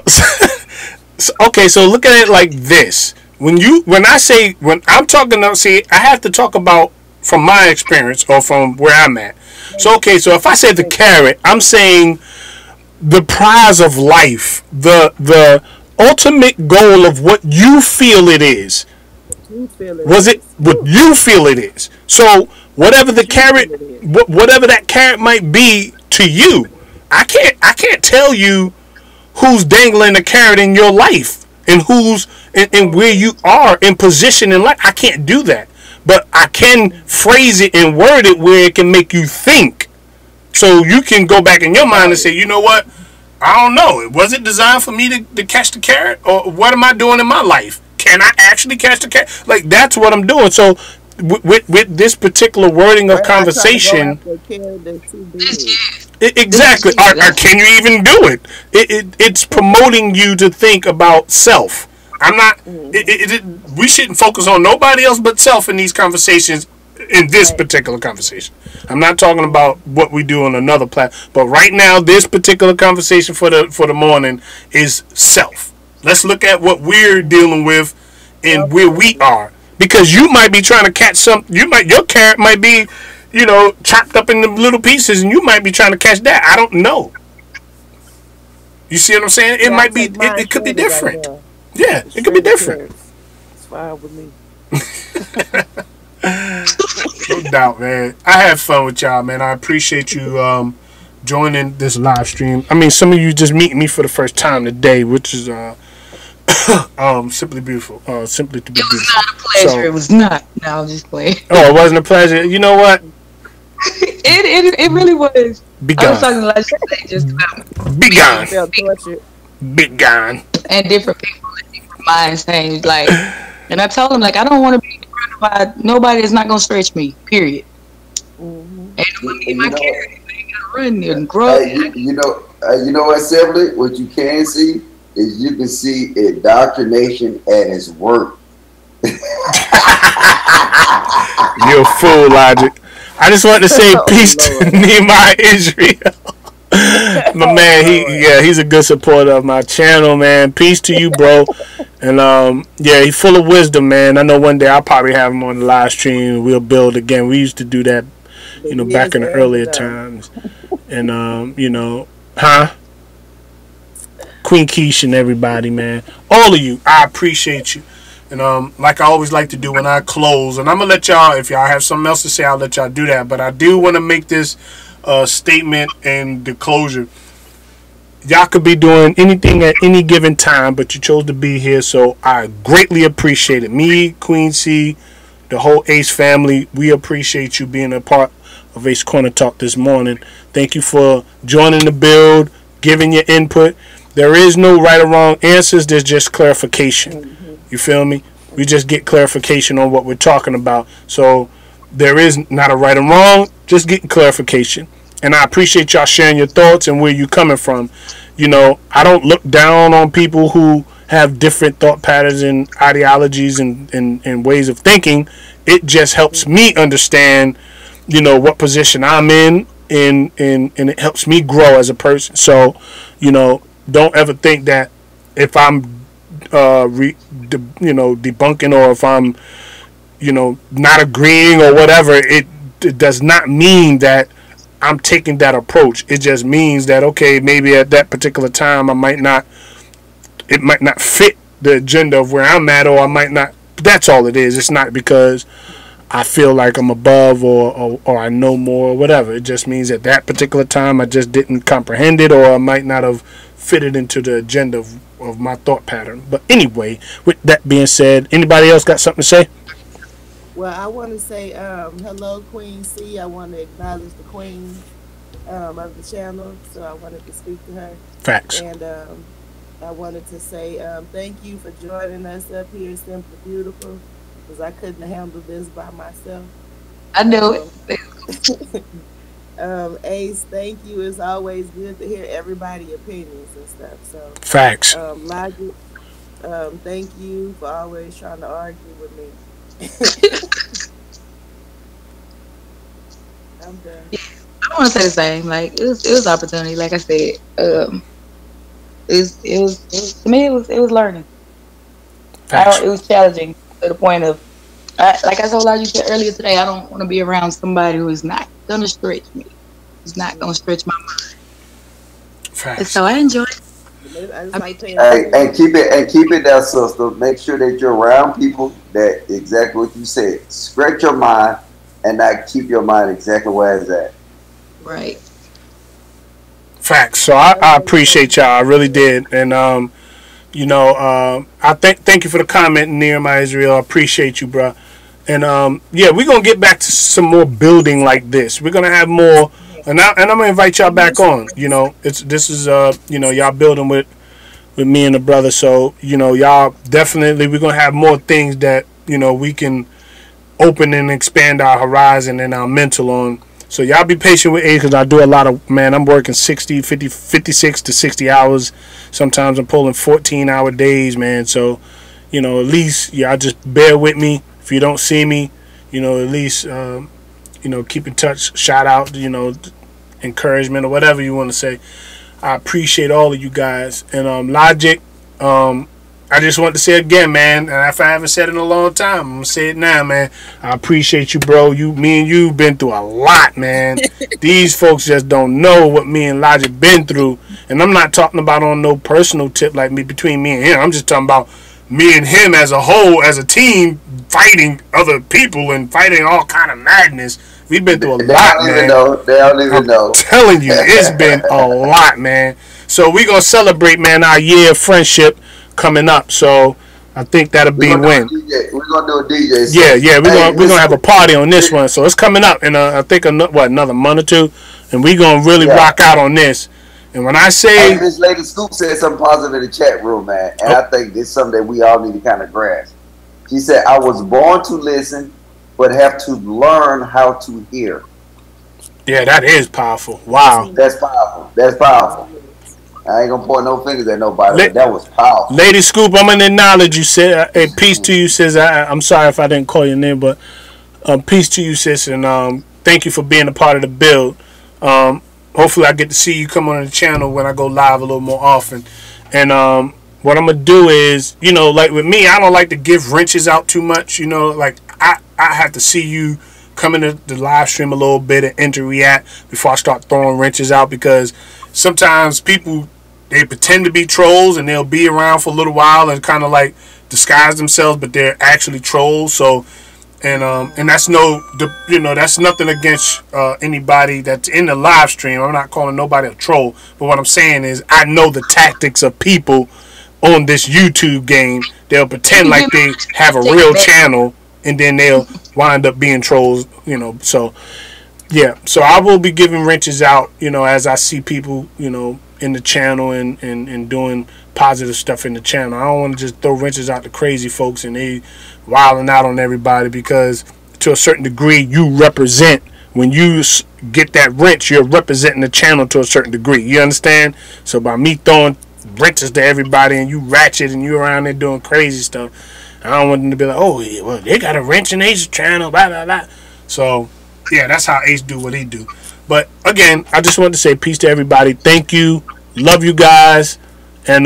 okay. So look at it like this. When I'm talking about, see, I have to talk about from my experience or from where I'm at. So okay. So if I say the carrot, I'm saying the prize of life, the ultimate goal of what you feel it is. Was it what you feel it is? So whatever the carrot, whatever that carrot might be to you, I can't tell you who's dangling the carrot in your life and who's and where you are in position in life. I can't do that, but I can phrase it and word it where it can make you think. So you can go back in your mind and say, you know what? I don't know. Was it designed for me to catch the carrot? Or what am I doing in my life? Can I actually catch the carrot? Like, that's what I'm doing. So with this particular wording of conversation, exactly. Or can you even do it? It's promoting you to think about self. I'm not. We shouldn't focus on nobody else but self in these conversations. In this particular conversation, I'm not talking about what we do on another platform. But right now, this particular conversation for the morning is self. Let's look at what we're dealing with and where we are. Because you might be trying to catch your carrot might be, chopped up into little pieces, and you might be trying to catch that. I don't know. You see what I'm saying? It might be. It could be different. Yeah, it could be different. It's fine with me. No doubt, man. I had fun with y'all, man. I appreciate you joining this live stream. I mean, some of you just meeting me for the first time today, which is simply beautiful. Simply to be beautiful. It was not a pleasure. It was not. No, I'm just playing. Oh, it wasn't a pleasure. You know what? It really was. Be gone. I was talking like just about be gone. Be gone. And different people and different minds saying like, and I told him like I don't want to be surrounded by nobody that's not gonna stretch me. Period. And my carrot, you gotta run and grow. You know what, Assembly? What you can see is you can see indoctrination at its work. You're a fool, Logic. I just want to say peace to Nehemiah Israel. My man, he's a good supporter of my channel, man. Peace to you, bro. And he's full of wisdom, man. I know one day I'll probably have him on the live stream and we'll build again. We used to do that, back in the earlier times. And Queen Keish and everybody, man. All of you, I appreciate you. And like I always like to do when I close, and I'm gonna let y'all, if y'all have something else to say, I'll let y'all do that. But I do want to make this statement and the closure. Y'all could be doing anything at any given time, but you chose to be here, so I greatly appreciate it. Me, Queen C, the whole Ace family, we appreciate you being a part of Ace Corner Talk this morning. Thank you for joining the build, giving your input. There is no right or wrong answers. There's just clarification. You feel me? We just get clarification on what we're talking about. So there is not a right and wrong, just getting clarification. And I appreciate y'all sharing your thoughts and where you're coming from. I don't look down on people who have different thought patterns and ideologies and ways of thinking. It just helps me understand, what position I'm in, and it helps me grow as a person. So, don't ever think that if I'm debunking, or if I'm not agreeing or whatever, it does not mean that I'm taking that approach. It just means that, okay, maybe at that particular time it might not fit the agenda of where I'm at, or I might not. That's all it is. It's not because I feel like I'm above or I know more or whatever. It just means at that particular time I just didn't comprehend it, or I might not have fitted into the agenda of my thought pattern. But anyway, with that being said, anybody else got something to say? Well, I want to say hello, Queen C. I want to acknowledge the queen of the channel, so I wanted to speak to her. Facts. And I wanted to say thank you for joining us up here, Simply Beautiful, because I couldn't handle this by myself. I know it. Ace, thank you. It's always good to hear everybody's opinions and stuff. So facts. Logic, thank you for always trying to argue with me. I'm done. I want to say the same. Like it was opportunity. Like I said, it was to me. It was learning. It was challenging to the point of, like I told you said earlier today, I don't want to be around somebody who is not gonna stretch me. Who's not gonna stretch my mind. Facts. And so I enjoy it. And keep it that, sister. Make sure that you're around people that exactly what you said. Stretch your mind and not keep your mind exactly where it's at. Right. Facts. So I appreciate y'all. I really did. And I thank you for the comment, Nehemiah Israel. I appreciate you, bro. And we're gonna get back to some more building like this. We're gonna have more And I'm gonna invite y'all back on. You know, this is y'all building with me and the brother. So y'all definitely we're gonna have more things that we can open and expand our horizon and our mental on. So y'all be patient with Ace because I do a lot of, man, I'm working 60, 50, 56 to 60 hours. Sometimes I'm pulling 14-hour days, man. So, at least, y'all just bear with me. If you don't see me, at least, keep in touch. Shout out, encouragement or whatever you want to say. I appreciate all of you guys. And Logic, I just want to say again, man, and if I haven't said it in a long time, I'm going to say it now, man. I appreciate you, bro. Me and you been through a lot, man. These folks just don't know what me and Logic been through. And I'm not talking about on no personal tip like me between me and him. I'm just talking about me and him as a whole, as a team, fighting other people and fighting all kind of madness. We've been through a lot, man. They don't even know. I'm telling you, it's been a lot, man. So we're going to celebrate, man, our year of friendship coming up, so I think that'll be a win. We're gonna do a DJ. Yeah, we're gonna have a party on this one, so it's coming up in I think another month or two, and we're gonna really rock out on this. And when I say this lady Scoop said something positive in the chat room, man, and I think it's something that we all need to kind of grasp. She said, "I was born to listen, but have to learn how to hear." Yeah, that is powerful. Wow, that's powerful. That's powerful. I ain't gonna point no fingers at nobody, but that was powerful. Lady Scoop, I'm gonna acknowledge you. Said, "Hey, peace to you," says. I'm sorry if I didn't call your name, but peace to you, sis, and thank you for being a part of the build. Hopefully, I get to see you come on the channel when I go live a little more often. And what I'm gonna do is, like with me, I don't like to give wrenches out too much. Like I have to see you come into the live stream a little bit and interact before I start throwing wrenches out, because sometimes people, they pretend to be trolls and they'll be around for a little while and kind of like disguise themselves, but they're actually trolls. So and that's that's nothing against anybody that's in the live stream. I'm not calling nobody a troll, but what I'm saying is I know the tactics of people on this YouTube game. They'll pretend like they have a real channel and then they'll wind up being trolls, so yeah, so I will be giving wrenches out, as I see people, in the channel and doing positive stuff in the channel. I don't want to just throw wrenches out to crazy folks and they wilding out on everybody, because to a certain degree you represent, when you get that wrench, you're representing the channel to a certain degree. You understand? So by me throwing wrenches to everybody and you ratchet and you around there doing crazy stuff, I don't want them to be like, oh, yeah, well, they got a wrench in Ace's channel, blah, blah, blah. So yeah, that's how Ace do what he do. But again, I just wanted to say peace to everybody. Thank you. Love you guys. And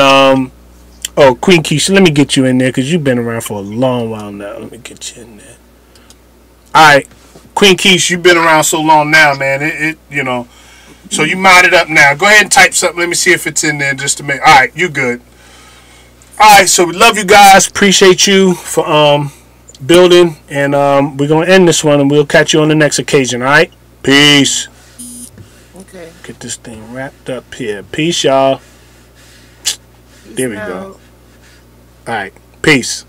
Queen Keisha, let me get you in there because you've been around for a long while now. Let me get you in there. Alright, Queen Keisha, you've been around so long now, man. So you modded up now. Go ahead and type something. Let me see if it's in there just to make. Alright, you good. Alright, so we love you guys. Appreciate you for building, and we're gonna end this one and we'll catch you on the next occasion. All right, peace. Okay, get this thing wrapped up here. Peace, y'all. There we go. All right, peace.